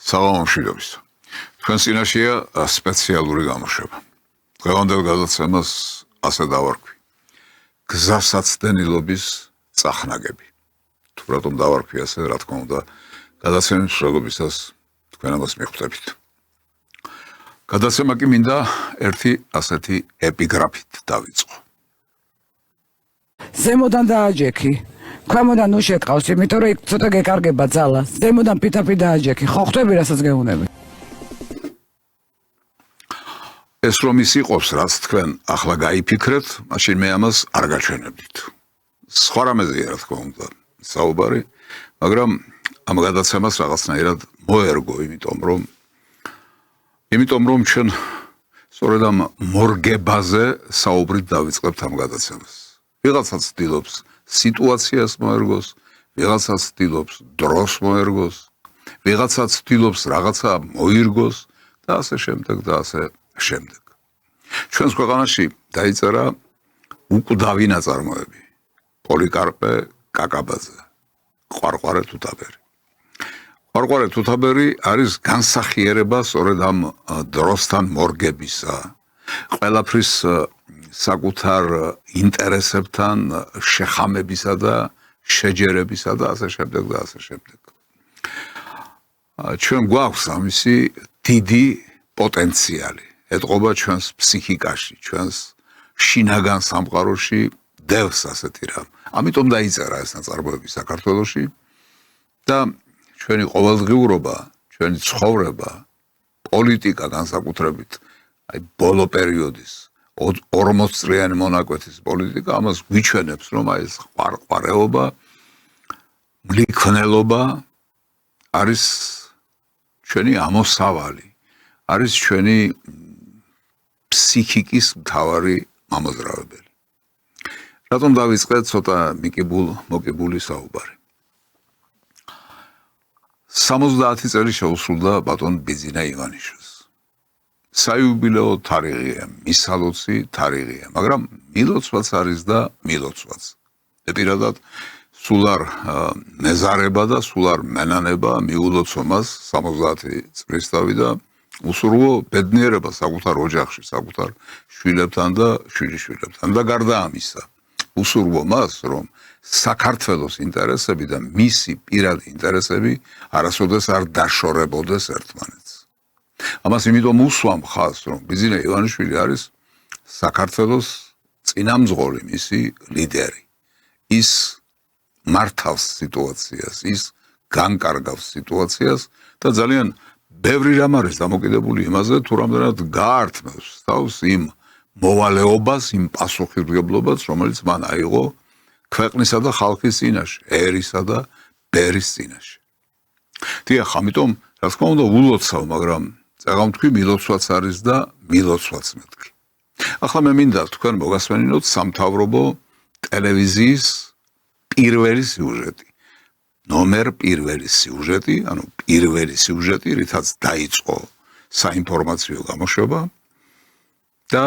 სალამშილობის. თქვენ წინაშეა სპეციალური გამოშვება. დღევანდელ გადაცემას ასე დავარქვი. გზასაცდენილობის წახნაგები. თუ რატომ დავარქვი ასე, რა თქმა უნდა, გადაცემის მსვლელობისას თქვენ ამას მიხვდებით. გადაცემა კი მინდა ერთი ასეთი ეპიგრაფით დავიწყო. ზემოდან დააჯექი. ქვემოდან ნუ შეკავს, იმიტომ რომ იქ ცოტა გეკარგება ძალა. ზემოდან პიტაფი დააჯექი. ხო ხვდები რასაც გეუბნები. ეს რომ ის იყოს, რაც თქვენ ახლა გაიფიქრეთ, მაშინ მე ამას არ გაჩვენებდით. სხვა რამეზეა რა თქმა უნდა საუბარი, მაგრამ ამ გადაცემას რაღაცნაირად მოერგო, იმიტომ რომ ჩვენ სწორედ ამ მორგებაზე საუბრით დავიწყებთ ამ გადაცემას. ვიღაცაც ცდილობს სიტუაციას მოერგოს, ვიღაცაც ცდილობს დროს მოერგოს, ვიღაცაც ცდილობს რაღაცა მოირგოს და ასე შემდეგ და ასე შემდეგ. ჩვენს ქვეყანაში დაიწერა უკვდავი ნაწარმოები. პოლიკარპე კაკაბაძე, ყვარყვარე თუთაბერი. ყვარყვარე თუთაბერი არის განსახიერება სწორედ ამ დროსთან მორგებისა, ყველაფრის საკუთარ ინტერესებთან შეხამებისა და შეჯერებისა და ასე შემდეგ და ასე შემდეგ. ჩვენ გვაქვს ამისი დიდი პოტენციალი. ეტყობა ჩვენს ფსიქიკაში, ჩვენს შინაგან სამყაროში დევს ასეთი რამ. ამიტომ დაიწერა ეს ნაწარმოები საქართველოში და ჩვენი ყოველდღიურობა, ჩვენი ცხოვრება, პოლიტიკა განსაკუთრებით, ბოლო პერიოდის 40 წლიანი მონაკვეთის პოლიტიკა ამას გვიჩვენებს, რომ ეს ყვარყვარეობა, მლიქნელობა არის ჩვენი ამოსავალი, არის ჩვენი ფსიქიკის მთავარი მამოძრავებელი. რატომ დავიწყე ცოტა მოკებული საუბარი. 70 წელი შეუსრულდა ბატონ ბიძინა ივანიშვილს. საიუბილეო თარიღია, მისალოცი თარიღია, მაგრამ მილოცვაც არის და მილოცვაც. პირადად სულ არ მეზარება და სულ არ მენანება მიულოცო მას 70 წლის თავი და უსურვო ბედნიერება საკუთარ ოჯახში, საკუთარ შვილებთან და შვილიშვილებთან და გარდა ამისა, უსურვო მას, რომ საქართველოს ინტერესები და მისი პირადი ინტერესები არასოდეს არ დაშორებოდეს ერთმანეთს. ამას იმიტომ უსვამ ხაზს, რომ ბიძინა ივანიშვილი არის საქართველოს წინამძღოლი, მისი ლიდერი. ის მართავს სიტუაციას, ის განკარგავს სიტუაციას და ძალიან ბევრი რამ არის დამოკიდებული იმაზე, თუ რამდენად გაართმევს თავს იმ მოვალეობას, იმ პასუხისმგებლობას, რომელიც მან აიღო ქვეყნისა და ხალხის წინაშე, ერისა და ბერის წინაშე. დიახ, ამიტომ რა თქმა უნდა ულოცავ, მაგრამ წაღამთქვი მილოცვაც არის და მილოცვაც მეთქი. ახლა მე მინდა თქვენ მოგასვენინოთ სამთავრობო ტელევიზიის პირველი სიუჟეტი. ნომერ პირველი სიუჟეტი, ანუ პირველი სიუჟეტი, რითაც დაიწყო საინფორმაციო გამოშვება და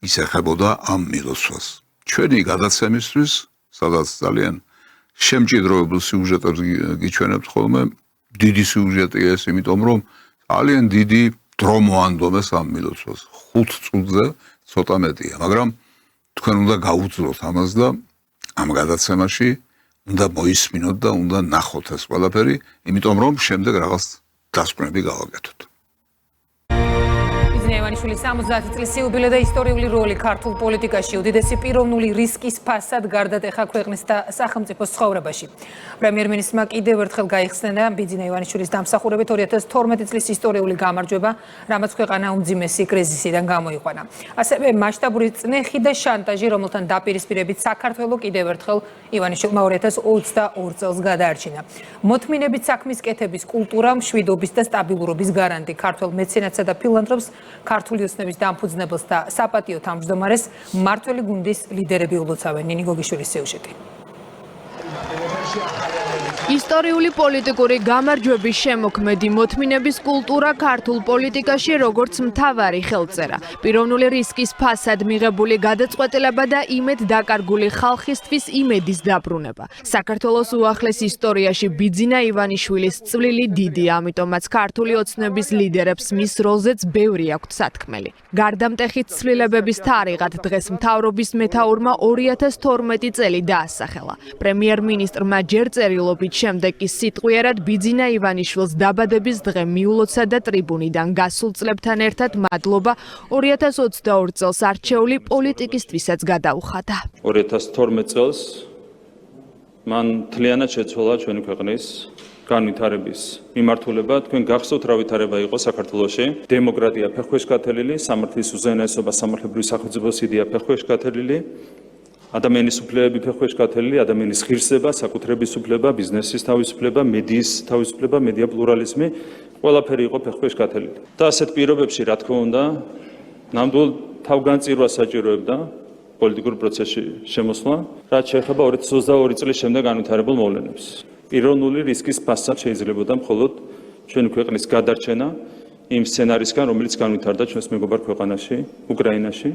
ის ეხებოდა ამ მილოცვას. ჩვენი გადაცემისთვის, სადაც ძალიან შემჭიდროებულ სიუჟეტებს გიჩვენებთ ხოლმე, დიდი სიუჟეტია ეს, იმიტომ რომ ძალიან დიდი დრო მოანდომეს ამ მილოცვას. 5 წუთზე ცოტა მეტია, მაგრამ თქვენ უნდა გაუძლოთ ამას და ამ გადაცემაში უნდა მოისმინოთ და უნდა ნახოთ ეს ყველაფერი, იმიტომ რომ შემდეგ რაღაც დასკვნები გავაკეთოთ. ბიძინა ივანიშვილის 70 წლის იუბილე და ისტორიული როლი ქართულ პოლიტიკაში უდიდესი პიროვნული რისკის ფასად გარდატეხა ქვეყნის და სახელმწიფოს ცხოვრებაში. პრემიერ-მინისტრმა კიდევ ერთხელ გაიხსნა ბიძინა ივანიშვილის დამსახურებით 2012 წლის ისტორიული გამარჯვება, რამაც ქვეყანა უმძიმესი კრიზისიდან გამოიყვანა. ასევე მასშტაბური წნეხი და შანტაჟი, რომელთან დაპირისპირებით საქართველო კიდევ ერთხელ ივანიშვილმა 2022 წელს გადაარჩინა. მოთმინებით საქმის კეთების კულტურა, მშვიდობის და სტაბილურობის გარანტი ქართველ მეცენატსა და ფილანთროპს, ქართული ოცნების დამფუძნებელს და საპატიო თავმჯდომარეს მმართველი გუნდის ლიდერები ულოცავენ. ნინი გოგიშვილის სიუჟეტი. ისტორიული პოლიტიკური გამარჯვების შემოქმედი მოთმინების კულტურა ქართულ პოლიტიკაში როგორც მთავარი ხელწერა. პიროვნული რისკის ფასად მიღებული გადაწყვეტილება და იმედ დაკარგული ხალხისთვის იმედის დაბრუნება. საქართველოს უახლეს ისტორიაში ბიძინა ივანიშვილის წვლილი დიდია, ამიტომაც ქართული ოცნების ლიდერებს მის როლზეც ბევრი აქვთ სათქმელი. გარდამტეხი ცვლილებების თარიღად დღეს მთავრობის მეთაურმა 2012 წელი დაასახელა. პრემიერ-მინისტრმა ჯერ წერილობით შემდეგ კი სიტყვიერად ბიძინა ივანიშვილს დაბადების დღე მიულოცა და ტრიბუნიდან გასულ წლებთან ერთად მადლობა 2022 წელს არჩეული პოლიტიკისთვისაც გადაუხადა. 2012 წელს მან მთლიანად შეცვალა ჩვენი ქვეყნის განვითარების მიმართულება. თქვენ გახსოვთ რა ვითარება იყო საქართველოში. დემოკრატია ფეხქვეშ გათელილი, სამართლის უზენაესობა, სამართლებრივი სახელმწიფოს იდეა ფეხქვეშ გათელილი. ადამიანის უფლებები ფეხქვეშ გათელილი, ადამიანის ღირსება, საკუთრების უფლება, ბიზნესის თავისუფლება, მედიის თავისუფლება, მედია პლურალიზმი, ყველაფერი იყო ფეხქვეშ გათელილი. და ასეთ პირობებში, რა თქმა უნდა, ნამდვილ თავგანწირვა საჭიროებდა პოლიტიკურ პროცესში შემოსვლა, რაც შეეხება 2022 წლის შემდეგ განვითარებულ მოვლენებს. პიროვნული რისკის ფასად შეიძლებოდა მხოლოდ ჩვენი ქვეყნის გადარჩენა იმ სცენარისგან, რომელიც განვითარდა ჩვენს მეგობარ ქვეყანაში, უკრაინაში.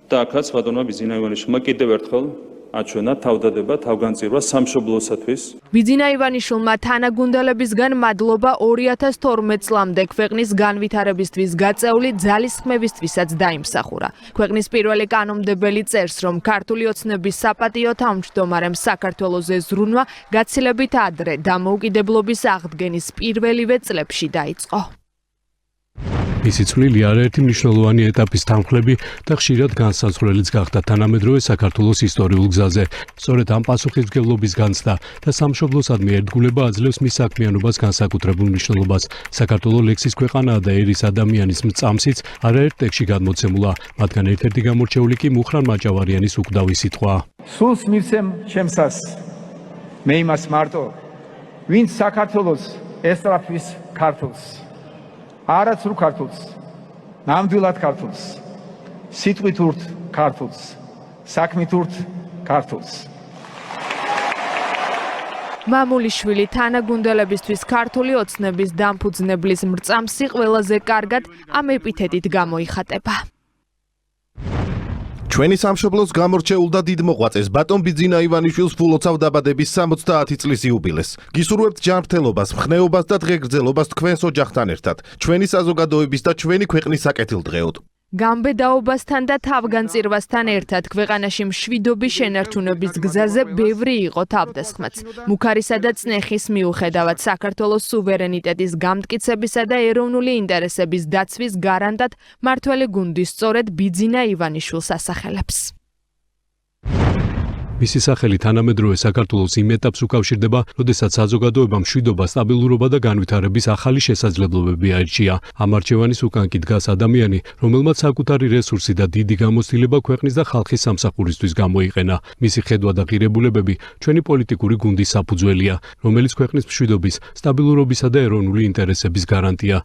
და აქაც ბატონმა ბიძინა ივანიშვილმა კიდევ ერთხელ აჩვენა თავდადება, თავგანწირვა სამშობლოსათვის. ბიძინა ივანიშვილმა თანაგუნდელებისგან მადლობა 2012 წლამდე ქვეყნის განვითარებისთვის გაწეული ძალისხმევისთვისაც დაიმსახურა. ქვეყნის პირველი კანონმდებელი წერს, რომ ქართული ოცნების საპატიო თავმჯდომარემ საქართველოზე ზრუნვა გაცილებით ადრე დამოუკიდებლობის აღდგენის პირველივე წლებში დაიწყო. მისი წვლილი არაერთი მნიშვნელოვანი ეტაპის თანხლები და ხშირად განსაზღვრელიც გახდა თანამედროვე საქართველოს ისტორიულ გზაზე. სწორედ ამ პასუხისმგებლობის განცდა და სამშობლოსადმი ერთგულება აძლევს მის საქმიანობას განსაკუთრებულ მნიშვნელობას. საქართველო ლექსის ქვეყანაა და ერის ადამიანის მწამსიც არაერთ ტექსში გადმოცემულა, მათგან ერთ-ერთი გამორჩეული კი მუხრან მაჭავარიანის უკვდავი სიტყვა. სულს მივცემ ჩემსას, მე იმას მარტო, ვინც საქართველოს ესწრაფვის ქართულს. არაცრუ ქართულს, ნამდვილად ქართულს, სიტყვით ურთ ქართულს, საქმით ურთ ქართულს. მამულიშვილი თანაგუნდელებისთვის ქართული ოცნების დამფუძნებლის მრწამსი ყველაზე კარგად ამ ეპითეტით გამოიხატება. ჩვენი სამშობლოს გამორჩეულ და დიდ მოღვაწეს ბატონ ბიძინა ივანიშვილს ვულოცავ დაბადების 70 წლის იუბილეს. გისურვებთ ჯანმრთელობას, მხნეობას და დღეგრძელობას თქვენს ოჯახთან ერთად. ჩვენი საზოგადოების და ჩვენი ქვეყნის საკეთილდღეოდ. გამბედაობასთან და თავგანწირვასთან ერთად ქვეყანაში მშვიდობის შენარჩუნების გზაზე ბევრი იყო თავდასხმაც. მუქარისა და წნეხის მიუხედავად საქართველოს სუვერენიტეტის გამტკიცებისა და ეროვნული ინტერესების დაცვის გარანტად მმართველი გუნდი სწორედ ბიძინა ივანიშვილს ასახელებს. მისი სახელი თანამედროვე საქართველოს იმ ეტაპს უკავშირდება, როდესაც საზოგადოება მშვიდობა, სტაბილურობა და განვითარების ახალი შესაძლებლობები აირჩია. ამ არჩევანის უკან კი დგას ადამიანი, რომელმაც საკუთარი რესურსი და დიდი გამოცდილება ქვეყნის და ხალხის სამსახურისთვის გამოიყენა. მისი ხედვა და ღირებულებები ჩვენი პოლიტიკური გუნდის საფუძველია, რომელიც ქვეყნის მშვიდობის, სტაბილურობისა და ეროვნული ინტერესების გარანტია.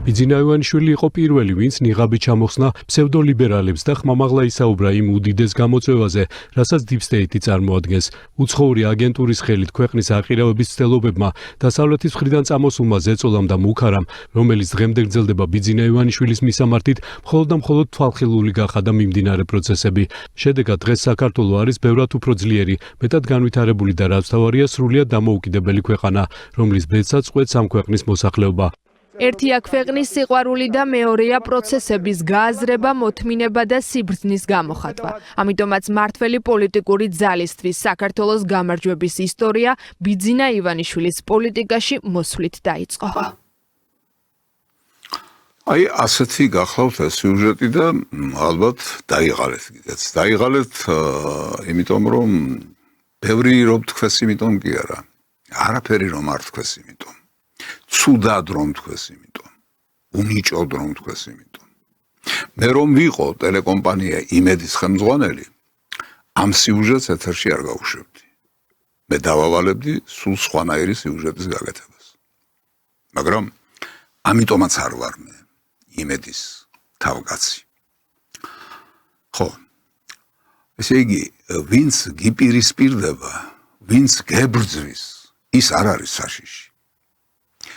ბიძინა ივანიშვილი იყო პირველი, ვინც ნიღაბით ჩამოხსნა ფსევდოლიბერალებს და ხმამაღლა ისაუბრა იმ უდიდეს გამოწვევაზე, რასაც Deep State-ი წარმოადგენს. უცხოური აგენტურის ხელით ქვეყნის აყირავების ცდილობებმა დასავლეთის მხრიდან წამოსულმა ზეწოლამ და მუქარამ, რომელიც დღემდე გრძელდება ბიძინა ივანიშვილის მისამართით, მხოლოდ და მხოლოდ თვალხილული გახადა მიმდინარე პროცესები. შედეგად დღეს საქართველო არის ბევრად უფრო ძლიერი, მეტად განვითარებული და რაც თავარია სრულიად დამოუკიდებელი ქვეყანა, რომლის ბედსაც წყვეტს ამ ქვეყნის მოსახლეობა. ერთია ქვეყნის სიყვარული და მეორეა პროცესების გააზრება, მოთმინება და სიბრძნის გამოხატვა. ამიტომაც მმართველი პოლიტიკური ძალისთვის საქართველოს გამარჯვების ისტორია ბიძინა ივანიშვილის პოლიტიკაში მოსვლით დაიწყო. აი, ასეთი გახლავთ ეს სიუჟეტი და ალბათ დაიღალეთ კიდეც. დაიღალეთ, იმიტომ რომ ბევრი რომ თქვეს, იმიტომ კი არა. არაფერი რომ არ თქვეს, იმიტომ. ცუდად რომ თქვეს, იმიტომ. უნიჭოდ რომ თქვეს, იმიტომ. მე რომ ვიყო ტელეკომპანია იმედის ხელმძღვანელი, ამ სიუჟეტს ეთერში არ გავუშვებდი. მე დავავალებდი სულ სხვანაირი სიუჟეტის გაკეთებას. მაგრამ ამიტომაც არ ვარ მე იმედის თავკაცი. ხო. ესე იგი, ვინც გიპირისპირდება, ვინც გებრძვის, ის არ არის საშიში.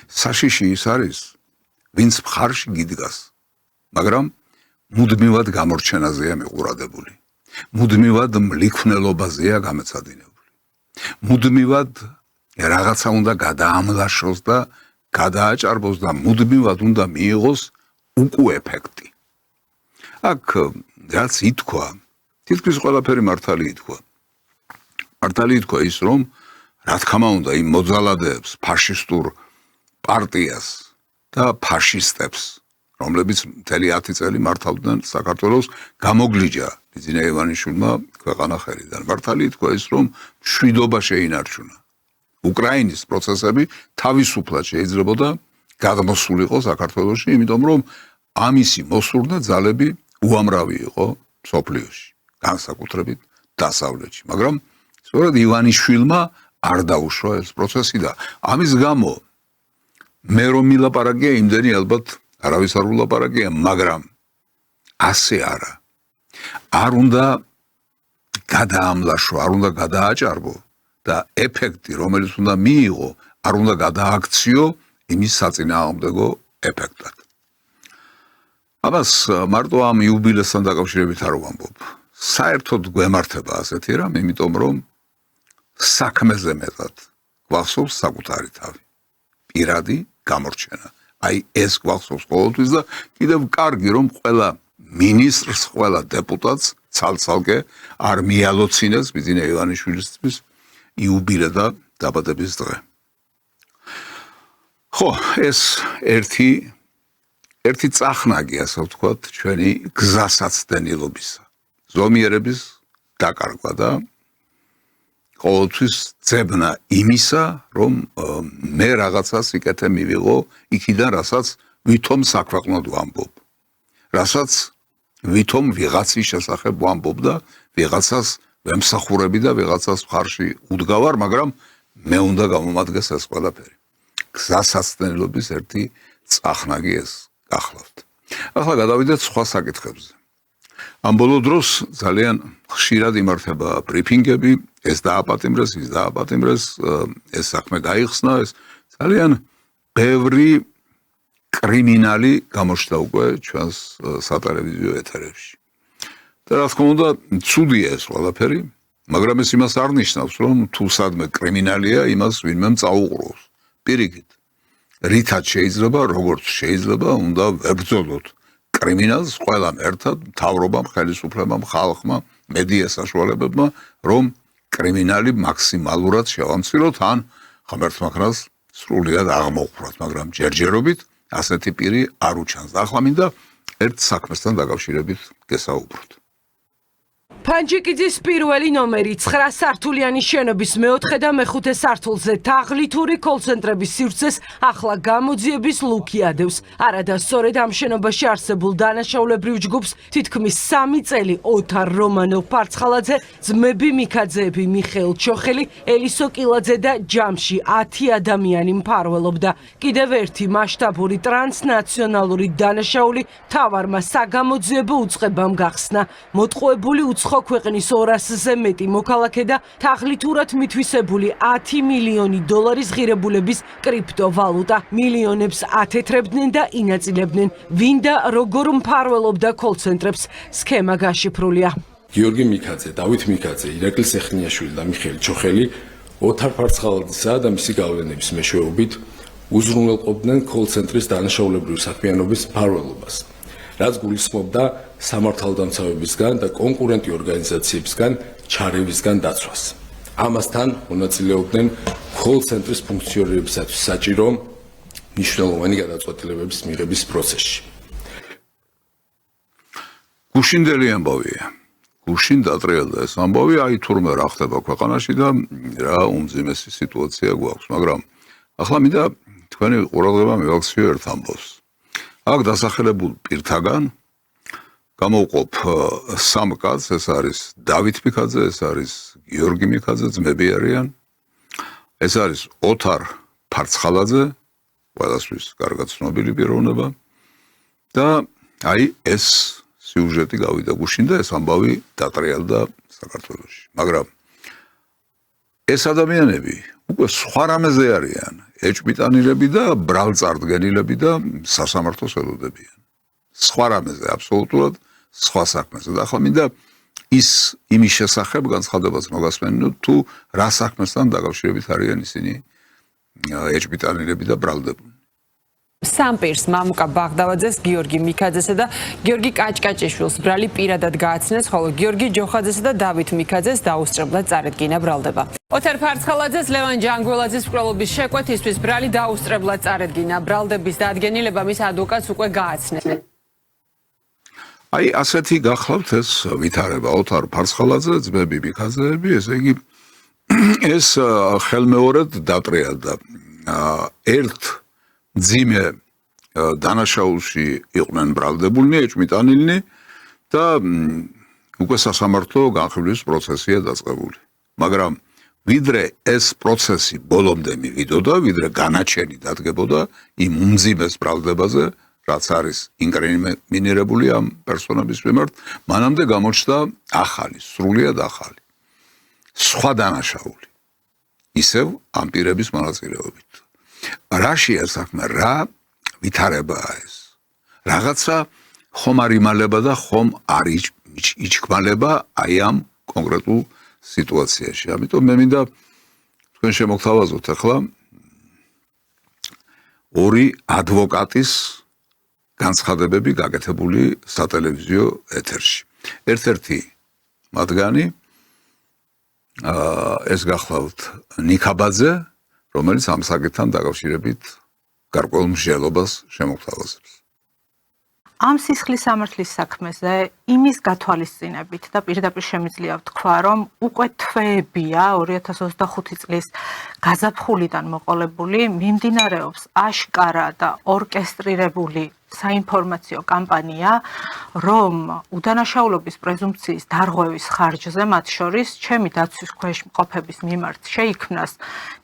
საშიში ის არის, ვინც მხარში გიდგას, მაგრამ მუდმივად გამორჩენაზეა მიყურადებული. მუდმივად მლიქვნელობაზეა გამეცადინებული. მუდმივად რაღაცა უნდა გადაამლაშოს და გადააჭარბოს და მუდმივად უნდა მიიღოს უკუ ეფექტი. აქ რაც ითქვა, თითქმის ყველაფერი მართალი ითქვა. მართალი ითქვა ის, რომ რა თქმა უნდა იმ მოძალადეებს, ფაშისტურ პარტიას და ფაშისტებს, რომლებიც მთელი 10 წელი მართავდნენ საქართველოს, გამოგლიჯა ბიძინა ივანიშვილმა ქვეყანა ხელიდან. მართალი ითქვა ის, რომ მშვიდობა შეინარჩუნა. უკრაინის პროცესები თავისუფლად შეიძლებოდა გადმოსულიყო საქართველოში, იმიტომ რომ ამისი მოსურდა ძალები უამრავი იყო მსოფლიოში, განსაკუთრებით დასავლეთში. მაგრამ სწორედ ივანიშვილმა არ დაუშვა ეს პროცესი და ამის გამო მე რომ მილაპარაკია იმდენი ალბათ არავის არ ულაპარაკია, მაგრამ ასე არა. არ უნდა გადაამლაშო, არ უნდა გადააჭარბო და ეფექტი, რომელიც უნდა მიიღო, არ უნდა გადააქციო იმის საწინააღმდეგო ეფექტად. ამას მარტო ამ იუბილესთან დაკავშირებით არ ვამბობ. საერთოდ გვემართება ასეთი რამ, იმიტომ რომ საქმეზე მეტად გვახსოვს საკუთარი თავი. პირადი გამორჩენა. აი ეს გვახსოვს ყოველთვის და კიდევ კარგი რომ ყველა მინისტრს, ყველა დეპუტატს ცალ-ცალკე არ მიალოცინებს ბიძინა ივანიშვილისთვის იუბილე და დაბადების დღე. ხო, ეს ერთი წახნაგი, ასე ვთქვათ, ჩვენი გზასაცდენილობისა. ზომიერების დაკარგვა და ყოველთვის ძებნა იმისა, რომ მე რაღაცას იკეთე მივიღო იქიდან, რასაც ვითომ საქვეყნოდ ვამბობ. რასაც ვითომ ვიღაცის შესახებ ვამბობ და ვიღაცას ვემსახურები და ვიღაცას მხარში უდგავარ, მაგრამ მე უნდა გამომადგეს ეს ყველაფერი. გზასაცდენილობის ერთი წახნაგი ეს გახლავთ. ახლა გადავიდეთ სხვა საკითხებზე. ამ ბოლო დროს ძალიან ხშირად იმართება ბრიფინგები, ეს დააპატიმრეს, ის დააპატიმრეს, ეს საქმე გაიხსნა, ეს ძალიან ბევრი კრიმინალი გამოჩნდა უკვე ჩვენს სატელევიზიო ეთერებში. და რა თქმა უნდა, ცუდია ეს ყველაფერი, მაგრამ ეს იმას არ ნიშნავს, რომ თუ სადმე კრიმინალია, იმას ვინმე წაუყროს. პირიქით, რითაც შეიძლება, როგორც შეიძლება, უნდა ვებრძოლოთ კრიმინალს ყველამ ერთად, მთავრობამ, ხელისუფლებამ, ხალხმა, მედია საშუალებებმა, რომ კრიმინალი მაქსიმალურად შევამციროთ, ან ღმერთმაყრას სრულიად აღმოვხვრათ, მაგრამ ჯერჯერობით ასეთი პირი არ უჩანს. ახლა მინდა ერთ საქმესთან დაკავშირებით გესაუბროთ. ფანჯიკიძის პირველი ნომერი 9 სართულიანი შენობის მეოთხე და მეხუთე სართულზე თაღლითური კოლცენტრების სივრცეს ახლა გამოძიების ლუკი ადევს. არადა სწორედ ამ შენობაში არსებულ დანაშაულებრივ ჯგუფს თითქმის 3 წელი ოთარ რომანოვ-ფარცხალაძე, ძმები მიქაძეები მიხეილ ჩოხელი, ელისო კილაძე და ჯამში 10 ადამიანი მფარველობდა. კიდევ ერთი მასშტაბური ტრანსნაციონალური დანაშაული მთავარმა საგამოძიებო უწყებამ გახსნა. მოტყუებული უცხო ქვეყნის 200-ზე მეტი მოქალაქე და თაღლითურად მითვისებული 10 მილიონი დოლარის ღირებულების კრიპტოვალუტა. მილიონებს ათეთრებდნენ და ინაწილებდნენ. ვინ და როგორ მფარველობდა კოლცენტრებს, სქემა გაშიფრულია. გიორგი მიქაძე, დავით მიქაძე, ირაკლი სეხნიაშვილი და მიხეილ ჩოხელი ოთარ ფარცხალაძისა და მისი გავლენების მეშვეობით უზრუნველყოფდნენ კოლცენტრის დანაშაულებრივ საქმიანობის მფარველობას. რაც გულისხმობდა სამართალდამცავებისგან და კონკურენტი ორგანიზაციებისგან ჩარევისგან დაცვას. ამასთან მონაწილეობდნენ კოლცენტრის ფუნქციონირებისათვის საჭირო მნიშვნელოვანი გადაწყვეტილებების მიღების პროცესში. გუშინდელი ამბავია. გუშინ დატრიალდა ეს ამბავი, აი თურმე რა ხდება ქვეყანაში და რა უმძიმესი სიტუაცია გვაქვს, მაგრამ ახლა მინდა თქვენი ყურადღება მივაქციო ერთ ამბავს. აქ დასახელებულ პირთაგან გამოვყოფ 3 კაცს, ეს არის დავით მიქაძე, ეს არის გიორგი მიქაძე, ძმები არიან. ეს არის ოთარ ფარცხალაძე, ყველასთვის კარგად ცნობილი პიროვნება. და აი ეს სიუჟეტი გავიდა გუშინ და ეს ამბავი დატრიალდა საქართველოში. მაგრამ ეს ადამიანები უკვე სხვა რამეზე არიან, ეჭვმიტანილები და ბრალწარდგენილები და სასამართლოს ელოდებიან. სხვა რამეზე, აბსოლუტურად სხვა საქმეზე. და ახლა მინდა ის იმის შესახებ განცხადებას მოგასმენინოთ, თუ რა საქმესთან დაკავშირებით არიან ისინი ეჭვმიტანილები და ბრალდებული. სამპირს მამუკა ბაღდავაძეს, გიორგი მიქაძესა და გიორგი კაჭკაჭიშვილს ბრალი პირადად გააცნეს, ხოლო გიორგი ჯოხაძესა და დავით მიქაძეს დაუსწრებლად წარედგინა ბრალდება. ოთარ ფარცხალაძეს, ლევან ჯანგველაძის მკვლელობის შეკვეთისთვის ბრალი დაუსწრებლად წარედგინა. ბრალდების დადგენილება მის ადვოკატს უკვე გააცნეს. აი, ასეთი გახლავთ ეს ვითარება, ოთარ ფარცხალაძე, ძმები მიქაძეები, ესე იგი ეს ხელმეორედ დატრიალდა. ერთ ძიმე დანაშაულში იყვნენ ბრალდებულნი, ეჭვმიტანილნი და უკვე სასამართლო განხილვის პროცესია დაწყებული. მაგრამ ვიდრე ეს პროცესი ბოლომდე მივიდოდა, ვიდრე განაჩენი დადგებოდა იმ უმძიმეს ბრალდებაზე, რაც არის ინკრიმინირებული ამ პერსონების მიმართ, მანამდე გამოჩნდა ახალი, სრულიად ახალი, სხვა დანაშაული. ისევ ამ პირების მონაწილეობით. რაშია საქმე, რა ვითარებაა ეს? რაღაცა ხომ არ იმალება და ხომ არ იჩქმალება აი ამ კონკრეტულ სიტუაციაში. ამიტომ მე მინდა თქვენ შემოგთავაზოთ ახლა ორი ადვოკატის განცხადებები გაკეთებული სატელევიზიო ეთერში. ერთ-ერთი მათგანი ეს გახლავთ ნიქაბაძე, რომელიც ამ საკითხთან დაკავშირებით გარკვეულ მსჯელობას შემოგთავაზებს. ამ სისხლის სამართლის საქმეზე იმის გათვალისწინებით და პირდაპირ შემიძლია ვთქვა, რომ უკვე თვეებია 2025 წლის გაზაფხულიდან მოყოლებული მიმდინარეობს აშკარა და ორკესტრირებული საინფორმაციო კამპანია, რომ უდანაშაულობის პრეზუმპციის დარღვევის ხარჯზე, მათ შორის ჩემი დაცვის ქვეშ მყოფების მიმართ შეიქმნას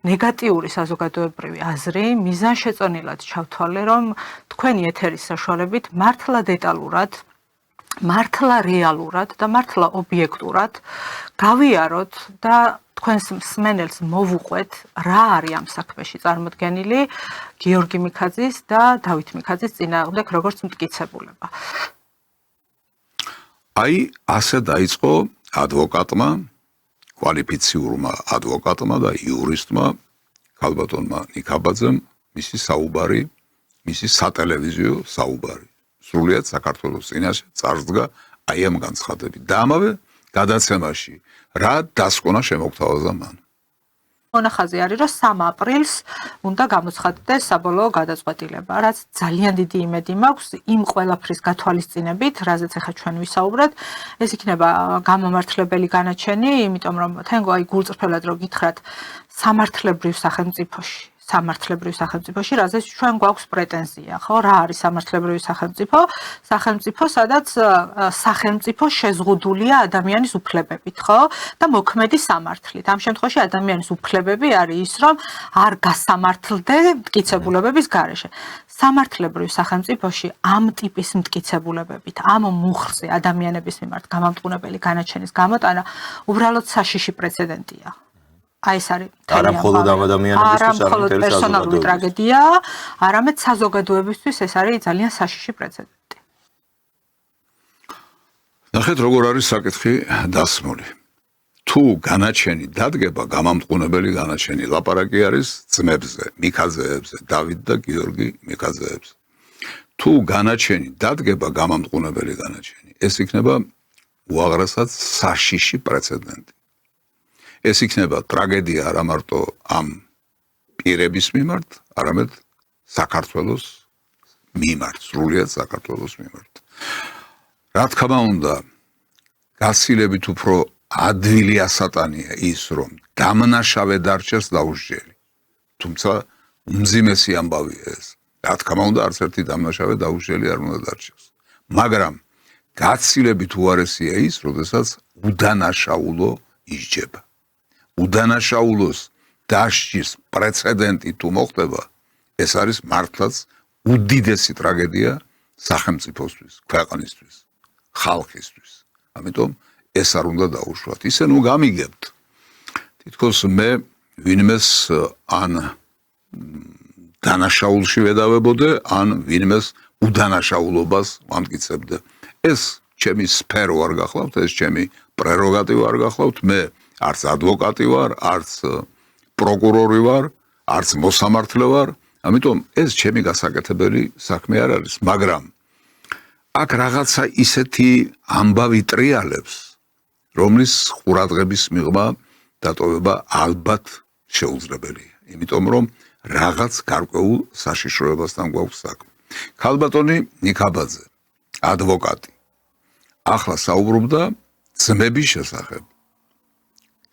ნეგატიური საზოგადოებრივი აზრი, მიზანშეწონილად ჩავთვალე, რომ თქვენი ეთერის საშუალებით მართლა დეტალურად, მართლა რეალურად და მართლა ობიექტურად გავიაროთ და თქვენს მსმენელს მოვუყვეთ, რა არის ამ საქმეში წარმოდგენილი გიორგი მიქაძის და დავით მიქაძის წინააღმდეგ როგორც მტკიცებულება. აი, ასე დაიწყო ადვოკატმა, კვალიფიციურმა ადვოკატმა და იურისტმა ქალბატონმა ნიქაბაძემ მისი საუბარი, მისი სატელევიზიო საუბარი. სრულიად საქართველოს წინაშე წარსდგა აი ამ განცხადებით. და ამავე გადაცემაში რა დასკვნა შემოგთავაზა მან. მონახაზი არის, რომ 3 აპრილს უნდა გამოცხადდეს საბოლოო გადაწყვეტილება, რაც ძალიან დიდი იმედი მაქვს იმ ყველაფრის გათვალისწინებით, რაზეც ახლა ჩვენ ვისაუბრეთ, ეს იქნება გამომართლებელი განაჩენი, იმიტომ რომ თენგო აი გულწრფელად რო გითხრათ სამართლებრივ სახელმწიფოში, რაზეც ჩვენ გვაქვს პრეტენზია, ხო? რა არის სამართლებრივი სახელმწიფო? სახელმწიფო, სადაც სახელმწიფო შეზღუდულია ადამიანის უფლებებით, ხო? და მოქმედი სამართლით. ამ შემთხვევაში ადამიანის უფლებები არის ის, რომ არ გასამართლდე მტკიცებულებების გარეშე. სამართლებრივ სახელმწიფოში ამ ტიპის მტკიცებულებებით, ამ მუხლზე ადამიანების მიმართ გამამტყუნებელი განაჩენის გამოტანა უბრალოდ საშიში პრეცედენტია. აი ეს არის არამხოლოდ ამ ადამიანებისთვის, არამხოლოდ პერსონალური ტრაგედია, არამედ საზოგადოებისთვის ეს არის ძალიან საშიში პრეცედენტი. ნახეთ, როგორ არის საკითხი დასმული. თუ განაჩენი დადგება, გამამტყუნებელი განაჩენი, ლაპარაკი არის ძმებზე, მიქაძეებზე, დავით და გიორგი მიქაძეებზე. თუ განაჩენი დადგება, გამამტყუნებელი განაჩენი, ეს იქნება უაღრესად საშიში პრეცედენტი. ეს იქნება ტრაგედია არა მარტო ამ პირების მიმართ, არამედ საქართველოს მიმართ, სრულიად საქართველოს მიმართ. რა თქმა უნდა, გაცილებით უფრო ადვილი ასატანია ის, რომ დამნაშავე დარჩეს დაუსჯელი. თუმცა უმძიმესი ამბავია ეს. რა თქმა უნდა, არც ერთი დამნაშავე დაუსჯელი არ უნდა დარჩეს. მაგრამ გაცილებით უარესია ის, როდესაც უდანაშაულო ისჯება. უდანაშაულოს დასჯის პრეცედენტი თუ მოხდება, ეს არის მართლაც უდიდესი ტრაგედია სახელმწიფოსთვის, ქვეყნისთვის, ხალხისთვის. ამიტომ ეს არ უნდა დაუშვათ. ისე ნუ გამიგებთ. თითქოს მე ვინმეს ან დანაშაულში ვედავებოდე, ან ვინმეს უდანაშაულობას ვამტკიცებდე. ეს ჩემი სფერო არ გახლავთ, ეს ჩემი პრეროგატივა არ გახლავთ, მე არც ადვოკატი ვარ, არც პროკურორი ვარ, არც მოსამართლე ვარ, ამიტომ ეს ჩემი გასაკეთებელი საქმე არ არის, მაგრამ აქ რაღაცა ისეთი ამბავი ტრიალებს, რომლის ყურადღების მიღმა დატოვება ალბათ შეუძლებელია, იმიტომ რომ რაღაც გარკვეულ საშიშროებასთან გვაქვს საქმე. ქალბატონი ნიქაბაძე, ადვოკატი, ახლა საუბრობდა ძმების შესახებ.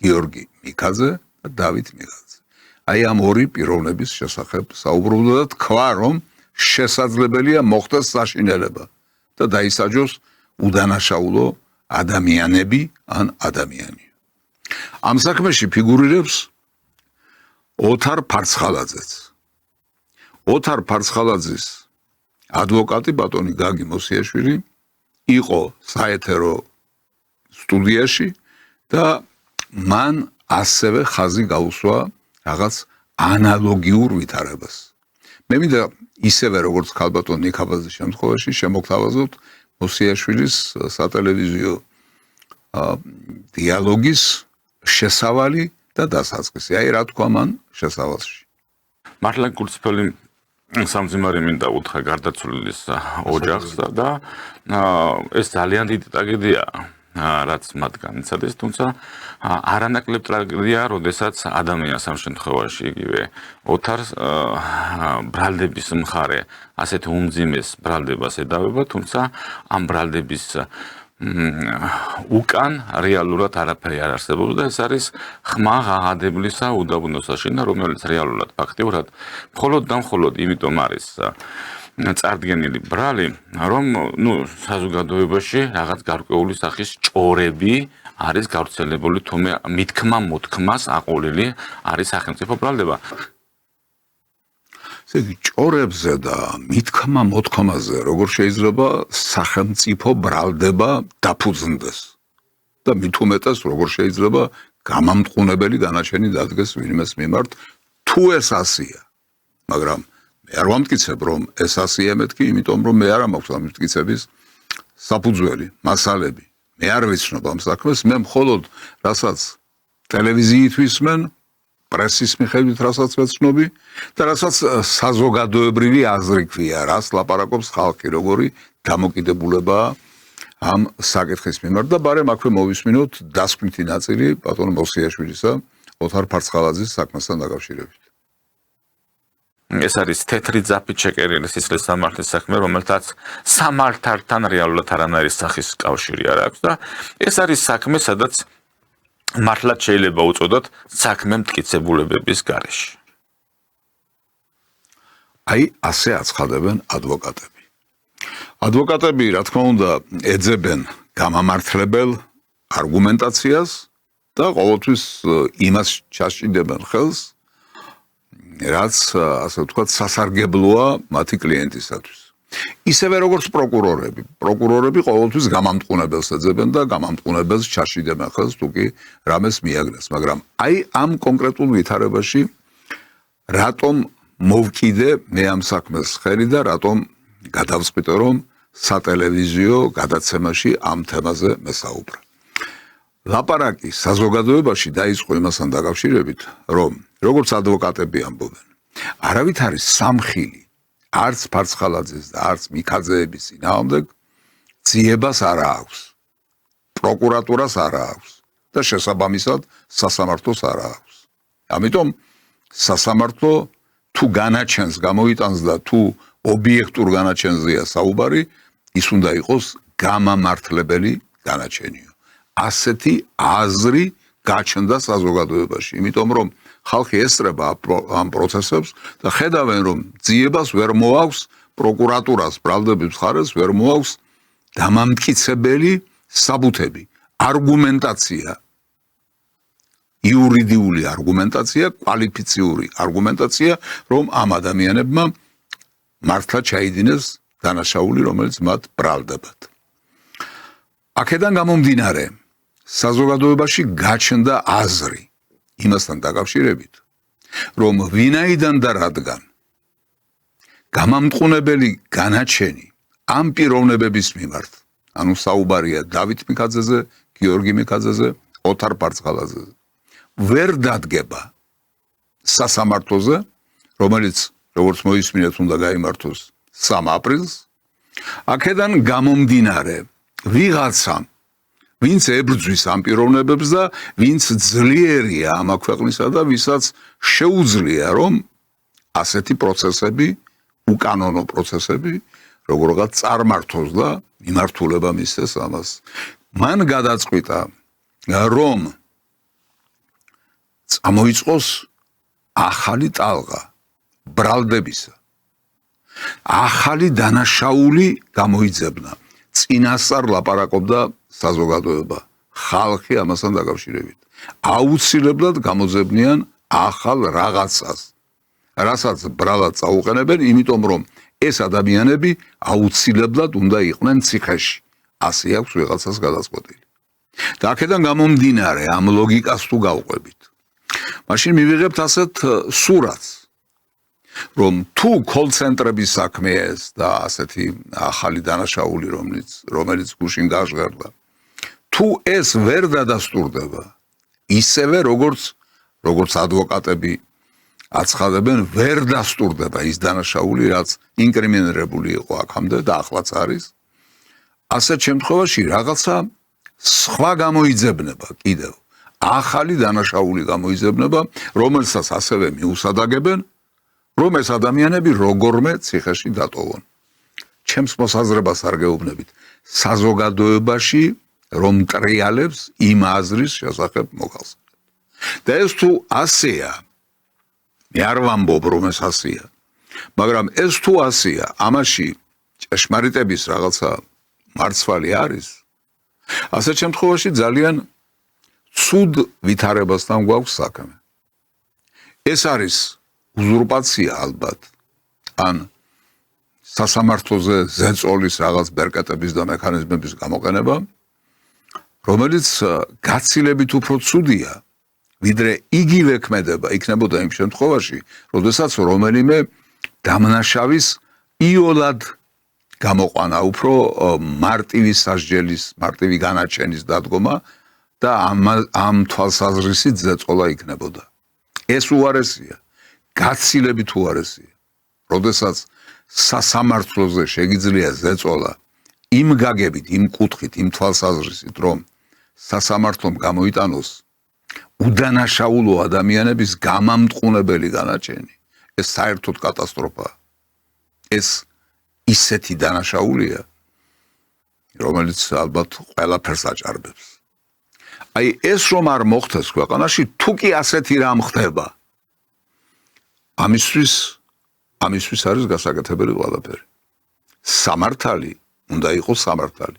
გიორგი მიქაძე და დავით მიღაძე. აი ამ ორი პიროვნების შესახებ საუბრობდა და თქვა, რომ შესაძლებელია მოხდეს საშინელება და დაისაჯოს უდანაშაულო ადამიანები ან ადამიანი. ამ საქმეში ფიგურირებს ოთარ ფარცხალაძეც. ოთარ ფარცხალაძის ადვოკატი ბატონი გაგი მოსიაშვილი იყო საეთერო სტუდიაში და მან ასევე ხაზი გაუსვა რაღაც ანალოგიურ ვითარებას. მე მინდა ისევე როგორც ქალბატონ ნიქაბაძის შემთხვევაში შემოგთავაზოთ მოსიაშვილის სატელევიზიო დიალოგის შესავალი და დასაწყისი. აი რა თქვა მან შესავალში. მართლა გულწრფელი სამძიმარი მინდა უთხრა გარდაცვლილის ოჯახს და ეს ძალიან დიდი ტრაგედია რაც მათ განიცადეს, თუმცა არანაკლებ ტრაგედია, როდესაც ადამიანს ამ შემთხვევაში იგივე ოთარს ბრალდების მხარე ასეთ უმძიმეს ბრალდებას ედავება, თუმცა ამ ბრალდების უკან რეალურად არაფერი არ არსებობს და ეს არის ხმა ღაღადებლისა უდაბნო საშინა, რომელიც რეალურად ფაქტიურად მხოლოდ და მხოლოდ იმიტომ არის წარდგენილი ბრალი, რომ საზოგადოებაში რაღაც გარკვეული სახის ჭორები არის გავრცელებული, თუმე მithkma მოთქმას აყოლილი არის სახელმწიფო ბრალდება. ჭორებზე და მithkma მოთქმაზე როგორ შეიძლება სახელმწიფო ბრალდება დაფუძნდეს და მით უმეტეს როგორ შეიძლება გამამტყუნებელი განაჩენი დადგეს ვინმეს მიმართ თუ ეს ასია, მაგრამ მე არ ვამტკიცებ რომ ეს ასია მეთქი, იმიტომ რომ მე არ მაქვს ამ მტკიცების საფუძველი, მასალები. მე არ ვიცნობ ამ საქმეს, მე მხოლოდ რასაც ტელევიზიით ვისმენ, პრესის მიხედვით რასაც ვეცნობი და რასაც საზოგადოებრივი აზრი ქვია, რას ლაპარაკობს ხალხი, როგორი დამოკიდებულებაა ამ საკითხის მიმართ და ბარემ აქვე მოვისმინოთ დასკვნითი ნაწილი ბატონ მოსიაშვილისა ოთარ ფარცხალაძის საქმესთან დაკავშირებით. ეს არის თეთრი ძაფით შეკერილი სისხლის სამართლის საქმე, რომელთაც სამართალთან რეალურად არანაირი სახის კავშირი არ აქვს და ეს არის საქმე, სადაც მართლაც შეიძლება უწოდოთ საქმე მტკიცებულებების გარეშე. აი ასე აცხადებენ ადვოკატები. ადვოკატები, რა თქმა უნდა, ეძებენ გამამართლებელ არგუმენტაციას და ყოველთვის იმას ჩასჭიდებენ ხელს, რაც ასე ვთქვათ, სასარგებლოა მათი კლიენტისათვის. ისევე როგორც პროკურორები ყოველთვის გამამტყუნებელს ეძებენ და გამამტყუნებელს ჩაშიდებენ ხელს თუ კი რამეს მიაგნეს, მაგრამ აი ამ კონკრეტულ ვითარებაში რატომ მოვკიდე მე ამ საქმეს ხელი და რატომ გადავწყვიტე რომ სატელევიზიო გადაცემაში ამ თემაზე მესაუბრა. ლაპარაკი საზოგადოებაში დაიწყო იმასთან დაკავშირებით, რომ როგორც ადვოკატები ამბობენ, არავით არის სამხილი არც ფარცხალაძეს და არც მიქაძეების წინააღმდეგ ძიებას არ აქვს, პროკურატურას არ აქვს და შესაბამისად სასამართლოს არ აქვს. ამიტომ სასამართლო თუ განაჩენს გამოიტანს და თუ ობიექტურ განაჩენზეა საუბარი, ის უნდა იყოს გამამართლებელი განაჩენიო. ასეთი აზრი გაჩნდა საზოგადოებაში, იმიტომ რომ ხალხი ესწრება ამ პროცესებს და ხედავენ რომ ძიებას ვერ მოაქვს პროკურატურას, ბრალდების მხარეს ვერ მოაქვს დამამტკიცებელი საბუთები, არგუმენტაცია, იურიდიული არგუმენტაცია, კვალიფიციური არგუმენტაცია, რომ ამ ადამიანებმა მართლა ჩაიდინეს დანაშაული, რომელიც მათ ბრალდებათ. აქედან გამომდინარე, საზოგადოებაში გაჩნდა აზრი, იმასთან დაკავშირებით, რომ ვინაიდან და რადგან გამამტყუნებელი განაჩენი ამ პიროვნებების მიმართ, ანუ საუბარია დავით მიქაძეზე, გიორგი მიქაძეზე, ოთარ პარწყალაძეზე, ვერ დადგება სასამართლოზე, რომელიც როგორც მოისმინეთ უნდა გაიმართოს 3 აპრილს, აქედან გამომდინარე ვიღაცამ, ვინც ებრძვის ამ პიროვნებებს და ვინც ძლიერია ამ ქვეყნისა და ვისაც შეუძლია რომ ასეთი პროცესები, უკანონო პროცესები, როგორღაც წარმართოს და მიმართულება მისცეს ამას. მან გადაწყვიტა რომ წამოიწყოს ახალი ტალღა ბრალდებისა. ახალი დანაშაული გამოიძებნა. წინასწარ ლაპარაკობდა საზოგადოება, ხალხი ამასთან დაკავშირებით. აუცილებლად გამოძებნიან ახალ რაღაცას, რასაც ბრალად წაუყენებენ, იმიტომ რომ ეს ადამიანები აუცილებლად უნდა იყვნენ ციხეში. ასე აქვს ვიღაცას გადაწყვეტილი. და აქედან გამომდინარე ამ ლოგიკას თუ გავყვებით, მაშინ მივიღებთ ასეთ სურათს, რომ თუ კოლცენტრების საქმეა ეს და ასეთი ახალი დანაშაული, რომელიც გუშინ გაჟღერდა, თუ ეს ვერ დადასტურდება, ისევე როგორც ადვოკატები აცხადებენ, ვერ დასტურდება ის დანაშაული, რაც ინკრიმინირებული იყო აქამდე და ახლაც არის. ასეთ შემთხვევაში რაღაცა სხვა გამოიძებნება კიდევ. ახალი დანაშაული გამოიძებნება, რომელსაც ასევე მიუსადაგებენ, რომ ეს ადამიანები როგორმე ციხეში დატოვონ. ჩემს მოსაზრებას არ გეუბნებით, საზოგადოებაში რომ ტრიალებს იმ აზრის შესახებ მოგხსენებთ. და ეს თუ ასეა, მე არ ვამბობ რომ ეს ასეა, მაგრამ ეს თუ ასეა, ამაში ჭეშმარიტების რაღაცა მარცვალი არის. ასეთ შემთხვევაში ძალიან ცუდ ვითარებასთან გვაქვს საქმე. ეს არის უზურპაცია ალბათ, ან სასამართლოზე ზეწოლის რაღაც ბერკეტების და მექანიზმების გამოყენება, რომელიც გაცილებით უფრო ცუდია, ვიდრე იგივე ქმედება იქნებოდა იმ შემთხვევაში, როდესაც რომელიმე დამნაშავის იოლად გამოყვანა, უფრო მარტივი სასჯელის, მარტივი განაჩენის დადგომა და ამ თვალსაზრისით ზეწოლა იქნებოდა. ეს უარესია, გაცილებით უარესია. როდესაც სასამართლოზე შეგიძლია ზეწოლა იმ გაგებით, იმ კუთხით, იმ თვალსაზრისით, რომ სასამართლომ გამოიტანოს უდანაშაულო ადამიანების გამამტყუნებელი განაჩენი, ეს საერთოდ კატასტროფაა. ეს ისეთი დანაშაულია, რომელიც ალბათ ყველაფერს აჭარბებს. აი ეს რომ არ მოხდეს ქვეყანაში, თუ კი ასეთი რამ ხდება, ამისთვის არის გასაკეთებელი ყველაფერი. სამართალი უნდა იყოს სამართალი.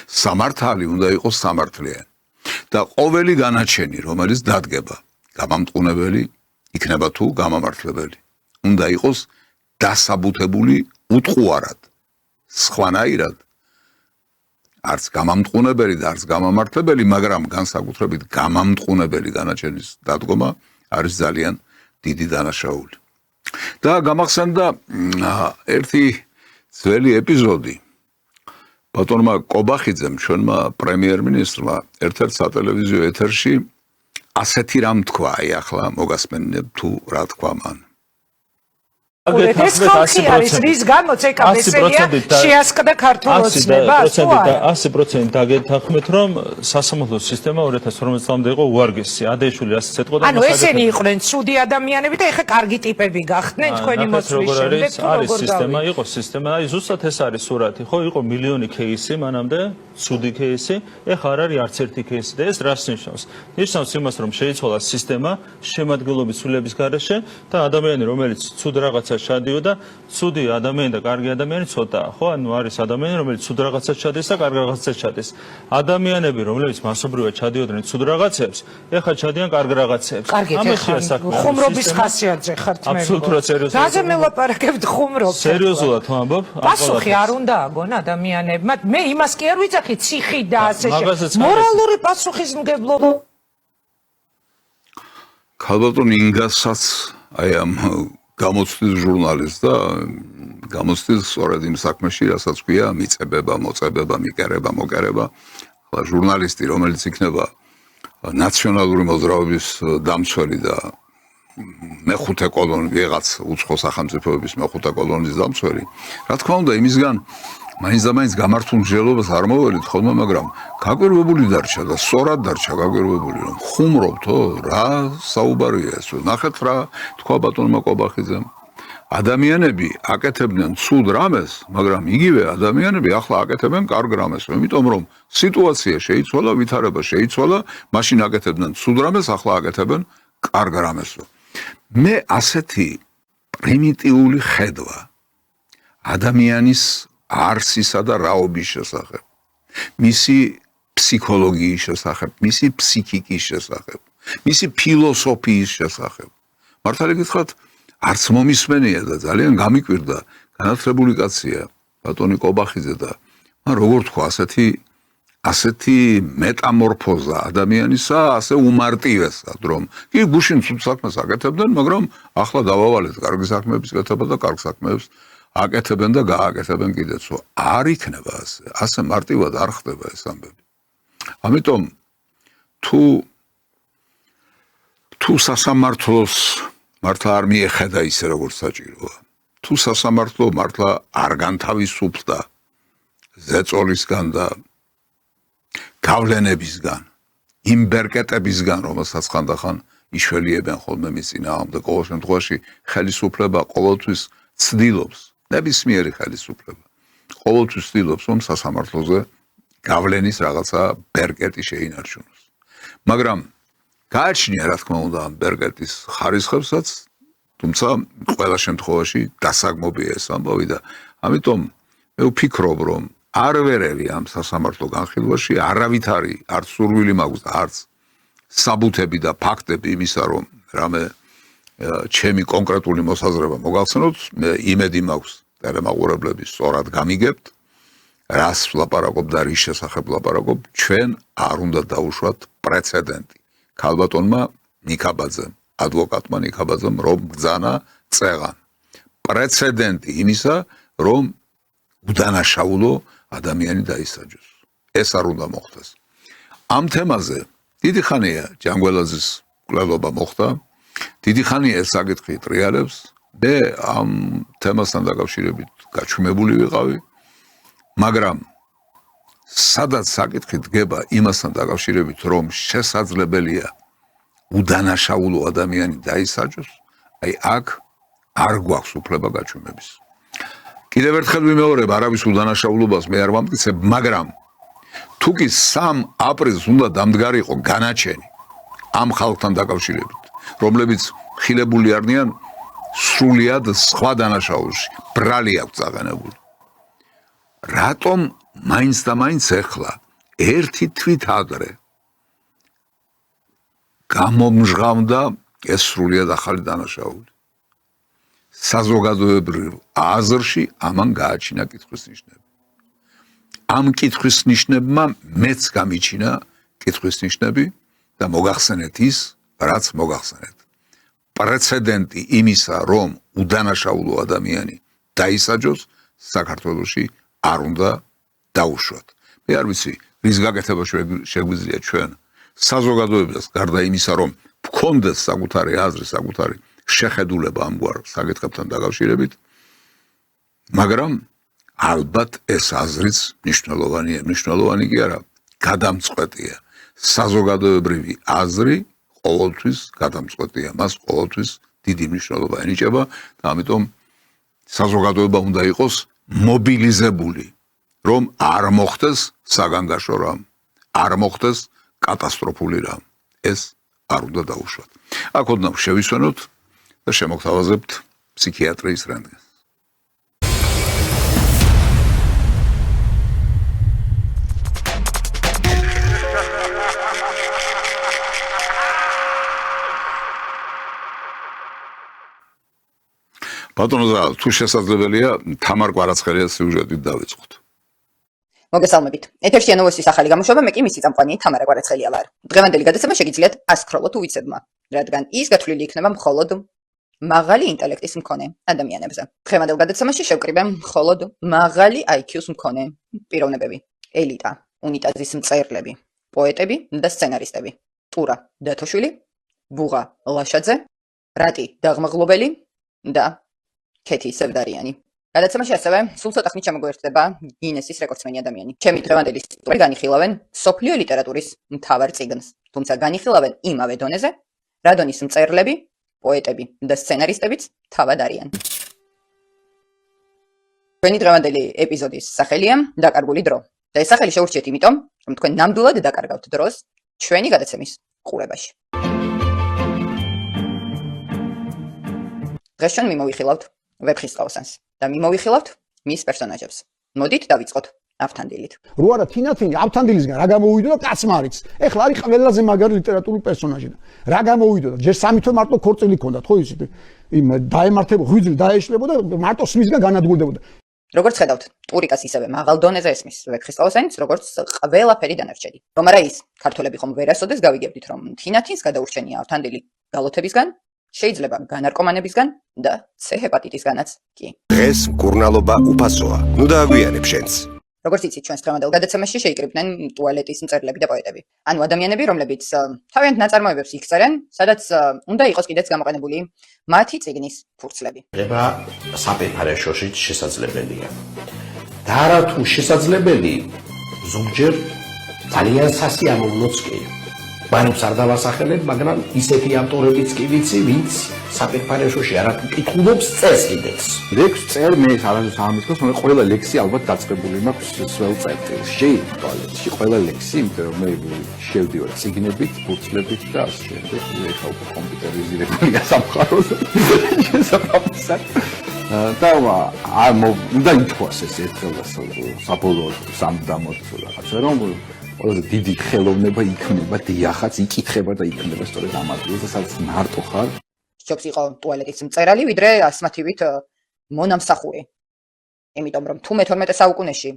სამართალი უნდა იყოს სამართლიანი. და ყოველი განაჩენი, რომელიც დადგება, გამამტყუნებელი იქნება თუ გამამართლებელი, უნდა იყოს დასაბუთებული უტყუარად, სხვანაირად, არც გამამტყუნებელი და არც გამამართლებელი, მაგრამ განსაკუთრებით გამამტყუნებელი განაჩენის დადგომა არის ძალიან დიდი დანაშაული. და გამახსენდა ერთი ძველი ეპიზოდი. ბატონმა კობახიძემ, ჩვენმა პრემიერ-მინისტრმა, ერთ-ერთ სატელევიზიო ეთერში ასეთი რამ თქვა, აი ახლა მოგასმენებ თუ რა თქვა მან. ეს ხალხი არის, რის გამოც ეკაბესელია შეასყდა ქართულ ოცნებას. 100% დაგეთანხმეთ, რომ სასამართლო სისტემა 2012 წლამდე იყო უარგესი. ადეშვილი ასე ეთქვა და ანუ ესენი იყვნენ ცუდი ადამიანები და ეხა კარგი ტიპები გახდნენ თქვენი მოსვლის შემდეგ თუ არის სისტემა, იყო სისტემა, აი ზუსტად ეს არის სურათი, ხო, იყო მილიონი кейსი მანამდე, ცუდი кейსი, ეხა არ არის არც ერთი кейსი და ეს რას ნიშნავს? ნიშნავს იმას, რომ შეიცვალა სისტემა შემადგენლობის სულების გარეშე და ადამიანი, რომელიც ცუდ რაღაცას შადიოდა, ცუდი ადამიანი და კარგი ადამიანი ცოტაა, ხო? ანუ არის ადამიანი, რომელიც ცუდ რაღაცას ჩადის და კარგ რაღაცას ჩადის. ადამიანები, რომლებიც მასობრივად ჩადიოდნენ ცუდ რაღაცებს, ეხლა ჩადიან კარგ რაღაცებს. ამაშია საქმე. ხუმრობის ხასიათზე ხართ მე. აბსოლუტურად სერიოზულად. რაზე მელაპარაკებთ ხუმრობს? სერიოზულად ვამბობ. პასუხი არ უნდა აგონ ადამიანებმა. მე იმას კი არ ვიცახი ციხი და ასე შემდეგ. მორალური პასუხისმგებლობა. ქალბატონ ინგასაც აი ამ გამოცდის ჟურნალისტს და გამოცდის სწორედ იმ საქმეში, რასაც ქვია მიწებება, მოწებება, მიკერება, მოკერება. ახლა ჟურნალისტი, რომელიც იქნება ნაციონალური მოძრაობის დამცველი და მეხუთე კოლონი, ვიღაც უცხო სახელმწიფოების მეხუთე კოლონის დამცველი, რა თქმა უნდა, იმისგან მაინც და მაინც გამართულ მსჯელობას არ მოველით ხოლმე, მაგრამ გაკვირვებული დარჩა და სწორად დარჩა გაკვირვებული, რომ ხუმრობთო, რა საუბარია ეს. ნახეთ რა თქვა ბატონმა კობახიძემ. ადამიანები აკეთებდნენ ცუდ რამეს, მაგრამ იგივე ადამიანები ახლა აკეთებენ კარგ რამეს, იმიტომ რომ სიტუაცია შეიცვალა, ვითარება შეიცვალა, მაშინ აკეთებდნენ ცუდ რამეს, ახლა აკეთებენ კარგ რამეს. მე ასეთი პრიმიტიული ხედვა ადამიანის არსისა და რაობის შესახებ, მისი ფსიქოლოგიის შესახებ, მისი ფსიქიკის შესახებ, მისი ფილოსოფიის შესახებ. მართალი გითხრათ, არც მომისმენია და ძალიან გამიკვირდა განათლებული კაცია ბატონი კობახიძე და მან როგორ თქვა ასეთი მეტამორფოზა ადამიანისა, ასე უმარტივესად, რომ კი გუშინ ცუდ საქმეს აკეთებდნენ, მაგრამ ახლა დავავალეთ კარგი საქმეების კეთება და კარგ საქმეებს აკეთებენ და გააკეთებენ კიდეც. არ იქნება ასე მარტივად არ ხდება ეს ამბები. ამიტომ თუ სასამართლოს მართლა არ მიეხედა ისე როგორც საჭიროა. თუ სასამართლო მართლა არ განთავისუფლდა ზეწოლისგან და გავლენებისგან, იმ ბერკეტებისგან, რომელსაც ხანდახან იშველიებენ ხოლმე მის წინააღმდეგ, ყოველ შემთხვევაში ხელისუფლება ყოველთვის ცდილობს, ნებისმიერი ხელისუფლება ყოველთვის ცდილობს, რომ სასამართლოზე გავლენის რაღაცა ბერკეტი შეინარჩუნოს. მაგრამ გააჩნია, რა თქმა უნდა, ამ ბერკეტის ხარისხებსაც, თუმცა ყველა შემთხვევაში დასაგმობია ეს ამბავი და ამიტომ მე ვფიქრობ, რომ არ ვერევი ამ სასამართლო განხილვაში არავითარი არც სურვილი მაქვს და არც საბუთები და ფაქტები იმისა, რომ რამე ჩემი კონკრეტული მოსაზრება მოგახსენოთ, მე იმედი მაქვს ტელემაყურებლები სწორად გამიგებთ, რას ვლაპარაკობ და რის შესახებ ვლაპარაკობ, ჩვენ არ უნდა დავუშვათ პრეცედენტი. ქალბატონმა ნიკაბაძემ, ადვოკატმა ნიკაბაძემ რომ ბრძანა წეღან. პრეცედენტი იმისა, რომ უდანაშაულო ადამიანი დაისაჯოს. ეს არ უნდა მოხდეს. ამ თემაზე დიდი ხანია ჯანგველაძის კვლელობა მოხდა. დიდი ხანია ეს საკითხი ტრიალებს. მე ამ თემასთან დაკავშირებით გაჩვენებული ვიყავი, მაგრამ სადაც საკითხი დგება იმასთან დაკავშირებით, რომ შესაძლებელია უდანაშაულო ადამიანი დაისაჯოს, აი აქ არ გვაქვს უფლება გაჩვენების. კიდევ ერთხელ ვიმეორებ, არავის უდანაშაულობას მე არ ვამტკიცებ, მაგრამ თუ კი 3 აპრილს უნდა დამდგარიყო განაჩენი ამ ხალხთან დაკავშირებით, რომლებიც ხილებული არნიან სრულიად სხვა დანაშაულში, ბრალი აქვს წაყენებული. რატომ მაინც და მაინც ეხლა ერთი თვით ადრე გამომჟღავნდა ეს სრულიად ახალი დანაშაული. საზოგადოებრივ აზრში ამან გააჩინა კითხვის ნიშნები. ამ კითხვის ნიშნებმა მეც გამიჩინა კითხვის ნიშნები და მოგახსენეთ ის, რაც მოგახსენეთ. პრეცედენტი იმისა, რომ უდანაშაულო ადამიანი დაისაჯოს, საქართველოში არ უნდა დაუშვათ. მე არ ვიცი, რის გაკეთება შეგვიძლია ჩვენ საზოგადოებას გარდა იმისა, რომ გქონდეს საკუთარი აზრი, საკუთარი შეხედულება ამგვარ საკითხებთან დაკავშირებით, მაგრამ ალბათ ეს აზრიც მნიშვნელოვანია, მნიშვნელოვანი კი არა, გადამწყვეტია. საზოგადოებრივი აზრი ყოველთვის გადამწყვეტია, მას ყოველთვის დიდი მნიშვნელობა ენიჭება და ამიტომ საზოგადოება უნდა იყოს მობილიზებული, რომ არ მოხდეს საგანგაშო რამ, არ მოხდეს კატასტროფული რამ. ეს არ უნდა დაუშვათ. აქ ოდნავ შევისვენოთ და შემოგთავაზებთ ფსიქიატრიის რენტგენს. ბატონო, თუ შესაძლებელია, თამარ კვარაცხელიას სიუჟეტით დავიწყოთ. მოგესალმებით. ეთერშია ნოვოსის ახალი გამოშვება, მე კი მისი წამყვანი თამარა კვარაცხელია ვარ. დღევანდელი გადაცემა შეგიძლიათ ასკროლოთ უვიცებმა. რადგან ის გათვლილი იქნება მხოლოდ მაღალი ინტელექტის მქონე ადამიანებზე. დღევანდელ გადაცემაში შევკრიბე მხოლოდ მაღალი IQ-ს მქონე პიროვნებები. ელიტა, უნიტაზის მწერლები, პოეტები და სცენარისტები. ტურა დათოშვილი, ბუღა ლაშაძე, რატი დაღმაღლობელი და ქეთი სევდარიანი. გადაცემაში ასევე სულ ცოტა ხნით შემოგვიერთდება გინესის რეკორდსმენი ადამიანი. ჩემი დღევანდელი სტუმრები განიხილავენ სოფლიო ლიტერატურის მთავარ წიგნს, თუმცა განიხილავენ იმავე დონეზე, რადონის მწერლები, პოეტები და სცენარისტებიც თავად არიან. ჩვენი დღევანდელი ეპიზოდის სახელია დაკარგული დრო. და ეს სახელი შეურჩიეთ იმიტომ, რომ თქვენ ნამდვილად დაკარგავთ დროს ჩვენი გადაცემის ყურებაში. დღეს ჩვენ მიმოვიხილავთ ვეფხისტყაოსანს და მიმოვიხილავთ მის პერსონაჟებს. მოდით დავიწყოთ ავთანდილით. რო არა თინათინი ავთანდილისგან რა გამოვიდო და კაცმარიც. ეხლა არის ყველაზე მაგარი ლიტერატურული პერსონაჟი და რა გამოვიდო და ჯერ სამი თვე მარტო ქორწილი ქონდათ ხო იცით? იმ დაემართებო ღვიძლი დაეშლებოდა მარტო სმისგან განადგურდებოდა. როგორც ხედავთ, ტურიკას ისევე მაღალ დონეზე ესმის ვეფხისტყაოსანიც, როგორც ყველაფერი დანარჩენი. რომ არა ის, ქართველები ხომ ვერასოდეს გავიგებდით, რომ თინათინს გადაურჩენია ავთანდილი გალოთებისგან, შეიძლება განარკომანებისგან და C ჰეპატიტისგანაც კი. დღეს მკურნალობა უფასოა. ნუ დააგვიანებ შენს. როგორც იცით, ჩვენს დღევანდელ გადაცემაში შეიკრიბნენ ტუალეტის მწერლები და პოეტები. ანუ ადამიანები, რომლებიც თავიანთ ნაწარმოებებს იქწერენ, სადაც უნდა იყოს კიდეც გამოყენებული მათი წიგნის ფურცლები. ება საპეპარეშოშიც შესაძლებელია. და არა თუ შესაძლებელი, ზოგჯერ ძალიან სასიამოვნოც კი. ბანებს არ დავასახელებ, მაგრამ ისეთი ავტორებიც კი ვიცი, ვინც საპეპარეშოში არა თუ კითხულობს წერს კიდეც. ლექს წერ მე არასდროს ამითქოს, მაგრამ ყველა ლექსი ალბათ დაწყებული მაქვს სულ წერტილში, ტუალეტში ყველა ლექსი, იმიტომ რომ მე შევდივარ წიგნებით, ფურცლებით და ასე შემდეგ. ეხლა უკვე კომპიუტერიზირებულია სამყარო. შესაბამისად. და უნდა ითქვას ეს ერთხელ და საბოლოოდ სამუდამოდ რაღაცა რომ ყველაზე დიდი ხელოვნება იქნება დიახაც იკითხება და იქნება სწორედ ამ ადგილზე სადაც მარტო ხარ. სჯობს იყო ტუალეტის მწერალი, ვიდრე ასმათივით მონამსახური. იმიტომ რომ თუ მე-12 საუკუნეში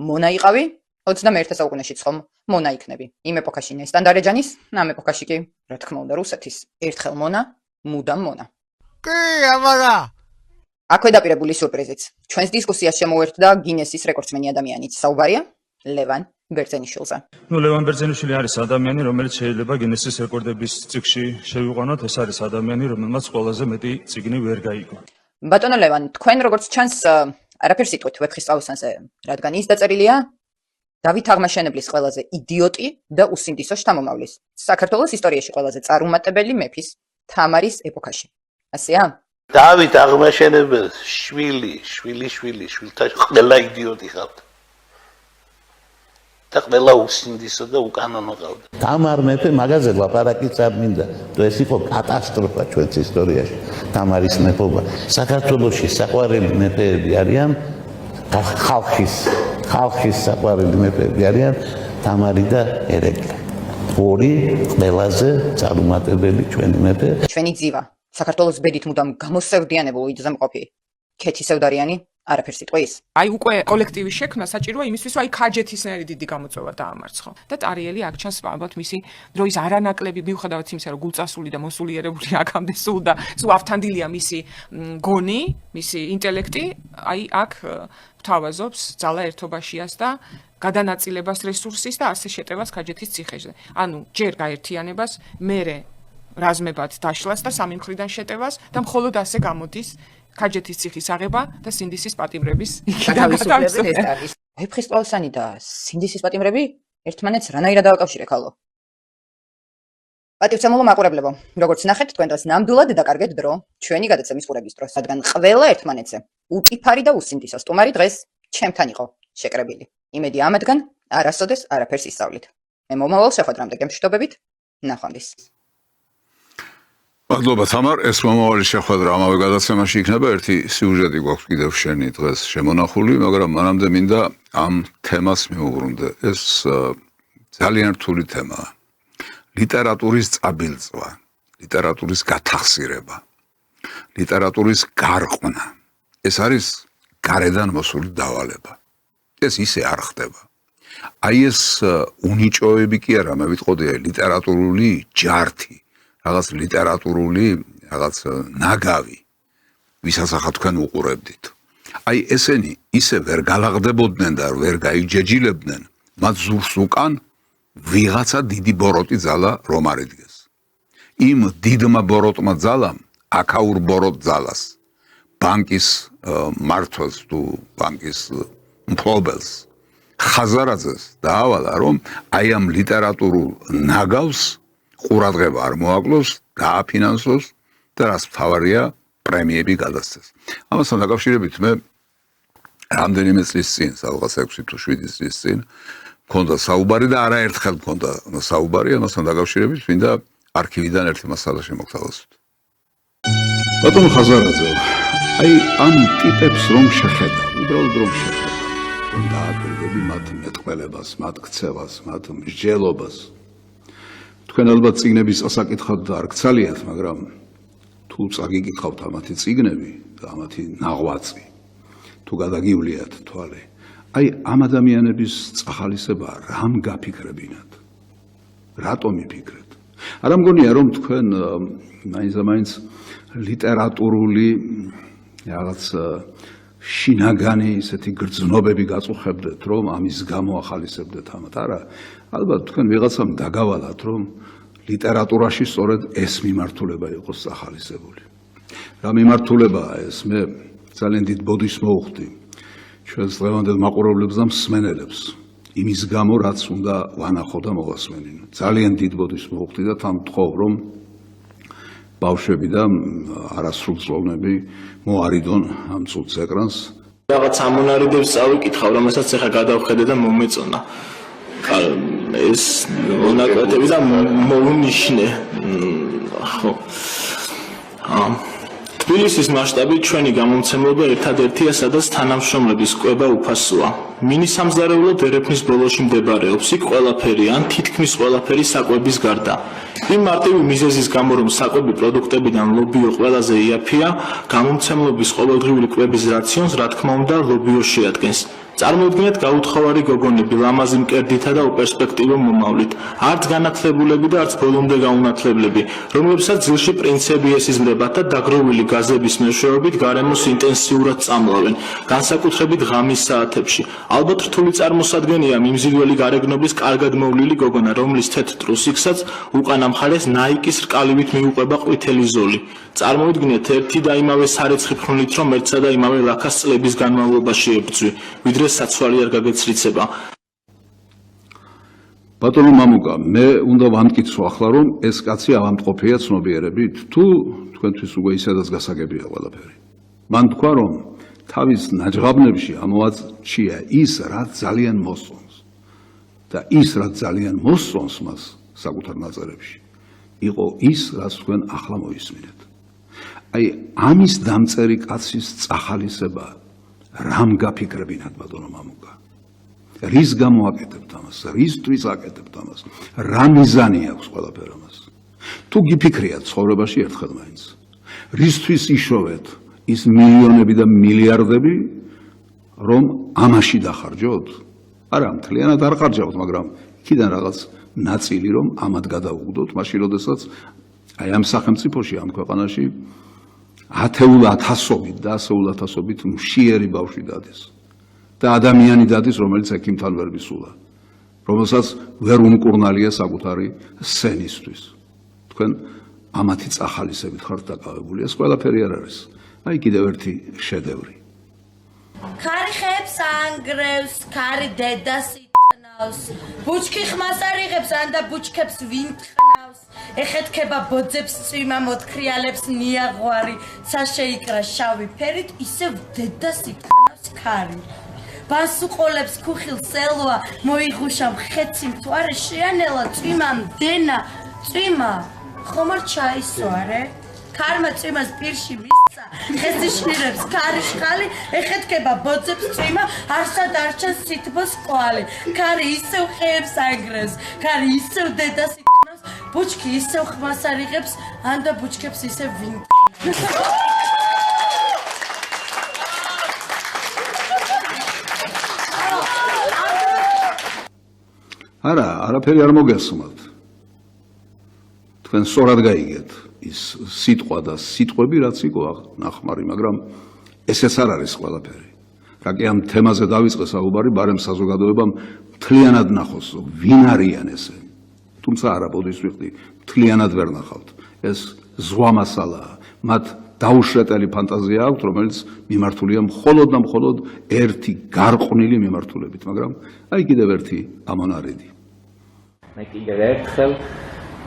მონა იყავი, 21 საუკუნეშიც ხომ მონა იქნები. იმ ეპოქაში ნესტანდარეჯანის, ამ ეპოქაში კი, რა თქმა უნდა, რუსეთის. ერთხელ მონა, მუდამ მონა. კი, აბადა. აქვე დაპირებული სიურპრიზიც. ჩვენს დისკუსიას შემოერთდა გინესის რეკორდსმენი ადამიანიც. საუბარია ლევან ბერძენიშვილზე. ლევან ბერძენიშვილი არის ადამიანი, რომელიც შეიძლება გინესის რეკორდების წიგნში შევიყვანოთ. ეს არის ადამიანი, რომელმაც ყველაზე მეტი წიგნი ვერ გაიგო. ბატონო ლევან, თქვენ როგორც ჩანს, არაფერს იტყვით ვეფხისტყაოსანზე, რადგან ის დაწერილია დავით აღმაშენებლის ყველაზე იდიოტი და უსინდისო შთამომავლის, საქართველოს ისტორიაში ყველაზე წარუმატებელი მეფის თამარის ეპოქაში. ასეა? დავით აღმაშენებლის შვილთა ყველა იდიოტი ხავთ. და ყველა უსინდისო და უკანონო ყავდა. თამარ მეფე მაგაზე ლაპარაკიც არ მინდა. ეს იყო კატასტროფა ჩვენს ისტორიაში. თამარის მეფობა. საქართველოში საყვარელი მეფეები არიან ხალხის საყვარელი მეფეები არიან თამარი და ერეკლე. ორი ყველაზე წარუმატებელი ჩვენი მეფე. ჩვენი ძივა, საქართველოს ბედით მუდამ გამოსევდიანებულ იძამყოფი ქეთი სევდარიანი არაფერს იტყვის. აი უკვე კოლექტივის შექმნა საჭიროა იმისთვის, რომ აი ქაჯეთისნაირი დიდი გამოწვევა დაამარცხო. და ტარიელი აქ ჩანს ალბათ მისი დროის არანაკლები მიუხედავად იმისა, რომ გულწასული და მოსულიერებული აქამდე სულ და სულ ავთანდილია მისი გონი, მისი ინტელექტი, აი აქ თავაზობს ძალა ერთობაშიას და გადანაწილებას რესურსის და ასე შეტევას ქაჯეთის ციხეში. ანუ ჯერ გაერთიანებას, მერე რაზმებად დაშლას და სამი მხრიდან შეტევას და მხოლოდ ასე გამოდის ქაჯეთის ციხის აღება და სინდისის პატიმრების თავისუფლება. ვეფხისტყაოსანი და სინდისის პატიმრები ერთმანეთს რანაირად დააკავშირე ქალო? პატივცემულო მაყურებლებო, როგორც ნახეთ, თქვენ დღეს ნამდვილად დაკარგეთ დრო ჩვენი გადაცემის ყურების დროს, რადგან ყველა ერთმანეთზე უტიფარი და უსინდისო სტუმარი დღეს ჩემთან იყო შეკრებილი. იმედი ამადგან არასოდეს არაფერს ისწავლით. მე მომავალ შეხვედრამდე გემშვიდობებით, ნახვამდის. მადლობა თამარ, ეს მომავალი შეხვედრა ამავე გადაცემაში იქნება. ერთი სიუჟეტი გვაქვს კიდევ შენი დღეს შემონახული, მაგრამ მანამდე მინდა ამ თემას მივუბრუნდე. ეს ძალიან რთული თემაა. ლიტერატურის წაბილწვა, ლიტერატურის გათახსირება, ლიტერატურის გარყვნა. ეს არის გარედან მოსული დავალება. ეს ისე არ ხდება. აი ეს უნიჭოები კი არა, მე ვიტყოდი ლიტერატურული ჯართი. რაღაც ლიტერატურული რაღაც ნაგავი, ვისასახად თქვენ უყურებდით. აი ესენი ისე ვერ გალაღდებოდნენ და ვერ გაიჯეჯილებდნენ, მათ ზურს უკან ვიღაცა დიდი ბოროტი ძალა რომ არ იდგეს. იმ დიდმა ბოროტმა ძალამ აქაურ ბოროტ ძალას ბანკის მართვას თუ ბანკის მფლობელს ხაზარაძეს დაავალა რომ აი ამ ლიტერატურულ ნაგავს ყურადღება არ მოაკლოს, დააფინანსოს და რას მთავარია პრემიები გადასცეს. ამასთან დაკავშირებით მე რამდენიმე წლის წინ, სადღაც 6 თუ 7 წლის წინ მქონდა საუბარი და არაერთხელ მქონდა საუბარი ამასთან დაკავშირებით, მინდა არქივიდან ერთი მასალა შემოგთავაზოთ. ბატონო ხაზარაძე, აი ამ ტიპებს რომ შეხედა, უბრალოდ რომ შეხედა, რომ დააკვირდები მათ მეტყველებას, მათ ქცევას, მათ მსჯელობას. თქვენ ალბათ წიგნების ასაკითხად და არ გცალიათ, მაგრამ თუ წაგიგიხავთ ამათი წიგნები და ამათი ნაღვაწი, თუ გადაგიuliათ თვალე, აი ამ ადამიანების წახალისება რამ გაფიქრებინათ? რატომ იფიქრეთ? არა მგონია რომ თქვენ მაინც ლიტერატურული რაღაც შინაგანი ისეთი გრძნობები გაწუხებდეთ, რომ ამის გამო ახალისებდეთ ამათ. არა, ალბათ თქვენ ვიღაცამ დაგავალათ, რომ ლიტერატურაში სწორედ ეს მიმართულება იყოს ახალისებული. რა მიმართულებაა ეს? მე ძალიან დიდ ბოდიშს მოვხდი ჩვენს დღევანდელ მაყურებლებს და მსმენელებს. იმის გამო, რაც უნდა ვანახო და მოვასმენინო. ძალიან დიდ ბოდიშს მოვხდი და თან ვთხოვ, რომ ბავშვები და არასრულწლოვნები მოარიდონ ამ წუთს ეკრანს. რაღაც ამონარიდებს წავიკითხავ, რომელსაც ახლა გადავხედე და მომეწონა. ეს მონაკვეთები და მოვნიშნე. ხო. თბილისის მასშტაბით ჩვენი გამომცემლობა ერთადერთია, სადაც თანამშრომლების კვება უფასოა. მინის სამზარეულოდ ერეფნის ბოლოში მდებარეობს, იქ ყველაფერი ან თითქმის ყველაფერი საკვების გარდა. იმ მარტივი მიზეზის გამო, რომ საკვები პროდუქტებიდან ლობიო ყველაზე იაფია, გამომცემლობის ყოველდღიური კვების რაციონს, რა თქმა უნდა, ლობიო შეადგენს. წარმოუდგინეთ გაუთხოვარი გოგონები, ლამაზი მკერდითა და უპერსპექტივო მომავლით, არც განათლებულები და არც ბოლომდე გაუნათლებლები, რომლებსაც ძილში პრინცები ესიზმრებათ და დაგროვილი გაზების მეშვეობით გარემოს ინტენსიურად წამლავენ, განსაკუთრებით ღამის საათებში. ალბათ რთული წარმოსადგენია მიმზიდველი გარეგნობის კარგად მოვლილი გოგონა, რომლის თეთრ ტრუსიკსაც უკანა მხარეს ნაიკის რკალივით მიუყვება ყვითელი ზოლი. წარმოიდგინეთ ერთი და იმავე სარეცხი ფხვნილით, რომ ერთსა და იმავე ლაქას წლების განმავლობაში ებრძვი, ვიდრე საცვალი არ გაგეცრიცება. ბატონო მამუკა, მე უნდა ვამტკიცო ახლა, რომ ეს კაცი ავამტყოფია ცნობიერებით, თუ თქვენთვის უკვე ისედაც გასაგებია ყველაფერი. მან თქვა, რომ თავის ნაჯღაბნებში ამოაჩია ის, რაც ძალიან მოსწონს. და ის, რაც ძალიან მოსწონს მას საკუთარ ნაწერებში, იყო ის, რაც თქვენ ახლა მოისმინეთ. აი, ამის დამწერი კაცის წახალისება რამ გაფიქრებინათ, ბატონო მამუკა? რის გამო აკეთებთ ამას? რისთვის აკეთებთ ამას? რა მიზანი აქვს ყველაფერ ამას? თუ გიფიქრიათ ცხოვრებაში ერთხელ მაინც, რისთვის იშოვეთ ის მილიონები და მილიარდები, რომ ამაში დახარჯოთ? არა, მთლიანად არ ხარჯავთ, მაგრამ იქიდან რაღაც ნაწილი რომ ამად გადავუგდოთ, მაშინ როდესაც აი ამ სახელმწიფოში, ამ ქვეყანაში ათეულათასობით და ასეულათასობით მშიერი ბავშვი დადის და ადამიანი დადის, რომელიც ექიმთან ვერ მისულა, რომელსაც ვერ უმკურნალია საკუთარი სენისთვის. თქვენ ამათი წახალისებით ხართ დაკავებული, ეს ყველაფერი არ არის. აი კიდევ ერთი შედევრი. ქარი ხებს ანგრევს, ქარი დედას იტყნავს, ბუჩქი ხმას არ იღებს, ან და ბუჩქებს ვინ ტყნავს, ეხეთქება ბოძებს წვიმა, მოთქრიალებს ნიაღვარი, საშეიკრა შავი ფერით, ისევ დედას იტყნავს ქარი. ბასუყოლებს ქუხილს ელვა, მოიღუშა მხეცი მთვარე, შეანელა წვიმამ დენა, წვიმა, ხომ არ ჩაისვარე? ქარმა წვიმას პირში მისცა, ხესიშნირებს ქარი შხალი, ეხეთქება ბოძებს წვიმა, არსად არ ჩანს სითბოს კვალი. ქარი ისევ ხეებს ანგრევს, ქარი ისევ დედას იტყნავს, ბუჩქი ისევ ხმას არ იღებს, ან და ბუჩქებს ისევ ვინ არა, არაფერი არ მოგესმათ. თქვენ სწორად გაიგეთ ის სიტყვა და სიტყვები რაც იყო ნახმარი, მაგრამ ესეც არ არის ყველაფერი. რა კი ამ თემაზე დავიწყე საუბარი, ბარემ საზოგადოებამ მთლიანად ნახოს, ვინ არიან ესენი. თუმცა არა, ბოდის ვიხდი, მთლიანად ვერ ნახავთ. ეს ზღვა მასალაა. მათ დაუშრეტელი ფანტაზია აქვთ, რომელიც მიმართულია მხოლოდ და მხოლოდ ერთი გარყვნილი მიმართულებით, მაგრამ აი კიდევ ერთი ამონარიდი. მე კიდევ ერთხელ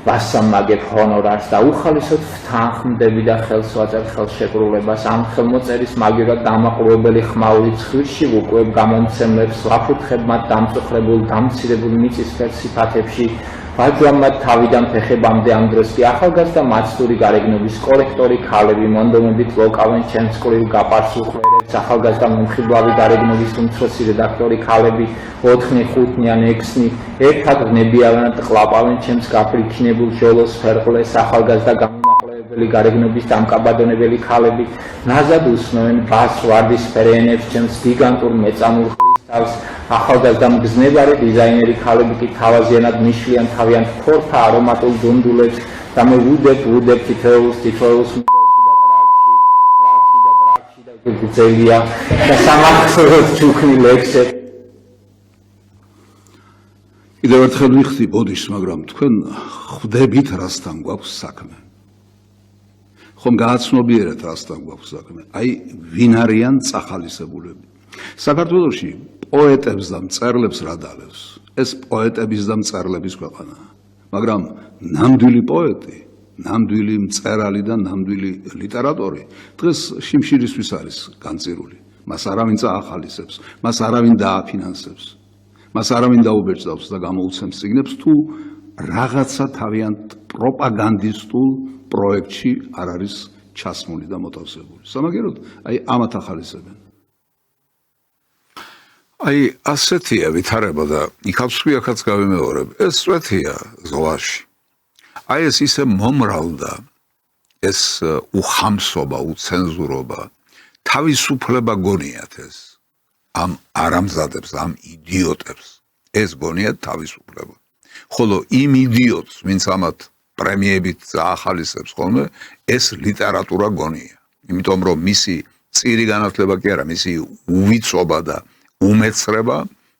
ვასამაგებ ჰონორარს და უხალისოდ ვთანხმდები და ხელს ვაწერ ხელშეკრულებას ამ ხელმოწერის მაგივრად დამაყრუებელი ხმაური ცხვირში ვუკვებ გამომცემლებს, ვაფუთხებ მათ დამწუხრებულ, დამცირებულ მიწისფერ სიფათებში, ვაჯვამათ თავიდან ფეხებამდე ამ დროს კი ახალგაზრდა მაცდური გარეგნობის კორექტორი ქალები მონდომებით ლოკავენ ჩემს ყრილ გაპარსულ ხვერებს, ახალგაზრდა მომხიბლავი გარეგნობის უმცროსი რედაქტორი ქალები 4-ნი, 5-ნი ან 6-ნი ერთად ვნებიავენ ყლაპავენ ჩემს გაფრიქინებულ ჟოლოს ფერყლეს, ახალგაზრდა გამომაყრევებელი გარეგნობის დამკაბადონებელი ქალები ნაზად უსმევენ ბას ვარდისფერ ენებს ჩემს გიგანტურ მეწამულ თავს ახალგაზრდა მგზნებარე დიზაინერი ქალები კი თავაზიანად მიშლიან თავიანთ ფორთა არომატულ დუნდულებს და მე ვუდებ თითოეულს ტრაქში და გუძელია და სამახსოვროდ ჩუქნი ლექსები. კიდევ ერთხელ ვიხდი ბოდიშს, მაგრამ თქვენ ხვდებით რასთან გვაქვს საქმე. ხომ გააცნობიერეთ რასთან გვაქვს საქმე. აი ვინ არიან წახალისებულები. საქართველოში პოეტებს და მწერლებს რა დალევს? ეს პოეტების და მწერლების ქვეყანაა. მაგრამ ნამდვილი პოეტი, ნამდვილი მწერალი და ნამდვილი ლიტერატორი დღეს შიმშილისთვის არის განწირული. მას არავინ წაახალისებს, მას არავინ დააფინანსებს. მას არავინ დაუბეჭდავს და გამოუცემს წიგნებს თუ რაღაცა თავიანთ პროპაგანდისტულ პროექტში არ არის ჩასმული და მოთავსებული. სამაგეროდ, აი ამათ ახალისებენ. აი ასეთია ვითარება და იქაც ვიაქაც გავიმეორებ. ეს წვეთია ზღვაში. აი ეს ისე მომრავლდა, ეს უხამსობა, უცენზურობა, თავისუფლება გონიათ ეს. ამ არამზადებს, ამ იდიოტებს ეს გონიათ თავისუფლება. ხოლო იმ იდიოტს, ვინც ამათ პრემიებით ახალისებს ხოლმე, ეს ლიტერატურა გონია. იმიტომ რომ მისი წირი განათლება კი არა, მისი უვიწობა და უმეცრება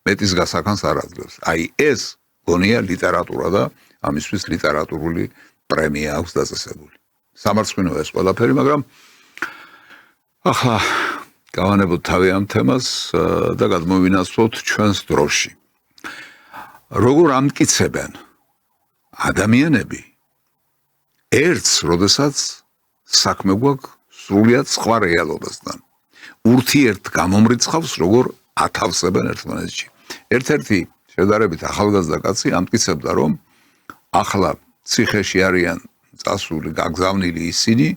მეტის გასახანს არ აძლევს. აი ეს გონია ლიტერატურა და ამისთვის ლიტერატურული პრემია აქვს დაწესებული. სამარცხვინოა ეს ყველაფერი, მაგრამ ახლა გავანებოთ თავი ამ თემას და გადმოვინაცვლოთ ჩვენს დროში. როგორ ამტკიცებენ ადამიანები ერთს, როდესაც საქმე გვაქვს სრულიად სხვა რეალობასთან. ურთიერთ გამომრიცხავს, როგორ ათავსებენ ერთმანეთში. ერთ-ერთი შედარებით ახალგაზრდა კაცი ამტკიცებდა, რომ ახლა ციხეში არიან წასული, გაგზავნილი ისინი,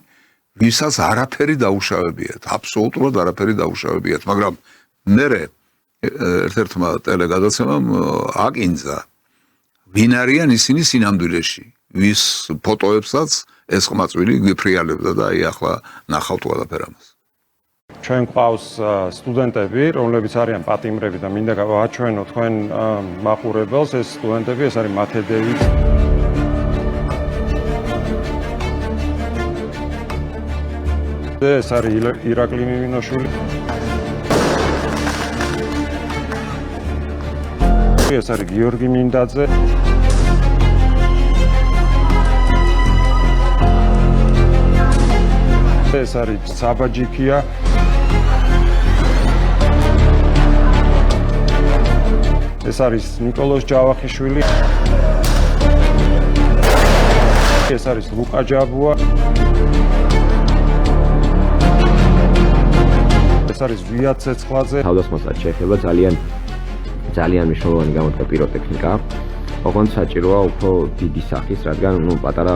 ვისაც არაფერი დაუშავებიათ, აბსოლუტურად არაფერი დაუშავებიათ, მაგრამ მერე ერთ-ერთმა ტელეგადაცემამ აკინძა, ვინ არიან ისინი სინამდვილეში, ვის ფოტოებსაც ეს ყმაწვილი გვიფრიალებდა და აი ახლა ნახავთ ყველაფერ ამას. ჩვენ გვყავს სტუდენტები, რომლებიც არიან პატიმრები და მინდა გავაჩვენო თქვენ მაყურებელს, ეს სტუდენტები, ეს არის მათე დევიც. ეს არის ირაკლი მიმინოშვილი. ეს არის გიორგი მინდაძე. ეს არის საბაჯიქია. ეს არის ნიკოლოზ ჯავახიშვილი. ეს არის ლუკა ჯაბუა. ეს არის ვია ცეცხლაძე. თავდასხმასაც შეეხება ძალიან მნიშვნელოვანი გამოდგა პიროტექნიკა. ოღონდ საჭიროა უფრო დიდი სახის, რადგან პატარა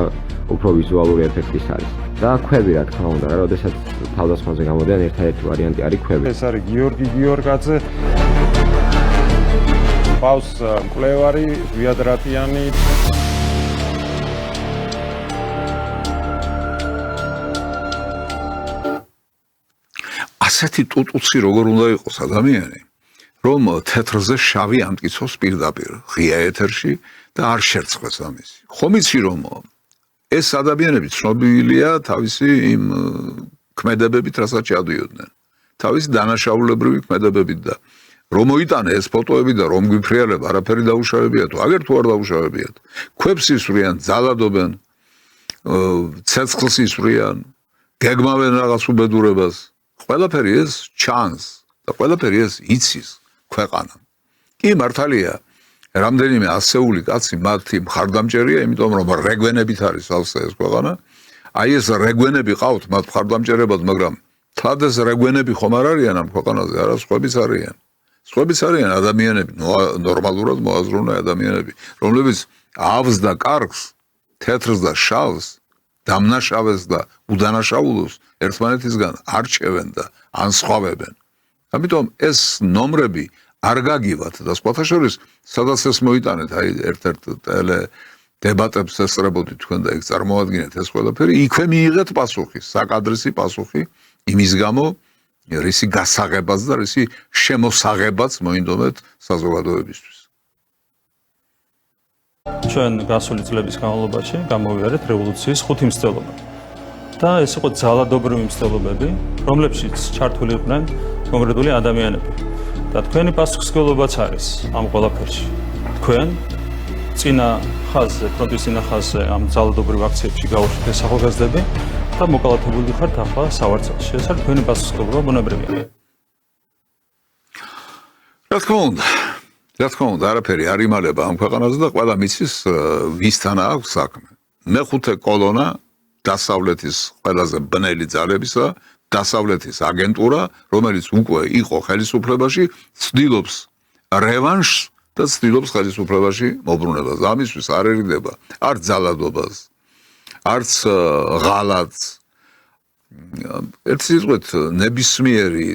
უფრო ვიზუალური ეფექტის არის. და ქვები რა თქმა უნდა, როდესაც თავდასხმაზე გამოდიან ერთადერთი ვარიანტი არის ქვები. ეს არის გიორგი გიორგაძე. ყავს მკვლევარი ვიადრატიანი. ასეთი ტუტუცი როგორ უნდა იყოს ადამიანი, რომ თეთრზე შავი ამტკიცოს პირდაპირ ღია ეთერში და არ შერწყდეს ამისი. ხომ იცი რომ ეს ადამიანები ცნობილია თავისი იმ ქმედებებით, რასაც ჩადიოდნენ. თავისი დანაშაულებრივი ქმედებებით და რომ მოიტანე ეს ფოტოები და რომ გვიფრიალებ, არაფერი დაუშავებია თუ აგერ თუ არ დაუშავებიათ. ქვებს ისვრიან, ძალადობენ, ცეცხლს ისვრიან, გეგმავენ რაღაც უბედურებას. ყველაფერი ეს ჩანს და ყველაფერი ეს იცის ქვეყანამ. კი მართალია, რამდენიმე ასეული კაცი მათი მხარდამჭერია, იმიტომ რომ რეგვენებით არის ალსა ეს ქვეყანა. აი ეს რეგვენები ყავთ მათ მხარდამჭერებად, მაგრამ თლად ეს რეგვენები ხომ არ არიან ამ ქვეყანაზე, არა სხვებიც არიან. სხვებიც არიან ადამიანები, ნორმალურად მოაზროვნე ადამიანები, რომლებიც ავს და კარგს, თეთრს და შავს, დამნაშავეს და უდანაშაულოს ერთმანეთისგან არჩევენ და ანსხვავებენ. ამიტომ ეს ნომრები არ გაგივათ და სხვათა შორის სადაც ეს მოიტანეთ, აი ერთ-ერთ ტელე დებატებს ესწრებოდით თქვენ და იქ წარმოადგინეთ ეს ყველაფერი, იქვე მიიღეთ პასუხი, საკადრისი პასუხი იმის გამო, რისი გასაღებაც და რისი შემოსაღებაც მოინდომეთ საზოგადოებისთვის. ჩვენ გასული წლების განმავლობაში გამოვიარეთ რევოლუციის 5 მცდელობა. და ეს იყო ძალადობრივი მცდელობები, რომლებშიც ჩართული იყვნენ კონკრეტული ადამიანები. და თქვენი პასუხისმგებლობაც არის ამ ყველაფერში. თქვენ წინა ხაზზე, ფრონტის წინა ხაზზე ამ ძალადობრივ აქციებში გაუშვით ეს ახალგაზრდები და მოკალათებული ხართ ახლა სავარძელში. ეს არის თქვენი პასუხისმგებლობა ბუნებრივია. რა თქმა უნდა, არაფერი არ იმალება ამ ქვეყანაზე და ყველა მიცის ვისთან აქვს საქმე. მეხუთე კოლონა დასავლეთის ყველაზე ბნელი ძალებისა, დასავლეთის აგენტურა, რომელიც უკვე იყო ხელისუფლებაში, ცდილობს რევანშს და ცდილობს ხელისუფლებაში მობრუნებას. ამისთვის არ ერიდება არც ძალადობას, არც ღალატს. ერთ სიტყვით, ნებისმიერი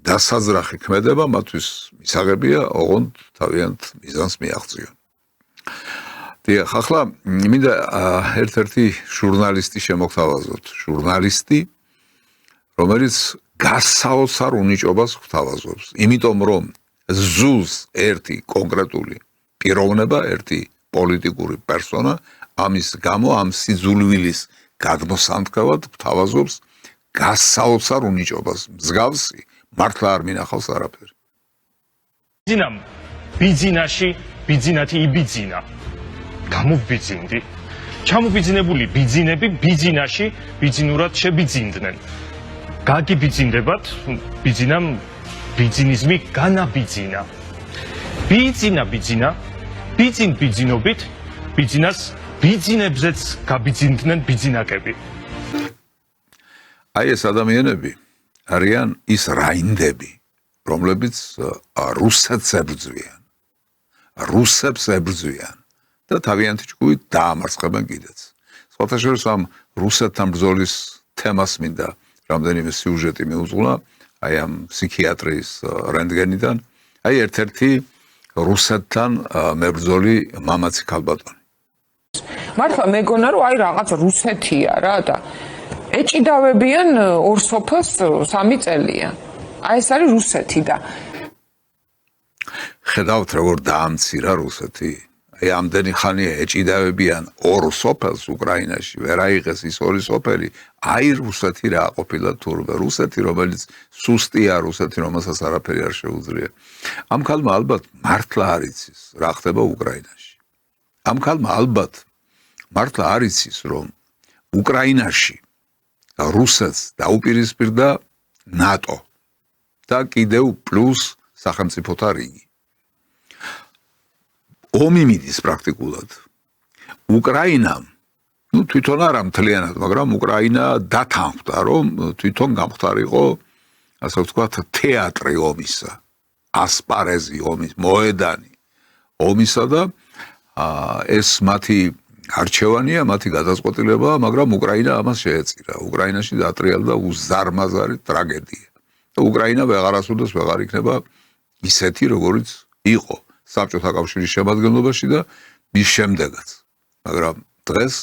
დასაძრახი ქმედება მათთვის მისაღებია, ოღონდ თავიანთ მიზანს მიაღწიონ. დიახ, ახლა მინდა ერთ-ერთი ჟურნალისტი შემოგთავაზოთ. ჟურნალისტი, რომელიც გასაოცარ უნიჭობას გვთავაზობს, იმიტომ რომ ზულს ერთი კონკრეტული პიროვნება, ერთი პოლიტიკური პერსონა, ამის გამო ამ სიძულვილის გადმოსანთქავად გვთავაზობს გასაოცარ უნიჭობას. მსგავსი მართლა არ მინახავს არაფერი. ბიძინამ ბიძინაში ბიძინათი იბიძინა. გამოვბიძინდი. ჩამობიძინებული ბიძინები ბიძინაში ბიძინურად შებიძინდნენ. გაგიბიძინდებათ, ბიძინამ ბიძინიზმი განაბიძინა. ბიძინა ბიძინობით, ბიძინას ბიძინებზეც გაბიძინდნენ ბიძინაკები. აი ეს ადამიანები არიან ის რაინდები, რომლებიც რუსეთს ებრძვიან. რუსებს ებრძვიან და თავიანთი ჭკუით დაამარცხებენ კიდეც. სხვათა შორის ამ რუსეთთან ბრძოლის თემას მინდა რამდენიმე სიუჟეტი მიუძღვნა, აი ამ ფსიქიატრიის რენტგენიდან, აი ერთ-ერთი რუსეთთან მებრძოლი მამაცი ქალბატონი. მართლა მეგონა რომ აი რაღაც რუსეთია რა და ეჭიდავებიან ორ სოფელს 3 წელია. აი ეს არის რუსეთი და ხედავთ როგორ დაამცირა რუსეთი. აი ამდენი ხანია ეჭიდავებიან ორ სოფელს უკრაინაში, ვერ აიღეს ის ორი სოფელი. აი რუსეთი რა ყოფილა თურმე, რუსეთი რომელიც სუსტია, რუსეთი რომელსაც არაფერი არ შეუძლია. ამ ქალმა ალბათ მართლა არ იცის რა ხდება უკრაინაში. ამ ქალმა ალბათ მართლა არ იცის რომ უკრაინაში რუსეთს დაუპირისპირდა ნატო და კიდევ პლუს სახელმწიფოთა რიგი. ომი მიდის პრაქტიკულად. უკრაინამ, თვითონ არა მთლიანად, მაგრამ უკრაინა დათანხმდა, რომ თვითონ გამختارიყო, ასე ვთქვათ, თეატრი ომისა, ასპარეზი ომის, მოედანი ომისა და ეს მათი არჩევანია, მათი გადაწყვეტილებაა, მაგრამ უკრაინა ამას შეეწირა. უკრაინაში დაატრიალდა უზარმაზარი ტრაგედია. და უკრაინა ვეღარასოდეს ვეღარ იქნება ისეთი, როგორიც იყო საბჭოთა კავშირის შემადგენლობაში და მის შემდეგაც. მაგრამ დღეს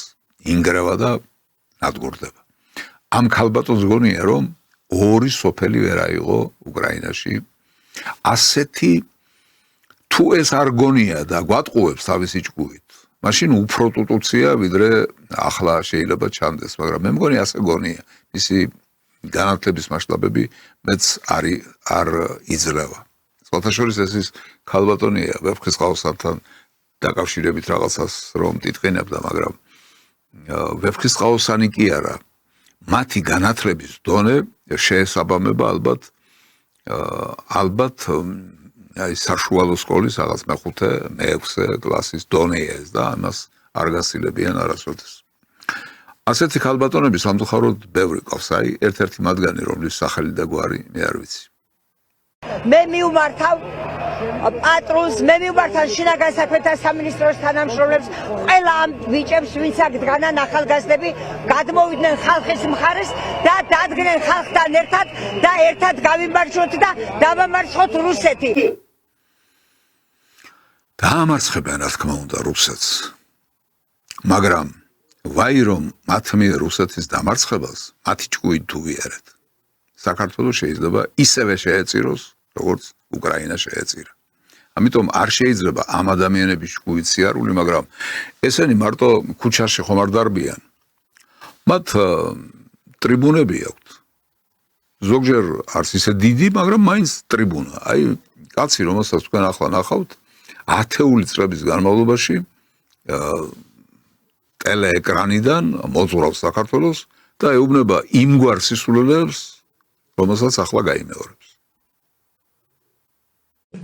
ინგრევა და ნადგურდება. ამ ქალბატონს გონია, რომ ორი სოფელი ვერ აიღო უკრაინაში. ასეთი თუ ეს არ გონია და გვატყუებს თავისი ჭკუით, მაშინ უფრო ტუტუცია, ვიდრე ახლა შეიძლება ჩანდეს, მაგრამ მე მგონი ასე გონია. ისი განათლების მასშტაბები მეც არ იძლევა. სხვათაშორის ეს ის ქალბატონია, ვეფხისტყაოსანთან დაკავშირებით რაღაცას რომ ტიტყინებდა, მაგრამ ვეფხისტყაოსანი კი არა. მათი განათლების დონე შეესაბამება ალბათ აი საშუალო სკოლის რაღაც მეხუთე, მეექვსე კლასის დონეა ეს და ამას არ გასილებიან არასოდეს. ასეთი ქალბატონები სამწუხაროდ ბევრი ყავს, აი ერთ-ერთი მათგანი, რომლის სახელი და გვარი მე არ ვიცი. მე მივმართავ პატრონს, მე მივმართავ შინაგან საქმეთა სამინისტროს თანამშრომლებს, ყველა ამ ბიჭებს, ვინც აქ დგანან ახალგაზრდები, გადმოვიდნენ ხალხის მხარეს და დადგნენ ხალხთან ერთად და ერთად გავიმარჯვოთ და დავამარცხოთ რუსეთი. დაამარცხებენ, რა თქმა უნდა, რუსეთს. მაგრამ ვაი რომ მათ მიერ რუსეთის დამარცხებას მათი ჭკუით თუ ვიარეთ. საქართველოს შეიძლება ისევე შეეწიროს, როგორც უკრაინა შეეწირა. ამიტომ არ შეიძლება ამ ადამიანების ჭკუით სიარული, მაგრამ ესენი მარტო ქუჩაში ხომ არ დარბიან. მათ ტრიბუნები აქვთ. ზოგჯერ არც ისე დიდი, მაგრამ მაინც ტრიბუნა. აი, კაცი, რომელსაც თქვენ ახლა ნახავთ, ათეული წლების განმავლობაში ტელეეკრანიდან მოძღვრავს საქართველოს და ეუბნება იმგვარ სისულელებს, რომელსაც ახლა გაიმეორებს.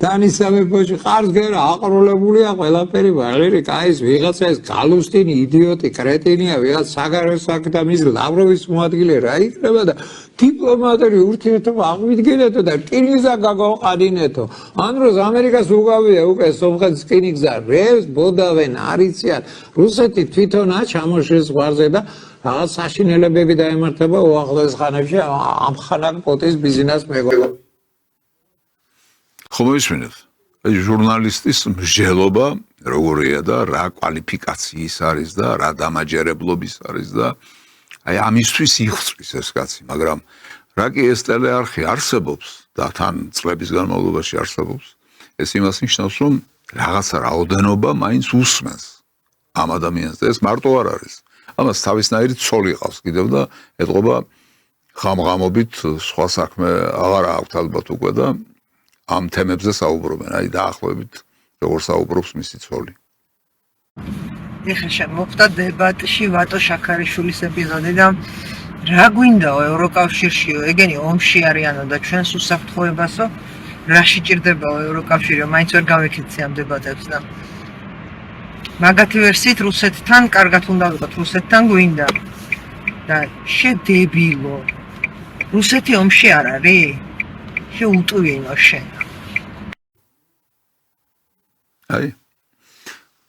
დანისამეფოში ყარს გერა აყროლებულია ყველაფერი ვაღირი კაის ვიღაცა ეს გალუსტინი იდიოტი კრეტინია ვიღაც საგარეო საქმეთა მინისტრი ლავროვის მოადგილე რა იქნება და დიპლომატური ურთიერთობა აღვიდგინეთო და რკინიგზა გაგოყადინეთო ან დროს ამერიკას უგავია უკვე სომხეთის რკინიგზა რევს ბოდავენ არიციან რუსეთი თვითონა ჩამოშეს ზღვარზე და რაღაც საშინელებები დაემართება უახლოეს ხანებში ამ ხანակ პოტის ბიზნეს მეგობრებო ხომ ისმინეთ? აი ჟურნალისტის მსჯელობა როგორია და რა კვალიფიკაციის არის და რა დამაჯერებლობის არის და აი ამისთვის იხსრის ეს კაცი, მაგრამ რა კი ეს ტელეარხი არსებობს და თან წლების განმავლობაში არსებობს, ეს იმას ნიშნავს, რომ რაღაცა რაოდენობა მაინც უსმენს ამ ადამიანს და ეს მარტო არ არის. ამას თავისნაირი ცოლი ყავს კიდევ და ეთყობა ხამღამობით სხვა საქმე აღარ აქვთ ალბათ უკვე და ამ თემებზე საუბრობენ, აი დაახლოებით როგორ საუბრობს მისი ცოლი. ეხლა შემოხდა დებატში ვატო შაქარიშვილის ეპიზოდი და რა გვინდაო ევროკავშირშიო, ეგენი ომში არიანო და ჩვენს უსაფრთხოებასო, რაში ჭირდებაო ევროკავშირიო, მაინც ვერ გავიქეცი ამ დებატებს და მაგათი ვერსიით რუსეთთან კარგად უნდა ვიყოთ, რუსეთთან გვინდა და შედებილო. რუსეთი ომში არ არის? შეუტვინო შენ. აი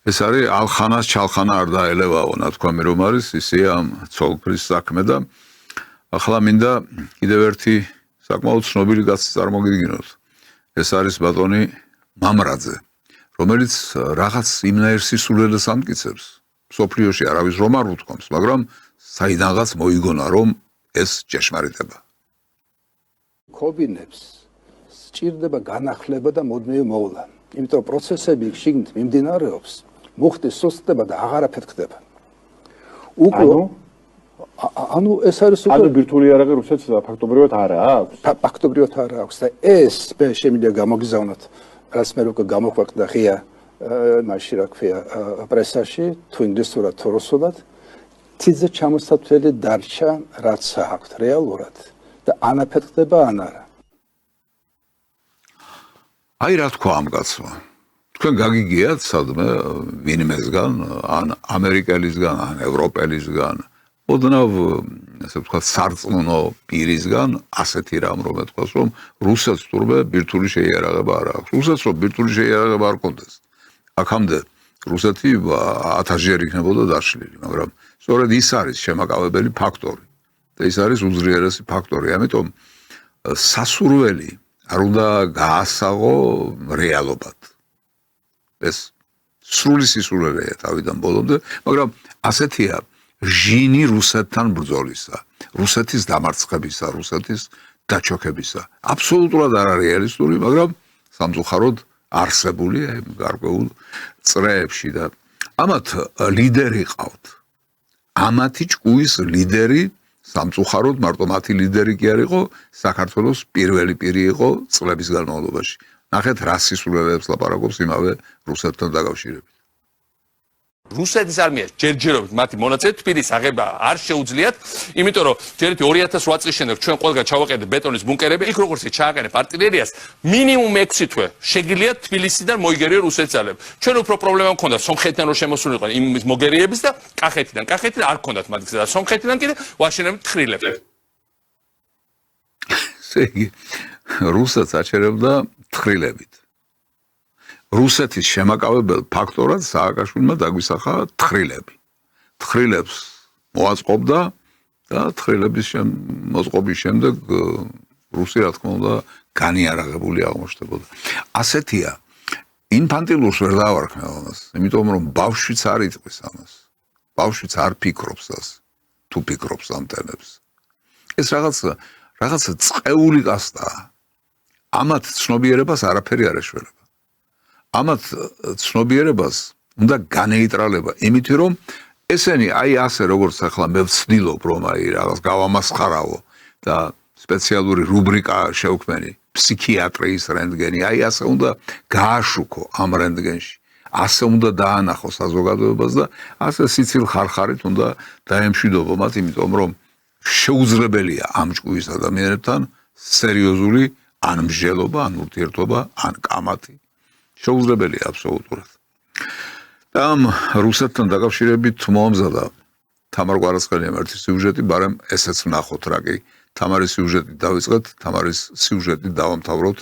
ეს არის ალხანას ჩალხანა არ დაელევაო, ნათქვამი რომ არის ისე ამ ცოლფრის საქმე და ახლა მინდა კიდევ ერთი საკმაოდ ცნობილი კაცი წარმოგიდგინოთ. ეს არის ბატონი მამრაძე, რომელიც რაღაც იმნაირ სისულელეს ამტკიცებს. სოფლიოში არავის რომ არ უთქვამს, მაგრამ საიდანღაც მოიგონა რომ ეს ჭეშმარიტება. ქობინებს სჭირდება განახლება და მუდმივი მოვლა. იმიტომ პროცესები შიგნით მიმდინარეობს, მუხტი სუსტდება და აღარაფერ ხდება. ანუ ეს არის უკვე ანუ ბირთვული არაღი რუსეთს ფაქტობრივად არა აქვს. ფაქტობრივად არა აქვს და ეს მე შემიძლია გამოგზავნოთ, რაც მე უკვე გამოქვეყნდა ღია მაშინ რა ქვია პრესაში, თუ ინგლისურად თუ რუსულად, თიძე ჩამოსათვლელი დარჩა რაც აქვს რეალურად და ანაფერ ხდება ან არა. აი რა თქვა ამ კაცმა. თქვენ გაგიგიათ სადმე ვინმესგან, ან ამერიკელისგან, ან ევროპელისგან, ოდნავ ასე ვთქვათ სარწმუნო პირისგან ასეთი რამ რომ ეთქვას, რომ რუსეთს თურმე ბირთვული შეიარაღება არ აქვს. რუსეთს რომ ბირთვული შეიარაღება არ კონდეს. აქამდე რუსეთი 1000-ჯერ იქნებოდა დაშლილი, მაგრამ სწორედ ის არის შემაკავებელი ფაქტორი. და ის არის უძლიერესი ფაქტორი. ამიტომ სასურველი არ უნდა გაასაღო რეალობად. ეს სრული სისულელეა თავიდან ბოლომდე, მაგრამ ასეთია ჟინი რუსეთთან ბრძოლისა, რუსეთის დამარცხებისა, რუსეთის დაჩოქებისა. აბსოლუტურად არ არის რეალისტური, მაგრამ სამწუხაროდ არსებული გარკვეულ წრეებში და ამათ ლიდერი ყავთ. ამათი ჭკუის ლიდერი სამწუხაროდ მარტო მათი ლიდერი კი არ იყო, საქართველოს პირველი პირი იყო წლების განმავლობაში. ნახეთ რა სისულელეებს ლაპარაკობს იმავე რუსეთთან დაკავშირებით. რუსეთის არმიას ჯერჯერობით მათი მონაწილე თბილისის აღება არ შეუძლიათ, იმიტომ რომ ჯერეთი 2008 წლის შემდეგ ჩვენ ყველგან ჩავაყენეთ ბეტონის ბუნკერები, იქ როგორც ჩააყენებ არტილერიას, მინიმუმ 6 თვე შეგიძლია თბილისიდან მოიგერიო რუსეთის ძალები. ჩვენ უფრო პრობლემა მქონდა სომხეთიდან რომ შემოსულიყვნენ იმ მოგერიების და კახეთიდან არ ჰქონდათ მათ გზა და სომხეთიდან კიდე ვაშენებთ თხრილებს. ესე იგი რუსეთს აჩერებდა თხრილებით. რუსეთის შემაკავებელ ფაქტორად სააკაშვილმა დაგვისახა თხრილები. თხრილებს მოაწყობდა და თხრილების მოწყობის შემდეგ რუსი რა თქმა უნდა განიარაღებული აღმოჩნდებოდა. ასეთია ინფანტილურს ვერ დავარქმევ ამას, იმიტომ რომ ბავშვიც არ იტყვის ამას. ბავშვიც არ ფიქრობს ას, თუ ფიქრობს ამ თემებს. ეს რაღაცა წეული კასტაა. ამათ ცნობიერებას არაფერი არ ეშველება. ამათ ცნობიერებას უნდა განეიტრალება, იმით რომ ესენი აი ასე როგორც ახლა მე ვცდილობ რომ აი რაღაც გავამასხარავო და სპეციალური რუბრიკა შევქმენი ფსიქიატრიის რენტგენი, აი ასე უნდა გააშუქო ამ რენტგენში, ასე უნდა დაანახო საზოგადოებას და ასე სიცილ ხარხარით უნდა დაემშვიდობო მათ, იმიტომ რომ შეუძლებელია ამ ჭკუის ადამიანებთან სერიოზული ან მსჯელობა, ან ურთიერთობა, ან კამათი. შეუძლებელია აბსოლუტურად. და ამ რუსეთთან დაკავშირებით მომზადა თამარ კვარაცხელიამ ერთი სიუჟეტი, მაგრამ ესეც ვნახოთ რა კი. თამარის სიუჟეტი დავიწყეთ, თამარის სიუჟეტი დავამთავროთ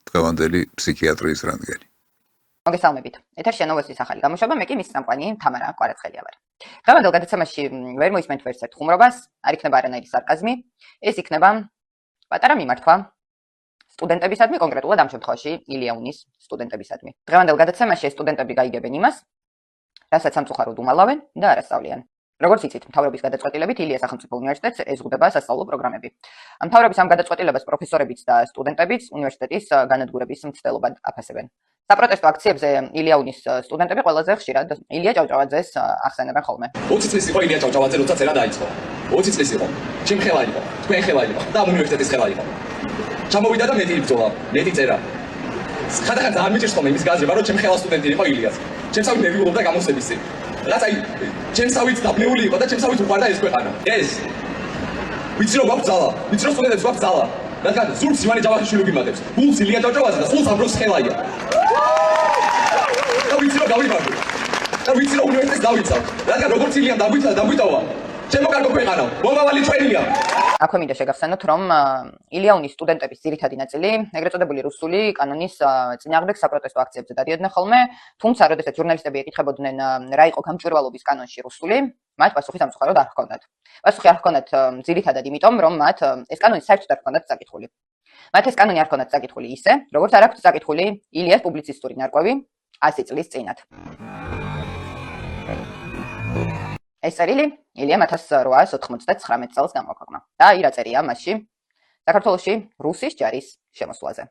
დღევანდელი ფსიქიატრიის რენტგენი. მოგესალმებით. ეთერში ნოვოსტის ახალი გამოშვება, მე კი მის წამყვანი თამარა კვარაცხელია ვარ. დღევანდელ გადაცემაში ვერ მოისმენთ ვერც ერთ ხუმრობას, არ იქნება არანაირი სარკაზმი, ეს იქნება პატარა მიმართვა სტუდენტებისადმი, კონკრეტულად ამ შემთხვევაში ილია უნის სტუდენტებისადმი. დღევანდელ გადაცემაში ეს სტუდენტები გაიგებენ იმას, რასაც სამწუხაროდ უმალავენ და არასწავლიან. როგორც იცით, მთავრობის გადაწყვეტილებით ილიას სახელმწიფო უნივერსიტეტს ეზღუდება სასწავლო პროგრამები. მთავრობის ამ გადაწყვეტილებას პროფესორებიც და სტუდენტებიც უნივერსიტეტის განადგურების მცდელობად აფასებენ. საპროტესტო აქციებზე ილია უნის სტუდენტები ყველაზე ხშირად ილია ჭავჭავაძეს ახსენებენ ხოლმე. 20 წლის იყო ილია ჭავჭავაძე, როცა წერა დაიწყო. 20 წლის იყო. ჩემ ხელა იყო, თქვენ ხელა იყო და ამ უნივერსიტეტის ხელა იყო. ჩამოვიდა და მეტი იბრძოლა, მეტი წერა. ხანდახან ძალიან მიჭირს ხოლმე იმის გაზრება, რომ ჩემ ხელა სტუდენტი იყო ილიას. ჩემსავით ნერვიულობდა გამოსების წინ. რაც აი ჩემსავით დაბნეული იყო და ჩემსავით უყვარდა ეს ქვეყანა. ეს ვიცი რომ გვაქვს ძალა, ვიცი რომ სტუდენტებს გვაქვს ძალა. რადგან ზურგს ივანე ჯავახიშვილი ვიმატებს. გულს ილია ჭავჭავაძე და სულს ამბროს ხელაია. და ვიცი რომ გავიმარჯვე. და ვიცი რომ უნივერსიტეტს დავიცავ. რადგან როგორც ილიამ დაგვიტოვა. ჩემო კარგო ქვეყანა, მომავალი ჩვენია. აქვე მინდა შეგახსენოთ, რომ ილია უნის სტუდენტების ძირითადი ნაწილი, ეგრეთ წოდებული რუსული კანონის წინააღმდეგ საპროტესტო აქციებზე დადიოდნენ ხოლმე, თუმცა როდესაც ჟურნალისტები ეკითხებოდნენ რა იყო გამჭვირვალობის კანონში რუსული, მათ პასუხი სამწუხაროდ არ ჰქონდათ. პასუხი არ ჰქონდათ ძირითადად იმიტომ, რომ მათ ეს კანონი საერთოდ არ ჰქონდათ წაკითხული. მათ ეს კანონი არ ჰქონდათ წაკითხული ისე, როგორც არ აქვთ წაკითხული ილიას პუბლიცისტური ნარკვევი 100 წლის წინათ. ეს წერილი ილიამ 1899 წელს გამოაქვეყნა. და აი რა წერია მასში საქართველოში რუსის ჯარის შემოსვლაზე.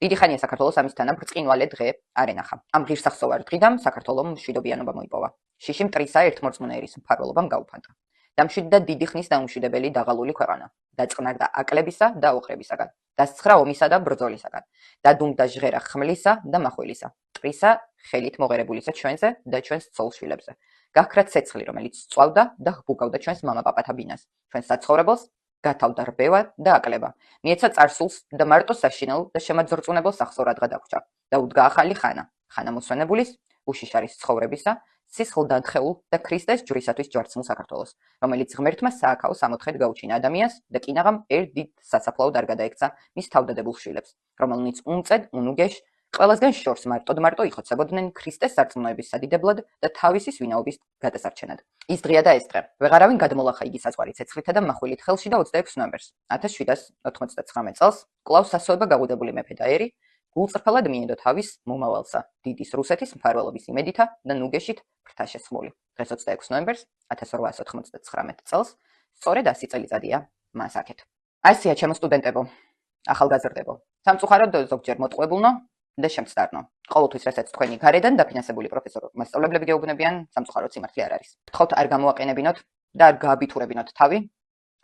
დიდი ხანია საქართველოს ამის თანა ბრწყინვალე დღე არ ენახა. ამ ღირსახსოვარ დღიდან საქართველოს მშვიდობიანობა მოიპოვა. შიში მტრისა ერთმორწმუნეერის მფარველობამ გაუფანტა. დამშვიდდა დიდი ხნის დაუმშვიდებელი დაღალული ქვეყანა. დაწყნარდა අკლებისა და ოხრებისაგან. დასცხრა ომისა და ბრძოლისაგან. დადუმდა ჟღერა ხმლისა და მახვილისა. მტრისა ხელით მოღერებულისა ჩვენზე და ჩვენს ცოლ-შვილებზე. გაქრა ცეცხლი, რომელიც წვავდა და ჰბუგავდა ჩვენს მამაპაპათა ბინას, ჩვენს საცხოვრებელს, გათავდა რბევა და აკლება. მიეცა წარსულს და მარტო საშინელ და შემაძრწუნებელ სახსოვრადღა დაგვრჩა და უდგა ახალი ხანა, ხანა მოსვენებულის, უშიშარის ცხოვრებისა, სისხლდანთხეულ და ქრისტეს ჯვრისათვის ჯვარცმულ საქართველოს, რომელიც ღმერთმა სააქაო სამოთხედ გაუჩინა ადამიანს და კინაღამ ერთ დიდ სასაფლაოდ არ გადაექცა მის თავდადებულ შვილებს, რომელნიც უმწედ უნუგეშ ყველასგან შორს მარტო იხოცებოდნენ ქრისტეს სარწმუნოების სადიდებლად და თავისის ვინაობის გადასარჩენად. ის დღეა და ეს დღე. ვეღარავინ გადმოლახა იგი საზღვარი ცეცხლითა და მახვილით ხელში და 26 ნოემბერს 1799 წელს კვლავ სასოება გაყუდებული მეფე და ერი გულწრფელად მიენდო თავის მომავალსა დიდის რუსეთის მფარველობის იმედითა და ნუგეშით ფრთა შესხმული. დღეს 26 ნოემბერს 1899 წელს სწორედ 100 წელიწადია მას აქეთ. ასია ჩემო სტუდენტებო, ახალგაზრდებო. სამწუხაროდ ზოგჯერ მოტყუებულნო და შემწდარნო. ყოველთვის რასაც თქვენი გარედან დაფინანსებული პროფესორი მასწავლებლები გეუბნებიან, სამწუხაროდ სიმართლე არ არის. გთხოვთ არ გამოაყენებინოთ და არ გააბითურებინოთ თავი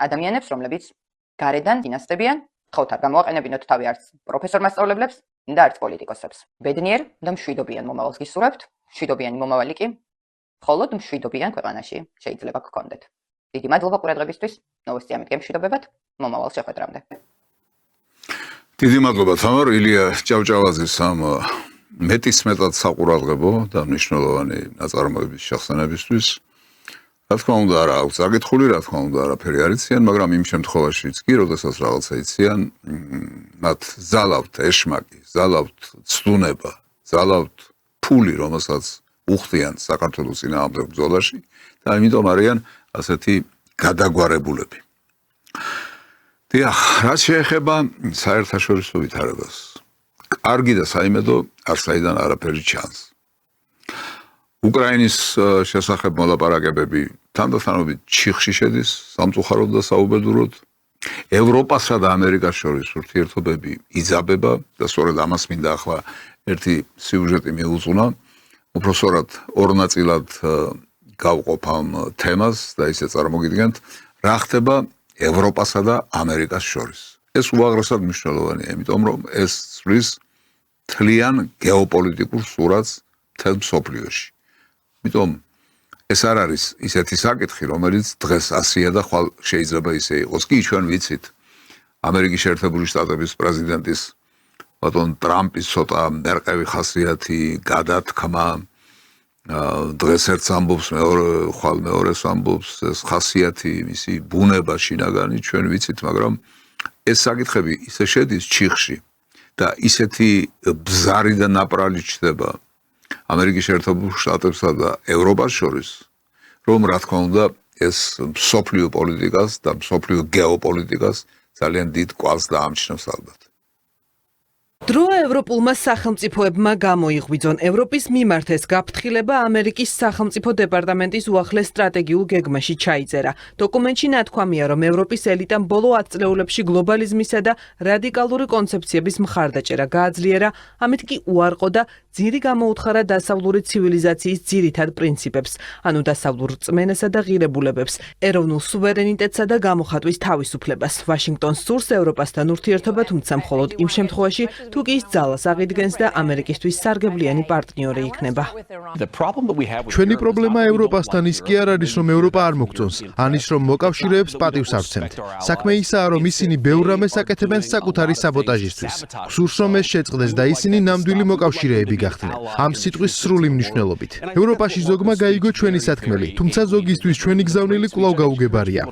ადამიანებს, რომლებიც გარედან ფინანსდებიან, გთხოვთ არ გამოაყენებინოთ თავი არც პროფესორ მასწავლებლებს და არც პოლიტიკოსებს. ბედნიერ და მშვიდობიან მომავალს გისურვებთ, მშვიდობიანი მომავალი კი მხოლოდ მშვიდობიან ქვეყანაში შეიძლება გქონდეთ. დიდი მადლობა ყურადღებისთვის. ნოვოსტი ამით გემშვიდობებათ. მომავალ შეხვედრამდე. დიდი მადლობა თამარ ილია ჭავჭავაძის ამ მეტისმეტად საყურადღებო და მნიშვნელოვანი ნაწარმოების შეხსენებისთვის. რა თქმა უნდა არა აქვს წაკითხული, რა თქმა უნდა არაფერი არ იციან, მაგრამ იმ შემთხვევაშიც კი, როდესაც რაღაცა იციან, მათ ზალავთ ეშმაკი, ზალავთ ცდუნება, ზალავთ ფული, რომელსაც უხდიან საქართველოს წინააღმდეგ ბრძოლაში და ამიტომ არიან ასეთი გადაგვარებულები. დიახ, რაც შეეხება საერთაშორისო ვითარებას. კარგი და საიმედო არცაიდან არაფერი ჩანს. უკრაინის შესახებ მოლაპარაკებები თანდათანობით ჩიხში შედის, სამწუხაროდ და საუბედუროდ. ევროპასა და ამერიკას შორის ურთიერთობები იძაბება და სწორედ ამას მინდა ახლა ერთი სიუჟეტი მიუძღვნა. უпроსორად ორ ნაწილად გავყოფ ამ თემას და ისე წარმოგიდგენთ, რა ხდება ევროპასა და ამერიკას შორის. ეს უაღრესად მნიშვნელოვანია, იმიტომ რომ ეს ცვლის თლიან გეოპოლიტიკურ სურათს მთელ მსოფლიოში. იმიტომ ეს არ არის ისეთი საკითხი, რომელიც დღეს ასია და ხვალ შეიძლება ისე იყოს. კი, ჩვენ ვიცით ამერიკის შეერთებული შტატების პრეზიდენტის ბატონ ტრამპის ცოტა მერყევი ხასიათი, გადათქმა, დღეს ერთს ამბობს, ხვალ მეორეს ამბობს, ეს ხასიათი, მისი ბუნება შინაგანი ჩვენ ვიცით, მაგრამ ეს საკითხები ისე შედის ჩიხში და ისეთი ბზარი და ნაპრალი ჩდება ამერიკის შეერთებულ შტატებსა და ევროპას შორის, რომ რა თქმა უნდა ეს მსოფლიო პოლიტიკას და მსოფლიო გეოპოლიტიკას ძალიან დიდ კვალს დაამჩნევს ალბათ. დრო ევროპულმა სახელმწიფოებმა გამოიღვიძონ ევროპის მიმართ ეს გაფრთხილება ამერიკის სახელმწიფო დეპარტამენტის უახლეს სტრატეგიულ გეგმაში ჩაიწერა. დოკუმენტში ნათქვამია, რომ ევროპის ელიტამ ბოლო 10 წლეულებში გლობალიზმისა და რადიკალური კონცეფციების მხარდაჭერა გააძლიერა, ამით კი უარყოდა ძირი გამოუთხარა დასავლური ცივილიზაციის ძირითად პრინციპებს, ანუ დასავლურ რწმენასა და ღირებულებებს, ეროვნულ სუვერენიტეტსა და გამოხატვის თავისუფლებას. ვაშინგტონს სურს ევროპასთან ურთიერთობა, თუმცა მხოლოდ იმ შემთხვევაში, თუ კი ის ძალას აღიდგენს და ამერიკისთვის სარგებლიანი პარტნიორი იქნება. ჩვენი პრობლემა ევროპასთან ის კი არ არის, რომ ევროპა არ მოგწონს, ანის რომ მოკავშირეებს პატივს ავცემთ. საქმე ისაა, რომ ისინი ბევრ რამეს აკეთებენ საკუთარი საბოტაჟისთვის. გსურს რომ ეს შეწყდეს და ისინი ნამდვილი მოკავშირეები გახდნენ. ამ სიტყვის სრული მნიშვნელობით. ევროპაში ზოგმა გაიგო ჩვენი სათქმელი, თუმცა ზოგისთვის ჩვენი გზავნილი კვლავ გაუგებარია.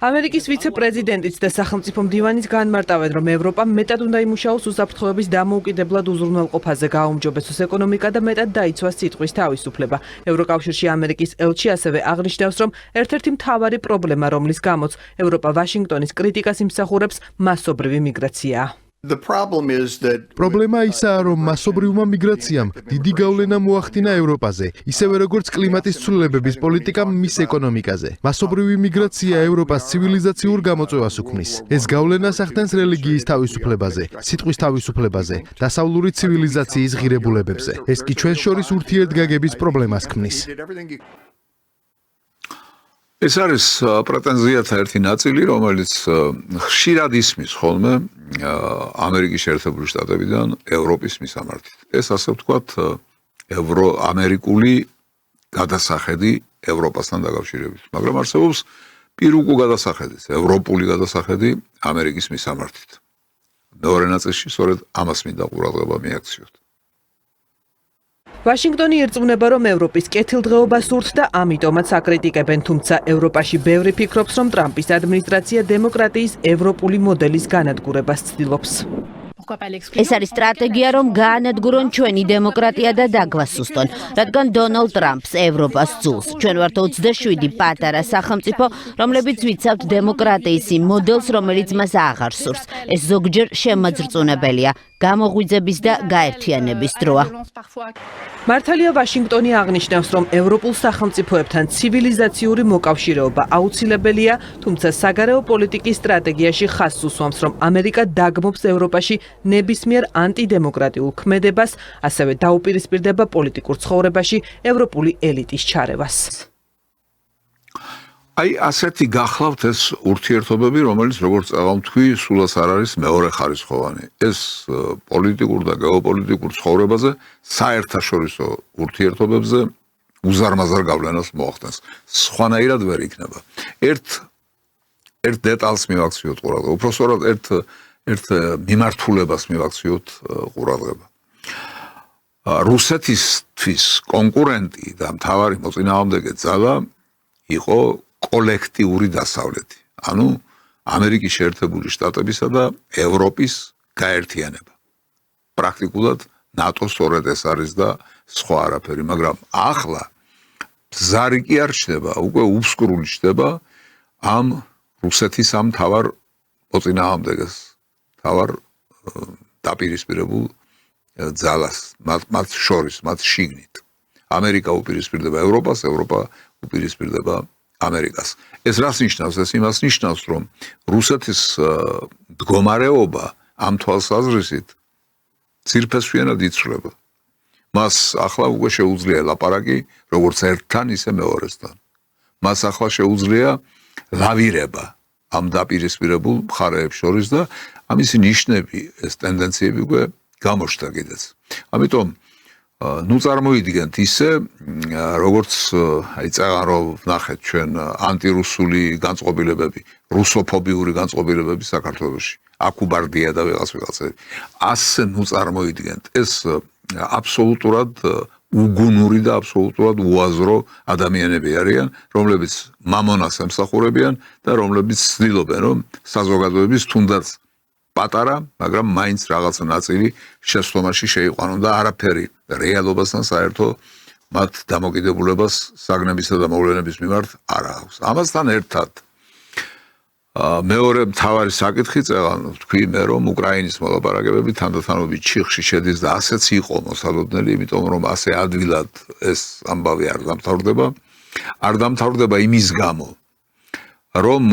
ამერიკის ვიცე-პრეზიდენტიც და სახელმწიფო მდივანიც განმარტავენ, რომ ევროპა მეტად უნდა იმუშაოს უსაფრთხოების დამოუკიდებლად უზრუნველყოფაზე, გააუმჯობესოს ეკონომიკა და მეტად დაიცვას სიტყვის თავისუფლება. ევროკავშირში ამერიკის ელჩი ასევე აღნიშნავს, რომ ერთ-ერთი მთავარი პრობლემა, რომლის გამოც ევროპა ვაშინგტონის კრიტიკას იმსახურებს, მასობრივი მიგრაციაა. პრობლემა ისაა, რომ მასობრივმა მიგრაციამ დიდი გავლენა მოახდინა ევროპაზე, ისევე როგორც კლიმატის ცვლილებების პოლიტიკამ მის ეკონომიკაზე. მასობრივი მიგრაცია ევროპას ცივილიზაციურ გამოწვევას უქმნის. ეს გავლენას ახდენს რელიგიის თავისუფლებაზე, სიტყვის თავისუფლებაზე, დასავლური ცივილიზაციის ღირებულებებზე. ეს კი ჩვენს შორის ურთიერთგაგების პრობლემას ქმნის. ეს არის პრეტენზიათა ერთი ნაწილი, რომელიც ხშირად ისმის ხოლმე ამერიკის შეერთებული შტატებიდან ევროპის მისამართით. ეს ასე ვთქვათ, ევროამერიკული გადასახედი ევროპასთან დაკავშირებით. მაგრამ არსებობს პირუკუ გადასახედიც, ევროპული გადასახედი ამერიკის მისამართით. მეორე ნაწილში სწორედ ამას მინდა ყურადღება მიაქციოთ. ვაშინგტონი ირწმუნება, რომ ევროპის კეთილდღეობას სურთ და ამიტომაც აკრიტიკებენ, თუმცა ევროპაში ბევრი ფიქრობს, რომ ტრამპის ადმინისტრაცია დემოკრატიის ევროპული მოდელის განადგურებას ცდილობს. ეს არის სტრატეგია, რომ გაანადგურონ ჩვენი დემოკრატია და დაგვასუსტონ, რადგან დონალდ ტრამპს ევროპას ძულს. ჩვენ ვართ 27 პატარა სახელმწიფო, რომლებიც ვიცავთ დემოკრატიის იმ მოდელს, რომელიც მას აღარ სურს. ეს ზოგჯერ შემაძრწუნებელია. გამოღვიძების და გაერთიანების დროა. მართალია ვაშინგტონი აღნიშნავს, რომ ევროპულ სახელმწიფოებთან ცივილიზაციური მოკავშირეობა აუცილებელია, თუმცა საგარეო პოლიტიკის სტრატეგიაში ხაზს უსვამს, რომ ამერიკა დაგმობს ევროპაში ნებისმიერ ანტიდემოკრატიულ ქმედებას, ასევე დაუპირისპირდება პოლიტიკურ ცხოვრებაში ევროპული ელიტის ჩარევას. აი ასეთი გახლავთ ეს ურთიერთობები, რომელიც როგორც აღამთქვი, სულაც არ არის მეორე ხარისხოვანი. ეს პოლიტიკურ და გეოპოლიტიკურ ცხოვრებაზე, საერთაშორისო ურთიერთობებზე უზარმაზარ გავლენას მოახდენს. სხვანაირად ვერ იქნება. ერთ დეტალს მივაქციოთ ყურადღება, უпроსტად ერთ მიმართულებას მივაქციოთ ყურადღება. რუსეთისთვის კონკურენტი და მთავარი მოწინააღმდეგე ძალა იყო კოლექტიური დასავლეთი, ანუ ამერიკის შეერთებული შტატებისა და ევროპის გაერთიანება. პრაქტიკულად ნატოს სწორედ ეს არის და სხვა არაფერი, მაგრამ ახლა ზარი კი არ ჩნდება, უკვე უბსკრული ჩნდება ამ რუსეთის ამ მთავარ მოწინააღმდეგეს, მთავარ დაპირისპირებულ ძალას, მათ შორის, მათ შიგნით. ამერიკა უპირისპირდება ევროპას, ევროპა უპირისპირდება ამერიკას. ეს რას ნიშნავს? ეს იმას ნიშნავს, რომ რუსეთის მდგომარეობა ამ თვალსაზრისით ძირფესვიანად იცვლება. მას ახლა უკვე შეუძლია ლაპარაკი როგორც ერთთან, ისე მეორესთან. მას ახლა შეუძლია ლავირება ამ დაპირისპირებულ მხარეებს შორის და ამისი ნიშნები, ეს ტენდენციები უკვე გამოჩნდა კიდეც. ამიტომ ნუ წარმოიდგენთ ისე, როგორც აი წაღან რომ ვნახეთ ჩვენ ანტირუსული განწყობილებები, რუსოფობიური განწყობილებები საქართველოში, აკუბარდია და ვიღაცები. ასე ნუ წარმოიდგენთ, ეს აბსოლუტურად უგუნური და აბსოლუტურად უაზრო ადამიანები არიან, რომლებიც მამონას ემსახურებიან და რომლებიც ცდილობენ, რომ საზოგადოების თუნდაც პატარა, მაგრამ მაინც რაღაცა ნაწილი შეცდომაში შეიყვანონ და არაფერი რეალობასთან საერთო მათ დამოკიდებულებას საგნებისა და მოვლენების მიმართ არ აქვს. ამასთან ერთად მეორე მთავარი საკითხი წეღან თქვი მე რომ უკრაინის მოლაპარაკებები თანდათანობით ჩიხში შედის და ასეც იყო მოსალოდნელი, იმიტომ რომ ასე ადვილად ეს ამბავი არ დამთავრდება იმის გამო, რომ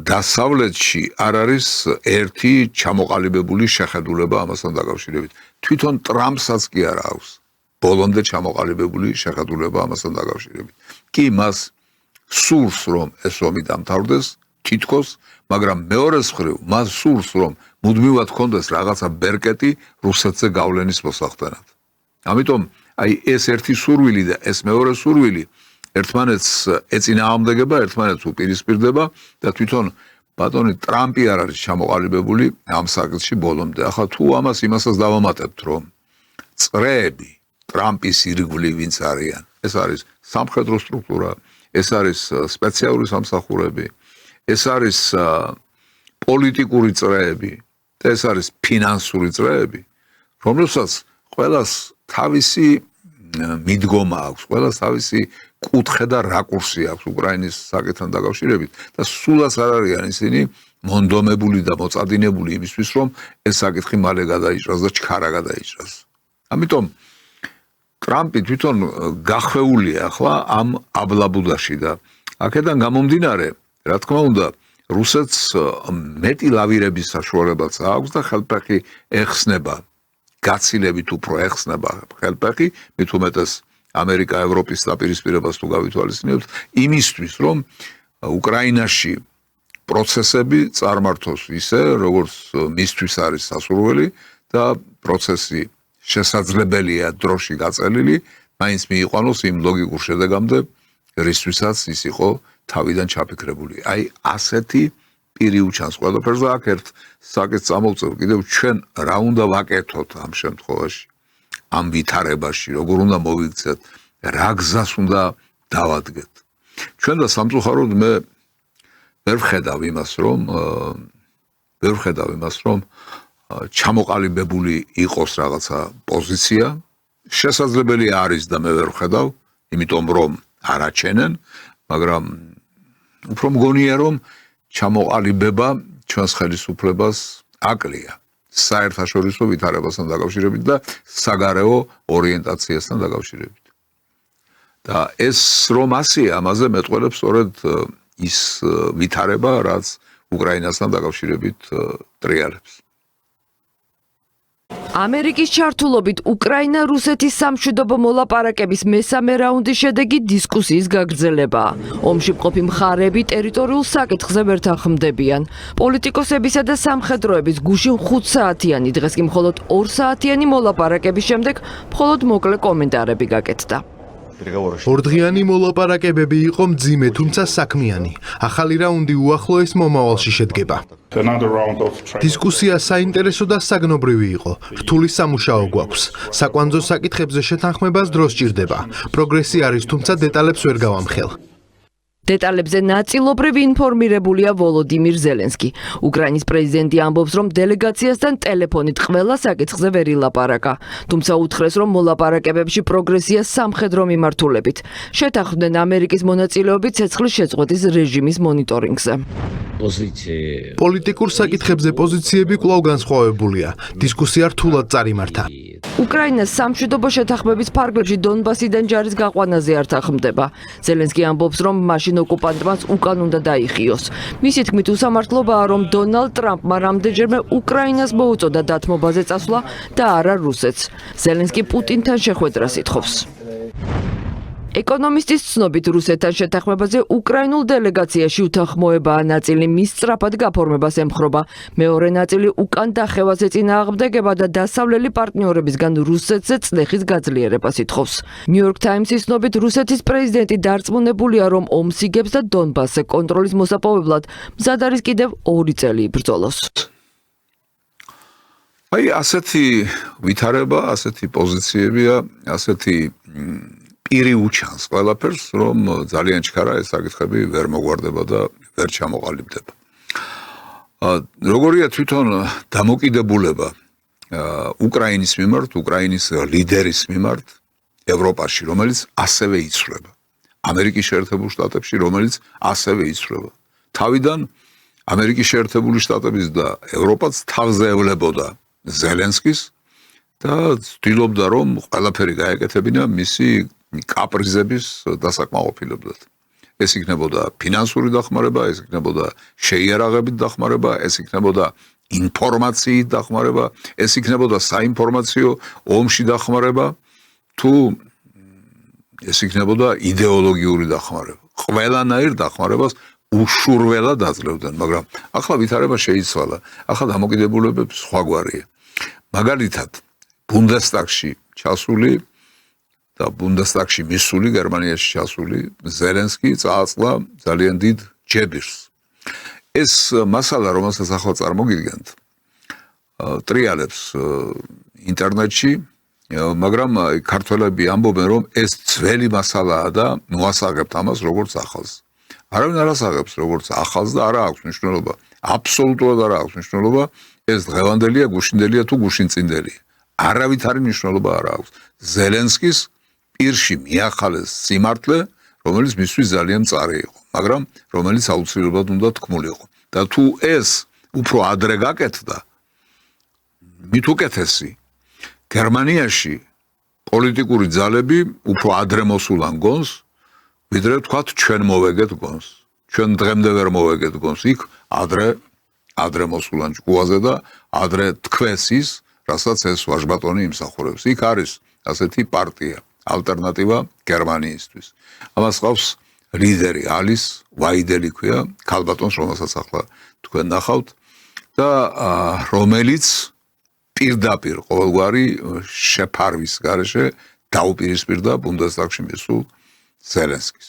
დასავლეთში არ არის ერთი ჩამოყალიბებული შეხედულება ამასთან დაკავშირებით. თვითონ ტრამპსაც კი არ აქვს ბოლომდე ჩამოყალიბებული შეხედულება ამასთან დაკავშირებით. კი მას სურს რომ ეს ომი დამთავრდეს თითქოს, მაგრამ მეორეს მხრივ მას სურს რომ მუდმივად ჰქონდეს რაღაცა ბერკეტი რუსეთზე გავლენის მოსახდენად. ამიტომ აი ეს ერთი სურვილი და ეს მეორე სურვილი ერთმანეთს ეწინააღმდეგება, ერთმანეთს უპირისპირდება და თვითონ ბატონი ტრამპი არ არის ჩამოყალიბებული ამ საკითხში ბოლომდე. ახლა თუ ამას იმასაც დავამატებთ, რომ წრეები ტრამპის ირგვლივ ვინც არიან, ეს არის სამხედრო სტრუქტურა, ეს არის სპეციალური სამსახურები, ეს არის პოლიტიკური წრეები და ეს არის ფინანსური წრეები, რომლებსაც ყველას თავისი მიდგომა აქვს, ყველას თავისი კუთხე და რაკურსი აქვს უკრაინის საკითხთან დაკავშირებით და სულაც არ არიან ისინი მონდომებული და მოწადინებული იმისთვის, რომ ეს საკითხი მალე გადაიჭრას და ჩქარა გადაიჭრას. ამიტომ ტრამპი თვითონ გახვეულია ახლა ამ აბლაბუდაში და აქედან გამომდინარე, რა თქმა უნდა, რუსეთს მეტი ლავირების საშუალებაც აქვს და ხელფეხი ეხსნება, გაცილებით უფრო ეხსნება ხელფეხი, მით უმეტეს ამერიკა ევროპის დაპირისპირებას თუ გავითვალისწინებთ, იმისთვის, რომ უკრაინაში პროცესები წარმართოს ისე, როგორც მისთვის არის სასურველი და პროცესი შესაძლებელია დროში გაწელილი, მაინც მიიყვანოს იმ ლოგიკურ შედეგამდე, რისთვისაც ის იყო თავიდან ჩაფიქრებული. აი ასეთი პირი უჩანს ყველაფერს და აქ ერთ საკითხს წამოვწევ კიდევ ჩვენ რა უნდა ვაკეთოთ ამ შემთხვევაში, ამ ვითარებაში, როგორ უნდა მოვიქცეთ, რა გზას უნდა დავადგეთ. ჩვენ და სამწუხაროდ მე ვერ ვხედავ იმას, რომ ჩამოყალიბებული იყოს რაღაცა პოზიცია, შესაძლებელი არის და მე ვერ ვხედავ, იმიტომ რომ არაჩენენ, მაგრამ უფრო მგონია რომ ჩამოყალიბება ჩვენს ხელისუფლებას აკლია. საერთაშორისო ვითარებასთან დაკავშირებით და საგარეო ორიენტაციასთან დაკავშირებით. და ეს რომ ასია, ამაზე მეტყველებს სწორედ ის ვითარება, რაც უკრაინასთან დაკავშირებით ტრიალებს. ამერიკის ჩართულობით უკრაინა რუსეთის სამშვიდობო მოლაპარაკების მესამე რაუნდის შედეგი დისკუსიის გაგრძელებაა. ომში მყოფი მხარეები ტერიტორიულ საკითხზე ვერ თანხმდებიან. პოლიტიკოსებისა და სამხედროების გუშინ 5 საათიანი, დღეს კი მხოლოდ 2 საათიანი მოლაპარაკების შემდეგ მხოლოდ მოკლე კომენტარები გაკეთდა. ორდღიანი მოლაპარაკებები იყო მძიმე, თუმცა საქმიანი. ახალი რაუნდი უახლოეს მომავალში შედგება. დისკუსია საინტერესო და საგნობრივი იყო. რთული სამუშაო გვაქვს. საკვანძო საკითხებზე შეთანხმებას დრო სჭირდება. პროგრესი არის, თუმცა დეტალებს ვერ გავამხელ. დეტალებზე ნაწილობრივ ინფორმირებულია ვოლოდიმირ ზელენსკი. უკრაინის პრეზიდენტი ამბობს, რომ დელეგაციასთან ტელეფონით ყველა საკითხზე ვერ ილაპარაკა. თუმცა უთხრეს, რომ მოლაპარაკებებში პროგრესია სამხედრო მიმართულებით. შეთანხმდნენ ამერიკის მონაწილეობით ცეცხლის შეწყვეტის რეჟიმის მონიტორინგზე. პოლიტიკურ საკითხებზე პოზიციები კვლავ განსხვავებულია. დისკუსია რთულად წარიმართა. უკრაინას სამშვიდობო შეთანხმების ფარგლებში დონბასიდან ჯარის გაყვანაზე არ თანხმდება. ზელენსკი ამბობს, რომ მაშინ ოკუპანტმაც უკან უნდა დაიხიოს. მისი თქმით, უსამართლობაა, რომ დონალდ ტრამპმა რამდენჯერმე უკრაინას მოუწოდა დათმობაზე წასვლა და არა რუსეთს. ზელენსკი პუტინთან შეხვედრას ითხოვს. ეკონომისტის ცნობით რუსეთთან შეთანხმებაზე უკრაინულ დელეგაციაში უთანხმოებაა ნაწილი მის სწრაფად გაფორმებას ემხრობა. მეორე ნაწილი უკან დახევას ეწინააღმდეგება და დასავლელი პარტნიორებისგან რუსეთზე წნეხის გაძლიერებას ითხოვს. ნიუ-იორკ ტაიმსის ცნობით რუსეთის პრეზიდენტი დარწმუნებულია, რომ ომს იგებს და დონბასზე კონტროლის მოსაპოვებლად მზად არის კიდევ 2 წელი იბრძოლოს. აი ასეთი ვითარება, ასეთი პოზიციებია, ასეთი პირი უჩანს ყველაფერს, რომ ძალიან ჩქარა ეს საკითხები ვერ მოგვარდება და ვერ ჩამოყალიბდება. როგორია თვითონ დამოკიდებულება უკრაინის მიმართ, უკრაინის ლიდერის მიმართ ევროპაში, რომელიც ასევე იცვლება. ამერიკის შეერთებულ შტატებში, რომელიც ასევე იცვლება. თავიდან ამერიკის შეერთებული შტატების და ევროპაც თავზე ევლებოდა ზელენსკის და ცდილობდა, რომ ყველაფერი გაეკეთებინა მისი კაპრიზების დასაკმაყოფილებლად. ეს იქნებოდა ფინანსური დახმარება, ეს იქნებოდა შეიარაღებით დახმარება, ეს იქნებოდა ინფორმაციით დახმარება, ეს იქნებოდა საინფორმაციო ომში დახმარება, თუ ეს იქნებოდა იდეოლოგიური დახმარება. ყველანაირ დახმარებას უშურველად აძლევდნენ, მაგრამ ახლა ვითარება შეიცვალა. ახლა დამოკიდებულებები სხვაგვარია. მაგალითად, ბუნდესტაგში ჩასული და ბუნდესტაგში მისული, გერმანიაში ჩასული ზელენსკი წააწყდა ძალიან დიდ ჯებირს. ეს მასალა, რომელსაც ახლა წარმოგიდგენთ, ტრიალებს ინტერნეტში, მაგრამ ქართველები ამბობენ, რომ ეს ძველი მასალაა და მოასაღებთ ამას როგორც ახალს. არავინ არ ასაღებს როგორც ახალს და არა აქვს მნიშვნელობა. აბსოლუტურად არ აქვს მნიშვნელობა, ეს დღევანდელია, გუშინდელია თუ გუშინწინდელია. არავითარი მნიშვნელობა არ აქვს. ზელენსკის პირში მიახალეს სიმართლე, რომელიც მისთვის ძალიან მწარი იყო, მაგრამ რომელიც აუცილებლად უნდა თქმულიყო. და თუ ეს უფრო ადრე გაკეთდა, მით უკეთესი, გერმანიაში პოლიტიკური ძალები უფრო ადრე მოსულან გონს, ვიდრე თქვათ ჩვენ მოვეგეთ გონს. ჩვენ დღემდე ვერ მოვეგეთ გონს, იქ ადრე მოსულან ჭკუაზე და ადრე თქვეს ის, რასაც ეს ვაჟბატონი იმსახურებს. იქ არის ასეთი პარტია, ალტერნატივა გერმანიისთვის. ამას ყავს ლიდერი ალის ვაიდელი ქვია, ქალბატონს, რომელსაც ახლა თქვენ ნახავთ და რომელიც პირდაპირ ყოველგვარი შეფარვის გარეშე დაუპირისპირდა ბუნდესტაგში მისულ ზელენსკის.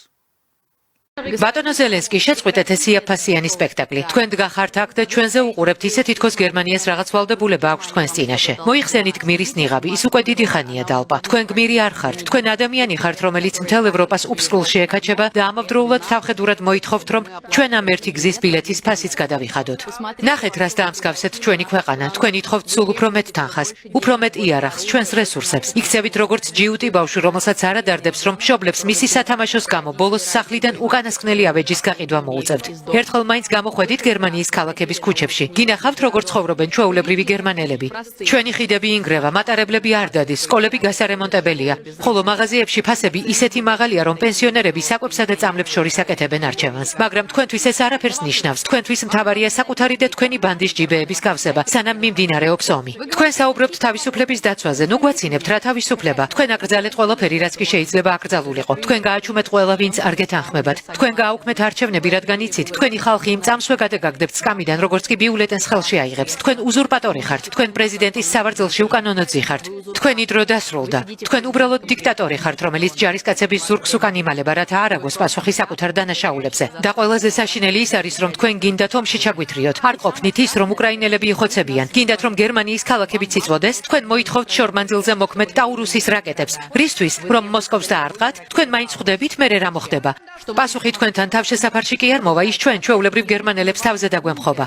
ბატონო ზელენსკი, შეწყვეტეთ ეს იაფასიანი სპექტაკლი. თქვენ დგახართ აქ და ჩვენზე უყურებთ, ისე თითქოს გერმანიას რაღაც ვალდებულება აქვს თქვენს წინაშე. მოიხსენით გმირის ნიღაბი, ის უკვე დიდი ხანია დალპა. თქვენ გმირი არ ხართ, თქვენ ადამიანი ხართ, რომელიც მთელ ევროპას უფსკვლში ეკაჩება და ამავდროულად თავხედურად მოითხოვთ, რომ ჩვენ ამ ერთი გზის ბილეთის ფასიც გადავიხადოთ. ნახეთ, რას დაამსგავსეთ ჩვენი ქვეყანა. თქვენ ითხოვთ სულ უფრო მეტ თანხას, უფრო მეტ იარაღს, ჩვენს რესურსებს. იქცევით როგორც ჯიუტი ბავშვი, რომელსაც არ ადარდებს, რომ მშობლებს მისი სათამაშოს გამო ბოლოს სახლიდან უკანა უკანასკნელი ავეჯის გაყიდვა მოუწევთ. ერთხელ მაინც გამოხვედით გერმანიის ქალაქების ქუჩებში. გინახავთ როგორ ცხოვრობენ ჩვეულებრივი გერმანელები. ჩვენი ხიდები ინგრევა, მატარებლები არ დადის, სკოლები გასარემონტებელია, ხოლო მაღაზიებში ფასები ისეთი მაღალია, რომ პენსიონერები საკვებსა და წამლებს შორის აკეთებენ არჩევანს. მაგრამ თქვენთვის ეს არაფერს ნიშნავს. თქვენთვის მთავარია საკუთარი და თქვენი ბანდის ჯიბეების გავსება, სანამ მიმდინარეობს ომი. თქვენ საუბრობთ თავისუფლების დაცვაზე, ნუ გვაცინებთ რა თავისუფლება. თქვენ აკრძალეთ ყველაფერი, რაც კი შეიძლება აკრძალულიყო. თქვენ გააჩუმეთ ყველა, ვინც არ გეთანხმებათ. თქვენ გააუქმეთ არჩევნები, რადგან იცით, თქვენი ხალხი იმ წამსვე გადაგაგდებთ სკამიდან, როგორც კი ბიულეტენს ხელში აიღებს. თქვენ უზურპატორი ხართ. თქვენ პრეზიდენტის სავარძელში უკანონოძი ხართ. თქვენი დრო დასრულდა. თქვენ უბრალოდ დიქტატორი ხართ, რომელიც ჯარისკაცების ზურგს უკან იმალება, რათა არ აგოს პასუხი საკუთარ დანაშაულებზე. და ყველაზე საშინელი ის არის, რომ თქვენ გინდათ ომში ჩაგვითრიოთ. არ ყოფნით ის, რომ უკრაინელები იხოცებიან. გინდათ, რომ გერმანიის ქალაქები ციცვოდეს. თქვენ მოითხოვთ შორმანძილზე მოქმედ ტაურუსის რაკეტებს. რისთვის? რომ მოსკოვს დაარტყათ? თქვენ მაინც ხვდებით, მერე რა მოხდება? პასუხი თქვენთან თავშესაფარში კი არ მოვა, ის ჩვეულებრივ გერმანელებს თავზე დაგვემხობა.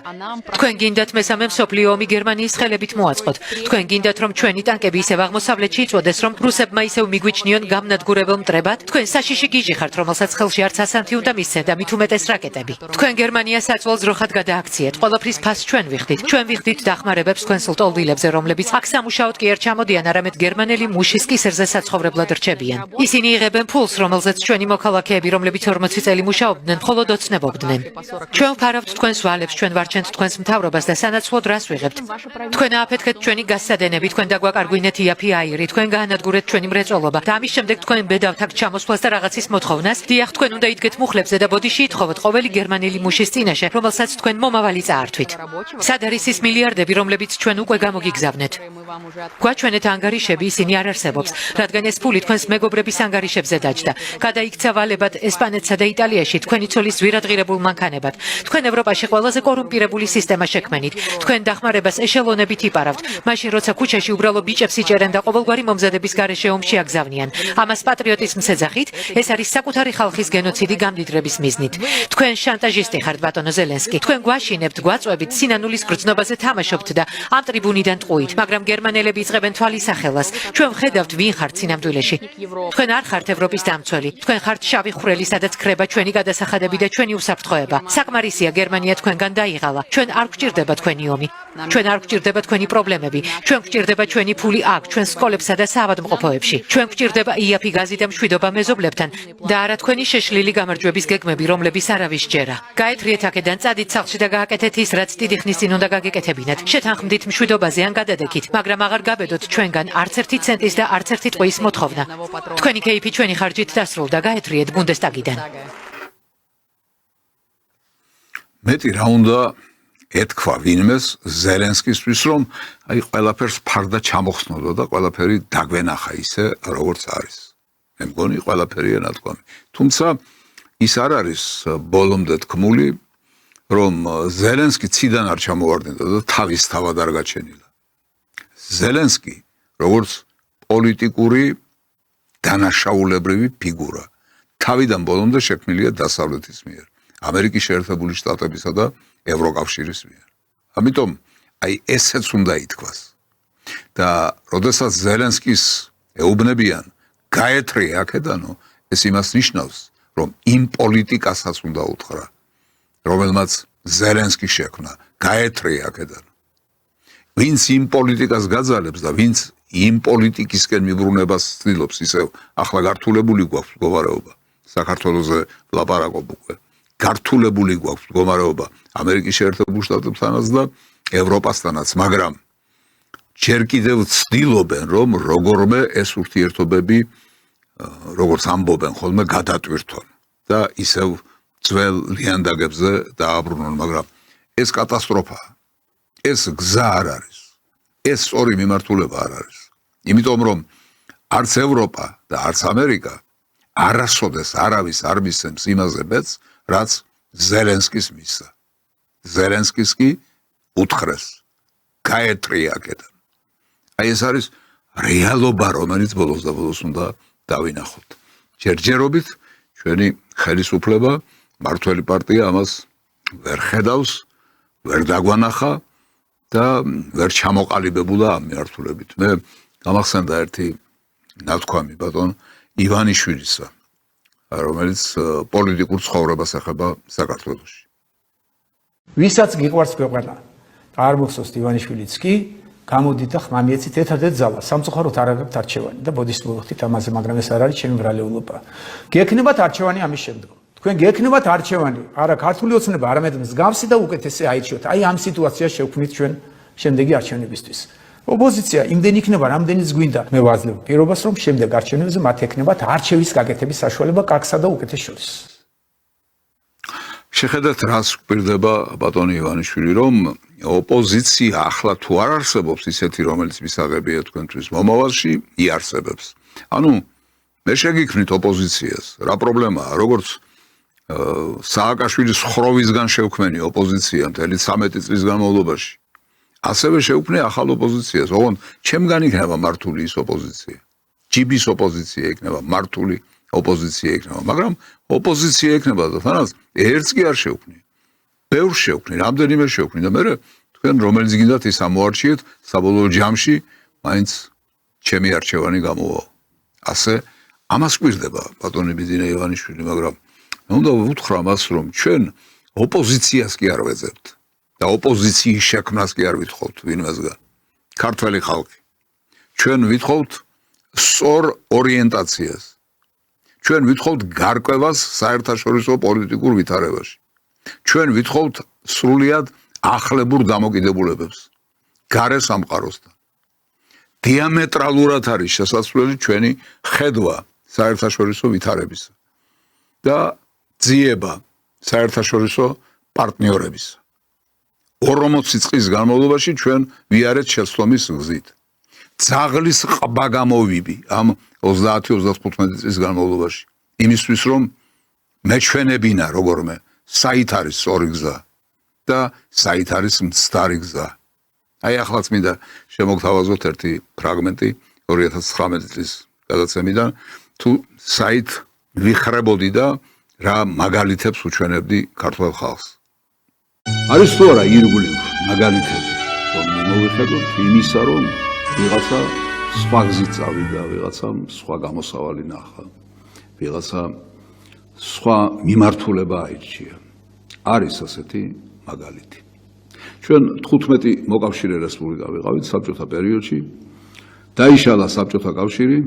თქვენ გინდათ მესამე მსოფლიო ომი გერმანიის ხელებით მოაწყოთ. თქვენ გინდათ, რომ ჩვენი ტანკები ისევ აღმოსავლეთში იწვოდეს, რომ რუსებმა ისევ მიგვიჩნიონ გამნადგურებელ მტრებად? თქვენ საშიში გიჟი ხართ, რომელსაც ხელში არც ასანთი უნდა მისცენ და მით უმეტეს რაკეტები. თქვენ გერმანიას საწვავ ზროხად გადააქციეთ. ყველაფრის ფასს ჩვენ ვიხდით. ჩვენ ვიხდით დახმარებებს თქვენს ლტოლვილებზე, რომლებიც აქ სამუშაოდ კი არ ჩამოდიან, არამედ გერმანელი მუშის კისერზე საცხოვრებლად რჩებიან. ისინი იღებენ ფულს, რომელზეც ჩვენი მოქალაქეები, რომლებიც 40 წელი მუშაობდნენ, მხოლოდ ოცნებობდნენ. ჩვენ ვფარავთ თქვენს ვალებს, ჩვენ ვარჩენთ თქვენს მთავრობას და სანაცვლოდ რას ვიღებთ? თქვენ ააფეთქეთ ჩვენი გასადენები, თქვენ დაგვაკარგვინეთ იაფი აირი, თქვენ გაანადგურეთ ჩვენი მრეწველობა და ამის შემდეგ თქვენ ბედავთ აქ ჩამოსვლას და რაღაცის მოთხოვნას. დიახ, თქვენ უნდა იდგეთ მუხლებზე და ბოდიში ითხოვოთ ყოველი გერმანელი მუშის წინაშე, რომელსაც თქვენ მომავალი წაართვით. სად არის ის მილიარდები, რომლებიც ჩვენ უკვე გამოგიგზავნეთ? გვაჩვენეთ ანგარიშები, ისინი არ არსებობს, რადგან ეს ფული თქვენს მეგობრების ანგარიშებზე დაჯდა. გადაიქცა ვალებად ესპანეთსა და იტალიაში თქვენი ცოლის ზვირადღირებულ მანქანებად. თქვენ ევროპაში ყველაზე კორუმპირებული სისტემა შექმნით. თქვენ დახმარებას ეშელონებით იპარავთ, მაშინ როცა ქუჩაში უბრალო ბიჭებს იჭერენ და ყოველგვარი მომზადების გარეშე ომში აგზავნიან. ამას პატრიოტიზმს ეძახით? ეს არის საკუთარი ხალხის გენოციდი გამდიდრების მიზნით. თქვენ შანტაჟისტი ხართ, ბატონო ზელენსკი. თქვენ გვაშინებთ, გვაწვევით, სინანულის გრძნობაზე თამაშობთ და ამ ტრიბუნიდან ტყუით, მაგრამ გერმანელები იწყებენ თვალისახელას. ჩვენ ვხედავთ, ვინ ხართ სინამდვილეში. თქვენ არ ხართ ევროპის დამცველი. თქვენ ხართ შავი ხვრელი, სადაც ხრება ჩვენი გადასახადები და ჩვენი უსაფრთხოება. საკმარისია, გერმანია თქვენგან დაიღალა. ჩვენ არ გვჭირდება თქვენი ომი. ჩვენ არ გვჭირდება თქვენი პრობლემები. ჩვენ გვჭირდება ჩვენი ფული აქ, ჩვენ სკოლებსა და საავადმყოფოებში. ჩვენ გვჭირდება იაფი გაზი და მშვიდობა მეზობლებთან და არა თქვენი შეშლილი გამარჯვების გეგმები, რომლებიც არავის ჯერა. გაეთრიეთ აქედან, წადით სახლში და გააკეთეთ ის, რაც დიდი ხნის წინ უნდა გაგეკეთებინათ. შეთანხმდით მშვიდობაზე ან გადადექით, მაგრამ აღარ გაბედოთ ჩვენგან არც ერთი ცენტის და არც ერთი ტყუის მოთხოვნა. თქვენი კეიფი ჩვენი ხარჯით დასრულდა, გაეთრიეთ ბუნდესტაგიდან. მეტი რა უნდა ეთქვა ვინმეს ზელენსკისთვის, რომ აი ყველაფერს ფარდა ჩამოხსნოდა და ყველაფერი დაგვენახა ისე, როგორც არის. მე მგონი ყველაფერია ნათქვამი. თუმცა ის არ არის ბოლომდე თქმული, რომ ზელენსკი ციდან არ ჩამოვარდნიდა და თავის თავად არ გაჩენილა. ზელენსკი როგორც პოლიტიკური დანაშაულებრივი ფიგურა თავიდან ბოლომდე შექმნილია დასავლეთის მიერ, ამერიკის შეერთებული შტატებისა და ევროკავშირის მიერ. ამიტომ აი ესეც უნდა ითქვას. და როდესაც ზელენსკის ეუბნებიან გაეთრია აქედანო, ეს იმას ნიშნავს, რომ იმ პოლიტიკასაც უნდა უთხრა, რომელმაც ზელენსკი შექმნა, გაეთრია აქედანო. ვინც იმ პოლიტიკას გაძალებს და ვინც იმ პოლიტიკისკენ მიბრუნებას ცდილობს, ისევ ახლა გართულებული გვაქვს მდგომარეობა საქართველოზე ლაპარაკობ უკვე. გართულებული გვაქვს მდგომარეობა ამერიკის შეერთებულ შტატებთანაც და ევროპასთანაც, მაგრამ ჯერ კიდევ ცდილობენ, რომ როგორმე ეს ურთიერთობები, როგორც ამბობენ ხოლმე, გადატვირთონ და ისევ ძველ ლიანდაგებზე დააბრუნონ, მაგრამ ეს კატასტროფაა. ეს გზა არ არის. ეს სწორი მიმართულება არ არის. იმიტომ რომ არც ევროპა და არც ამერიკა არასოდეს არავის არ მისცემს იმაზე ბედს, რაც ზელენსკის მისცა. ზელენსკის კი უთხრეს, გაეთრია აქედან. აი ეს არის რეალობა, რომელიც ბოლოს და ბოლოს უნდა დავინახოთ. ჯერჯერობით ჩვენი ხელისუფლება, მმართველი პარტია ამას ვერ ხედავს, ვერ დაგვანახა და ვერ ჩამოყალიბებულა ამ მიმართულებით. მე გამახსენდა ერთი ნათქვამი ბატონ ივანიშვილისა, რომელიც პოლიტიკურ ცხოვრებას ეხება საქართველოში. ვისაც გიყვარს ქვეყანა, არ მოხსოვს ივანიშვილიც კი, გამოდით და ხმამიეცით ერთადერთ ძალა, სამწუხაროდ არ აგებთ არჩევანი და ბოდის მოვიხდით ამაზე, მაგრამ ეს არ არის ჩემი ბრალეულობა. გექნებათ არჩევანი ამის შემდგომ. თქვენ გექნებათ არჩევანი, არა ქართული ოცნება, არამედ მსგავსი და უკეთესი აირჩიოთ. აი ამ სიტუაციას შევქმნით ჩვენ შემდეგი არჩევნებისთვის. ოპოზიცია იმდენ იქნება, რამდენიც გვინდა. მე ვაძლევ პირობას, რომ შემდეგ არჩევნებზე მათ ექნებათ არჩევის გაკეთების საშუალება კაკსა და უკეთეს შორის. შეხედეთ, რას გვპირდება ბატონი ივანიშვილი, რომ ოპოზიცია ახლა თუ არ არსებობს ისეთი, რომელიც მისაღებია თქვენთვის მომავალში, იარსებებს. ანუ მე შეგიქმნით ოპოზიციას, რა პრობლემაა, როგორც სააკაშვილის ხროვისგან შევქმენი ოპოზიცია მთელი 13 წლის განმავლობაში. ასევე შევქმნე ახალ ოპოზიციას, ოღონდ ჩემგან იქნება მართული ის ოპოზიცია. ჯიბის ოპოზიცია იქნება, მართული ოპოზიცია იქნება, მაგრამ ოპოზიცია იქნება და თანაც ერთს კი არ შევქმნი. ბევრს შევქმნი, რამდენიმე შევქმნი და მე თქვენ რომელიც გინდათ ის ამოარჩიეთ, საბოლოო ჯამში მაინც ჩემი არჩევანი გამოვა. ასე ამას გვირდება ბატონი ბიძინა ივანიშვილი, მაგრამ მე უნდა ვუთხრა მას, რომ ჩვენ ოპოზიციას კი არ ვეძებთ და ოპოზიციის შექმნას კი არ ვითხოვთ ვინმესგან. ქართველი ხალხი. ჩვენ ვითხოვთ სწორ ორიენტაციას. ჩვენ ვითხოვთ გარკვევას საერთაშორისო პოლიტიკურ ვითარებაში. ჩვენ ვითხოვთ სრულიად ახლებურ დამოკიდებულებებს გარე სამყაროსთან. დიამეტრალურად არის შესაძლებელი ჩვენი ხედვა საერთაშორისო ვითარებისა და ძიება საერთაშორისო პარტნიორებისა. 40 წლის განმავლობაში ჩვენ ვიარეთ შეცდომის გზით. ძაღლის ყბა გამოვიბი ამ 30-35 წლის განმავლობაში. იმისთვის რომ მეჩვენებინა როგორმე საით არის სწორი გზა და საით არის მცდარი გზა. აი ახლა წმინდა შემოგთავაზოთ ერთი ფრაგმენტი 2019 წლის გადაცემიდან თუ საით ვიხრებოდი და რა მაგალითებს უჩვენებდი ქართულ ხალხს. არის თუ არა ირგვლივ მაგალითები, რომ მოვიხედოთ იმისა, რომ ვიღაცა სხვა გზით წავიდა, ვიღაცამ სხვა გამოსავალი ნახა, ვიღაცა სხვა მიმართულება აირჩია. არის ასეთი მაგალითი. ჩვენ 15 მოკავშირე რესპუბლიკა ვიყავით საბჭოთა პერიოდში, დაიშალა საბჭოთა კავშირი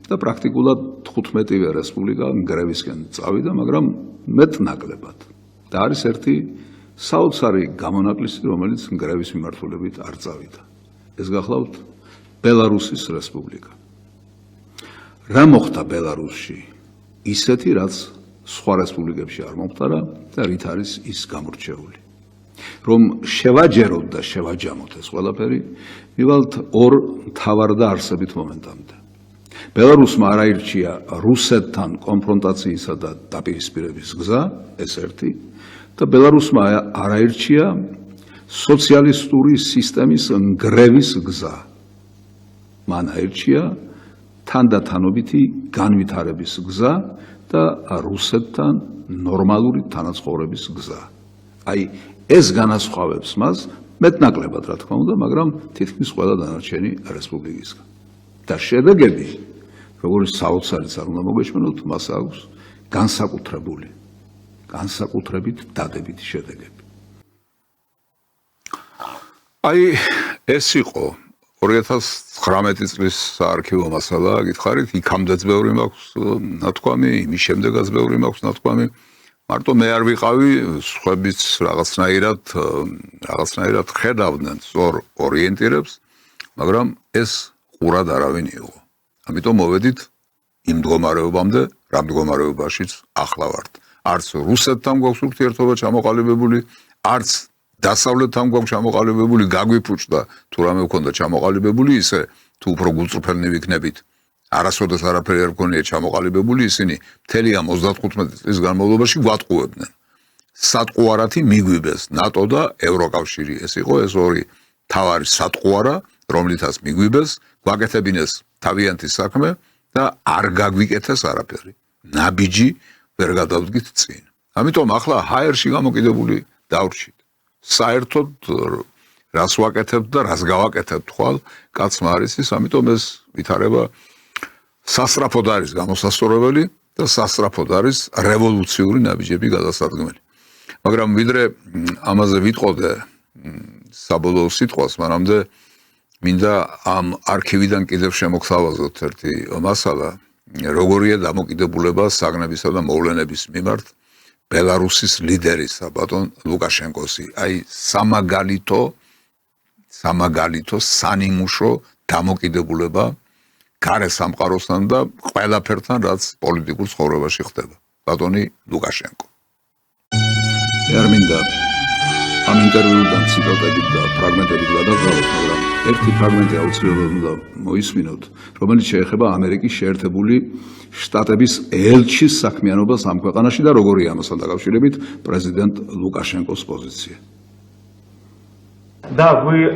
და პრაქტიკულად 15-ვე რესპუბლიკა გრევისკენ წავიდა, მაგრამ მეტნაკლებად. და არის ერთი საოცარი გამონაკლისი, რომელიც გრევის მიმართულებით არ წავიდა. ეს გახლავთ ბელარუსის რესპუბლიკა. რა მოხდა ბელარუსში? ისეთი, რაც სხვა რესპუბლიკებში არ მომხდარა და რით არის ის გამორჩეული. რომ შევაჯეროთ და შევაჯამოთ ეს ყველაფერი, მივალთ ორ მთავარ და არსებით მომენტამდე. ბელარუსმა არ აირჩია რუსეთთან კონფრონტაციისა და დაპირისპირების გზა, ეს ერთი, და ბელარუსმა არ აირჩია სოციალისტური სისტემის გრევის გზა. მან აირჩია თანდათანობითი განვითარების გზა და რუსეთთან ნორმალური თანაცხოვრების გზა. აი ეს განასხვავებს მას მეტნაკლებად რა თქმა უნდა, მაგრამ თითქმის ყველა დანარჩენი რესპუბლიკისგან. და შედეგები, როგორც საოცარიც არ უნდა მოგეჩვენოთ, მას აქვს განსაკუთრებით დადებითი შედეგები. აი ეს იყო 2019 წლის საარქივო მასალა, გითხარით, იქამდეც ბევრი მაქვს ნათქვამი, იმის შემდეგაც ბევრი მაქვს ნათქვამი. მარტო მე არ ვიყავი, სხვაებიც რაღაცნაირად ხედავდნენ სწორ ორიენტირებს, მაგრამ ეს ყურად არავინ იყო. ამიტომ მოვედით იმ მდგომარეობამდე, რა მდგომარეობაშიც ახლა ვართ. არც რუსეთთან გვაქვს ურთიერთობა ჩამოყალიბებული, არც დასავლეთთან გვაქვს ჩამოყალიბებული, გაგვიფუჭდა თუ რამე ვქონდა ჩამოყალიბებული, ისე თუ უფრო გულწრფელნი ვიქნებით, არასოდეს არაფერი არ გქონია ჩამოყალიბებული, ისინი მთელი ამ 35 წლის განმავლობაში გვატყუებდნენ. სატყუარათი მიგვიბეს ნატო და ევროკავშირი. ეს იყო ეს ორი თავარი სატყუარა, რომლითაც მიგვიბეს, გვაკეთებინეს თავიანთი საქმე და არ გაგვიკეთეს არაფერი. ნაბიჯი ვერ გადავდგით წინ. ამიტომ ახლა ჰაერში გამოკიდებული დავრჩით. საერთოდ რას ვაკეთებთ და რას გავაკეთებთ ხვალ კაცმა არის ის, ამიტომ ეს ვითარება სასწრაფოდ არის გამოსასწორებელი და სასწრაფოდ არის რევოლუციური ნაბიჯები გადასადგმელი. მაგრამ ვიდრე ამაზე ვიტყოდე საბოლოო სიტყვას, მანამდე მინდა ამ არქივიდან კიდევ შემოგთავაზოთ ერთი მასალა, როგორია დამოკიდებულება საგნებისა და მოვლენების მიმართ ბელარუსის ლიდერისა, ბატონ ლუკაშენკოსი. აი სამაგალითო სანიმუშო დამოკიდებულება გარე სამყაროსთან და ყველაფერთან, რაც პოლიტიკურ ცხოვრებაში ხდება. ბატონი ლუკაშენკო. არ მინდა ამ ინტერვიუდან ციტატებით და ფრაგმენტებით გადავყავოთ, მაგრამ ერთი ფრაგმენტი აუცილებლად უნდა მოისმინოთ, რომელიც შეეხება ამერიკის შეერთებული შტატების ელჩის საქმიანობას ამ ქვეყანაში და როგორია ამასთან დაკავშირებით პრეზიდენტ ლუკაშენკოს позиция. Да, вы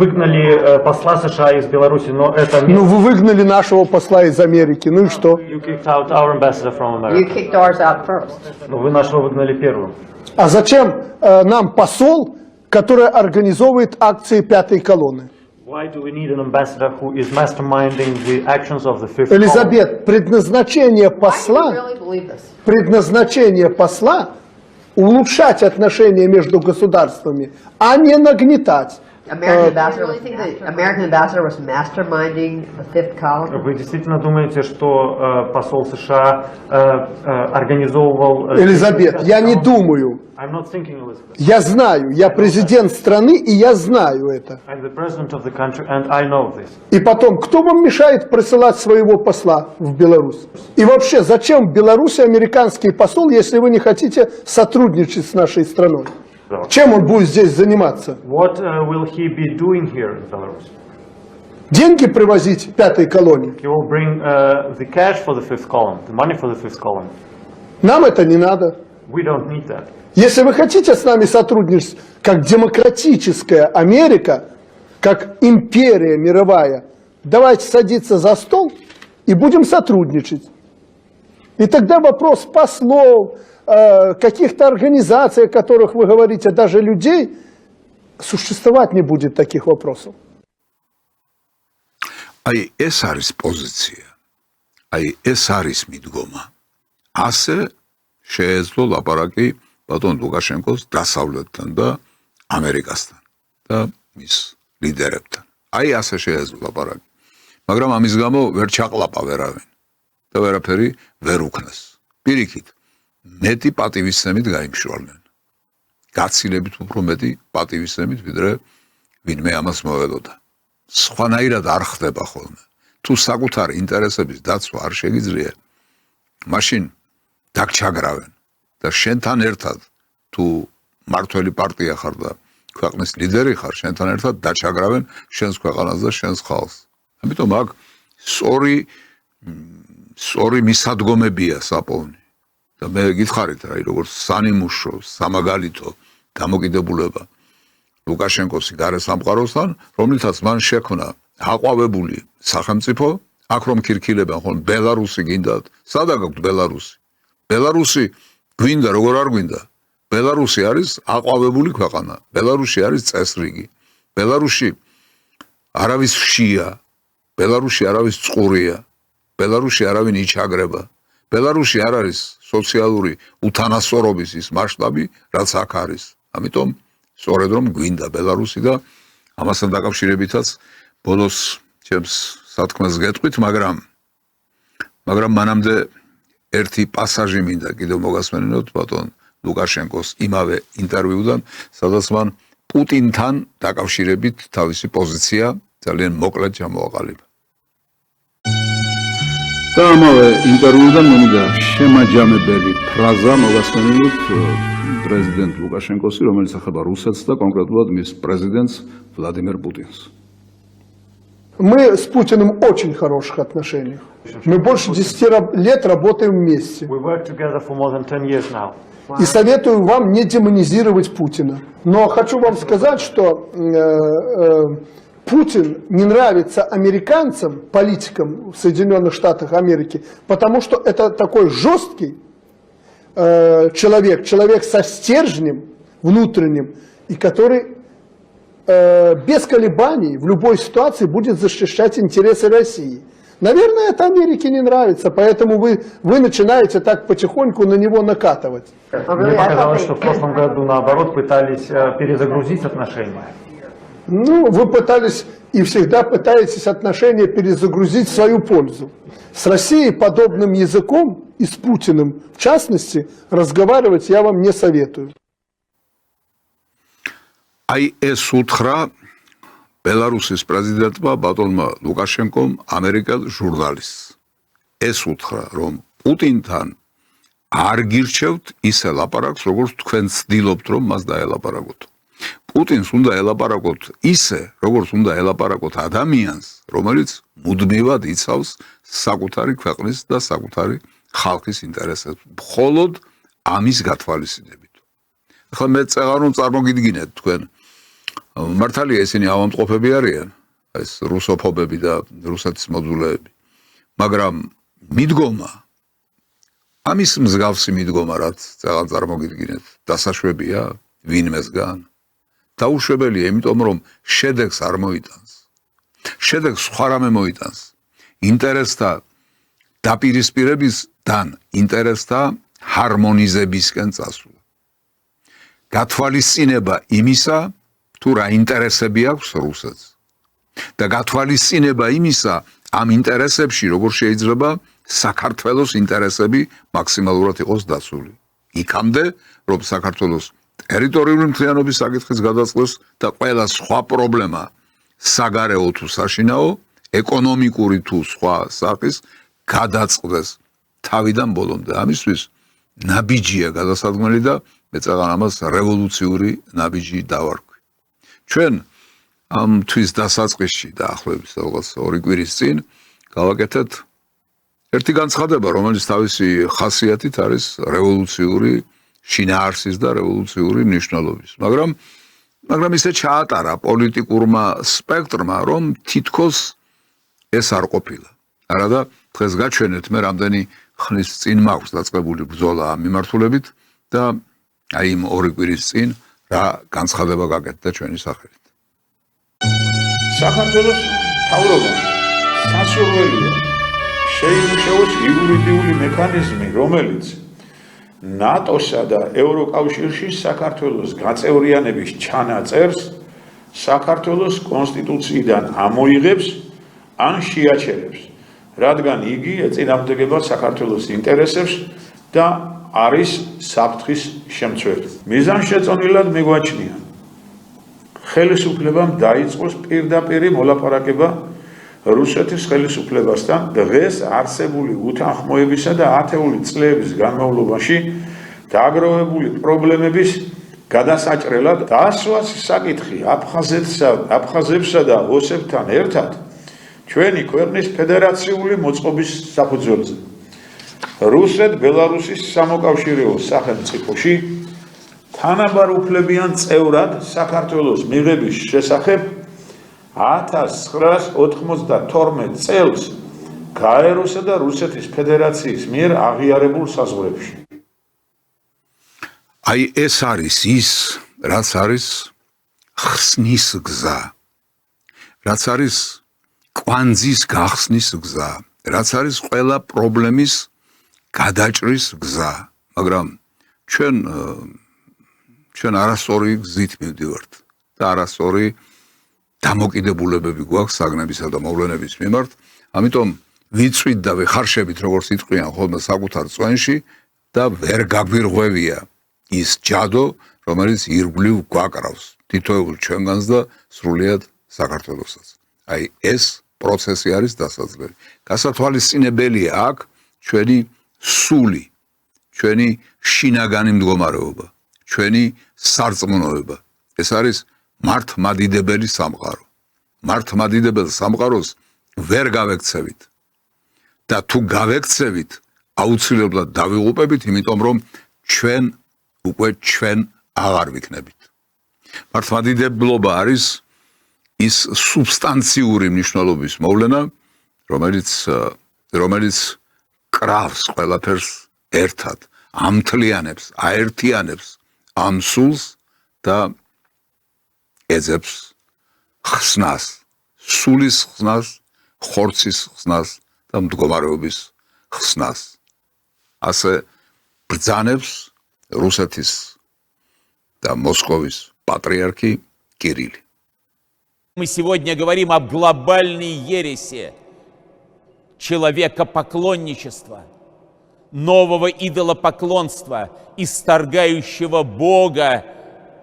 выгнали посла США из Беларуси, но это... Ну, вы выгнали нашего посла из Америки, ну и что? You kicked out our ambassador from America. You kicked ours out first. Ну, вы нашего выгнали первым. А зачем нам посол, который организовывает акции пятой колонны? Why do we need an ambassador who is masterminding the actions of the fifth column? Элизабет, предназначение посла улучшать отношения между государствами, а не нагнетать. American ambassador was masterminding the fifth column. Вы действительно думаете, что посол США организовывал... Элизабет, я не думаю. I'm not thinking, Elizabeth. Я знаю, я президент страны, и я знаю это. I'm the president of the country, and I know this. И потом, кто вам мешает присылать своего посла в Беларусь? И вообще, зачем в Беларуси американский посол, если вы не хотите сотрудничать с нашей страной? Чем он будет здесь заниматься? What will he be doing here in Belarus? Деньги привозить пятой колонии? He will bring the cash for the fifth column, the money for the fifth column. Нам это не надо. We don't need that. Если вы хотите с нами сотрудничать, как демократическая Америка, как империя мировая, давайте садиться за стол и будем сотрудничать. И тогда вопрос послов, каких-то организаций, о которых вы говорите, даже людей, существовать не будет таких вопросов. Აი ეს არის პოზიცია. Აი ეს არის მიდგომა. ასე შეეძლო ლაპარაკი ბატონ ლუკაშენკოს დასავლეთთან და ამერიკასთან და მის ლიდერებთან. აი ასე შეეძლო ლაპარაკი. მაგრამ ამის გამო ვერ ჩაყლაპა ვერავინ და ვერაფერი ვერ უქნეს. პირიქით, მეტი პატივისცემით გაიმშვალნენ. გაცილებით უფრო მეტი პატივისცემით, ვიდრე ვინმე ამას მოველოდა. სხვანაირად არ ხდება ხოლმე. თუ საკუთარ ინტერესების დაცვა არ შეგიძლია, მაშინ დაგჩაგრავენ და შენთან ერთად თუ მართველი პარტია ხარ და ქვეყნის ლიდერი ხარ, შენთან ერთად დაჩაგრავენ შენს ქვეყანას და შენს ხალხს. ამიტომ აქ სწორი მისადგომებია საპოვნი. და მე გითხარით რა, როგორც სანიმუშო, სამაგალითო დამოკიდებულება ლუკაშენკოსი გარე სამყაროსთან, რომლითაც მან შექმნა აყვავებული სახელმწიფო, აქ რომ ქირქილებენ ხოლმე ბელარუსი გინდათ, სადაგ აქვს ბელარუსი? ბელარუსი გვინდა, როგორ არ გვინდა? ბელარუსი არის აყვავებული ქვეყანა, ბელარუსი არის წესრიგი, ბელარუსი არავის ხშია, ბელარუსი არავის წყურია, ბელარუსი არავინ იჩაგრება, ბელარუსი არ არის სოციალური უთანასწორობის ის მასშტაბი, რაც აქ არის. ამიტომ სწორედ რომ გვინდა ბელარუსი და ამასთან დაკავშირებითაც ბოლოს ჩემს სათქმელს გეტყვით, მაგრამ მანამდე ერთი პასაჟი მინდა კიდევ მოგასმენინოთ ბატონ ლუკაშენკოს იმავე ინტერვიუდან, სადაც მან პუტინთან დაკავშირებით თავისი პოზიცია ძალიან მოკლედ ჩამოაყალიბა. და ამავე ინტერვიუდან მინდა შემაჯამებელი ფრაზა მოგასმენინოთ президент Лукашенкоси, რომელიც ეხება რუსეთს და კონკრეტულად მის პრეზიდენტს Владимир Путинს. Мы с Путиным в очень хороших отношениях. Мы больше 10 лет работаем вместе. We work together for more than 10 years now. И советую вам не демонизировать Путина. Но хочу вам сказать, что Путин не нравится американцам, политикам в Соединенных Штатах Америки, потому что это такой жесткий человек со стержнем внутренним, и который без колебаний в любой ситуации будет защищать интересы России. Наверное, это Америке не нравится, поэтому вы начинаете так потихоньку на него накатывать. Мне показалось, что в прошлом году, наоборот, пытались перезагрузить отношения. Ну, вы пытались и всегда пытаетесь отношения перезагрузить в свою пользу. С Россией подобным языком и с Путиным, в частности, разговаривать я вам не советую. Ai es უთხრა ბელარუსის პრეზიდენტმა ბატონმა ლუკაშენკომ ამერიკელ ჟურნალისტს. ეს უთხრა, რომ პუტინთან არ გირჩევთ ისე ლაპარაკს, როგორც თქვენ ცდილობთ, რომ მას დაელაპარაკოთ. პუტინს უნდა ელაპარაკოთ ისე, როგორც უნდა ელაპარაკოთ ადამიანს, რომელიც მუდმივად იცავს საკუთარი ქვეყნის და საკუთარი ხალხის ინტერესებს, მხოლოდ ამის გათვალისწინებით. ახლა მე წეღარ რომ წარმოგიდგინეთ თქვენ მართალია ისინი ავამტყოფები არიან, ეს რუსოფობები და რუსეთის მოძულეები, მაგრამ მიდგომა ამის მსგავსი მიდგომა, რაც წეღარ წარმოგიდგინეთ, დასაშვებია ვინმესგან. დაუშვებელია, იმიტომ რომ შედეგს არ მოიტანს. შედეგს სხვა რამე მოიტანს. ინტერესთა დაპირისპირებისგან ინტერესთა ჰარმონიზებისკენ წასვლა. გათვალისწინება იმისა, თუ რა ინტერესები აქვს რუსეთს. და გათვალისწინება იმისა, ამ ინტერესებში როგორ შეიძლება საქართველოს ინტერესები მაქსიმალურად იყოს დაცული. იქამდე, რომ საქართველოს ტერიტორიული მთლიანობის საკითხის გადაწყვეტს და ყველა სხვა პრობლემა საგარეო თუ საშინაო, ეკონომიკური თუ სხვა სახის გადაწყვეტს თავიდან ბოლომდე. ამისთვის ნაბიჯია გადასადგმელი და მე წაღარ ამას რევოლუციური ნაბიჯი დავარქვი. ჩვენ ამ თვის დასაწყისში და ახლების რაღაც 2 კვირის წინ გავაკეთეთ ერთი განცხადება, რომელიც თავისი ხასიათით არის რევოლუციური შინაარსის და რევოლუციური მნიშვნელობის. მაგრამ ისე ჩაატარა პოლიტიკურმა სპექტრმა, რომ თითქოს ეს არ ყოფილა. არადა დღეს გაჩვენეთ მე რამდენი ხნის წინ მაქვს დაწყებული ბრძოლა ამ მიმართულებით და აი იმ 2 კვირის წინ რა განცხადება გაკეთდა ჩვენი სახელით. საქართველოს მთავრობა სასურველია შეიმუშაოს იურიდიული მექანიზმი, რომელიც ნატოსა და ევროკავშირში საქართველოს გაწევრიანების ჩანაწერს საქართველოს კონსტიტუციიდან ამოიღებს ან შეაჩერებს, რადგან იგი ეწინააღმდეგება საქართველოს ინტერესებს და არის საფრთხის შემცველი. მიზანშეწონილად მიგვაჩნია ხელისუფლებამ დაიწყოს პირდაპირი მოლაპარაკება რუსეთის ხელისუფლებასთან დღეს არსებული უთანხმოებისა და ათეული წლების განმავლობაში დააგროვებული პრობლემების გადასაჭრელად დასვას საკითხი აფხაზებსა და ოსებთან ერთად ჩვენი ქვეყნის ფედერაციული მოწყობის საფუძველზე. რუსეთ-ბელარუსის სამოკავშირეო სახელმწიფოში თანაბარ უფლებიან წევრად საქართველოს მიღების შესახებ 1992 წელს გაეროსა და რუსეთის ფედერაციის მიერ აღიარებულ საზღვრებში. აი ეს არის ის, რაც არის ხსნის გზა, რაც არის კვანძის გახსნის გზა, რაც არის ყველა პრობლემის გადაჭრის გზა, მაგრამ ჩვენ არასწორი გზით მივდივართ და არასწორი დამოკიდებულებები გვაქვს საგნებისა და მოვლენების მიმართ, ამიტომ ვიწვით და ვეხარშებით, როგორც იტყვიან ხოლმე საკუთარ წვენში და ვერ გაგვირღვევია ის ჯადო, რომელიც ირგვლივ გვაკრავს თითოეულ ჩვენგანს და სრულიად საქართველოსაც. აი ეს პროცესი არის დასაძლევი. გასათვალისწინებელია აქ ჩვენი სული, ჩვენი შინაგანი მდგომარეობა, ჩვენი სარწმუნოება. ეს არის მართლმადიდებელი სამყარო. მართლმადიდებელ სამყაროს ვერ გავექცევით. და თუ გავექცევით, აუცილებლად დავიღუპებით, იმიტომ რომ ჩვენ აღარ ვიქნებით. მართლმადიდებლობა არის ის სუბსტანციური მნიშვნელობის მოვლენა, რომელიც კრავს ყველაფერს ერთად, ამთლიანებს, აერთიანებს ამ სულს და ეძებს ხსნას, სულის ხსნას, ხორცის ხსნას და მდგომარეობის ხსნას. ასე ბრძანებს რუსეთის და მოსკოვის პატრიარქი კირილი. Мы сегодня говорим об глобальной ереси человекопоклонничества, нового идолопоклонства, исторгающего Бога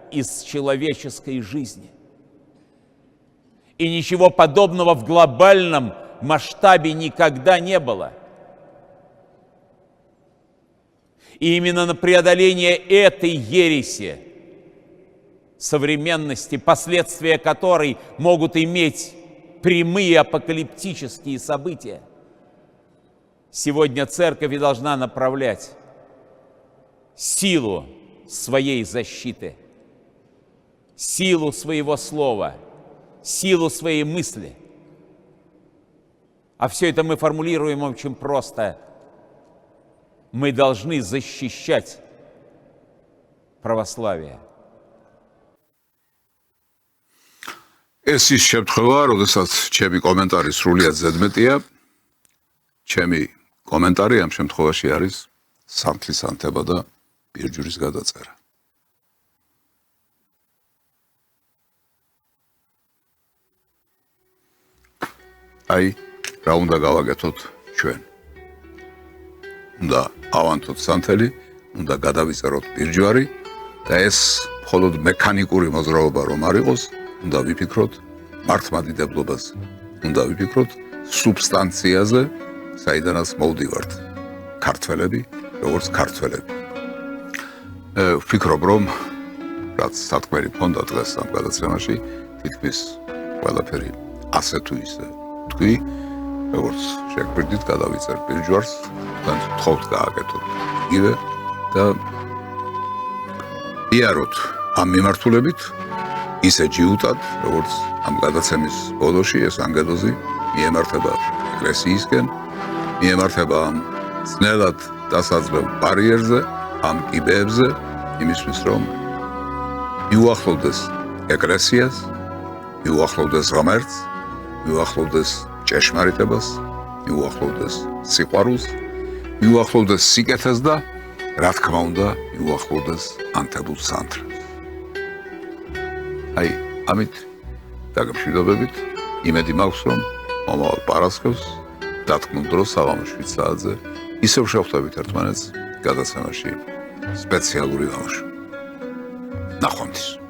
из человеческой жизни. И ничего подобного в глобальном масштабе никогда не было. И именно на преодоление этой ереси современности, последствия которой могут иметь прямые апокалиптические события, сегодня церковь и должна направлять силу своей защиты, силу своего слова, силу своей мысли. А все это мы формулируем очень просто. Мы должны защищать православие. ეს ის შემთხვევა, როდესაც ჩემი კომენტარი სრულიად ზედმეტია. ჩემი კომენტარი ამ შემთხვევაში არის სამთლის ანთება და პირჯურის გადაწერა. აი, რა უნდა გავაკეთოთ ჩვენ? უნდა ავანთოთ სანთელი, უნდა გადავიწეროთ პირჯვარი და ეს მხოლოდ მექანიკური მოძრაობა რომ არ იყოს, უნდა ვიფიქროთ მართლმადიდებლობაზე, უნდა ვიფიქროთ სუბსტანციაზე, საიდანაც მოვდივართ ქართველები, როგორც ქართველები. ვფიქრობ, რომ რაც სათქმელი ფონდა დღეს ამ გადაცემაში, თითქმის ყველაფერი ასე თუ ისე თქვი, როგორც შეგვიძლია გადავიწერ პირჯვარს, თან თხოვთ გააკეთოთ იგივე და იაროთ ამ მიმართულებით ისე ჯიუტად, როგორც ამ გადაცემის ბოლოში ეს ანგელოზი მიემართება ეკლესიისკენ, მიემართება ამ ძნელად დასაძლევ ბარიერზე, ამ კიბეებზე, იმისთვის რომ მიუახლოვდეს ეკლესიას, მიუახლოვდეს ღმერთს, მიუახლოვდეს ჭეშმარიტებას, მიუახლოვდეს სიყვარულს, მიუახლოვდეს სიკეთეს და რა თქმა უნდა, მიუახლოვდეს ანთებულ სანთლებს. აი, ამით დაგმშვიდობებით, იმედი მაქვს, რომ მომავალ პარასკევს დათქმულ დროს საღამოს 7 საათზე ისევ შევხვდებით ერთმანეთს გადაცემაში სპეციალური გამოსვლა. ნახვამდის.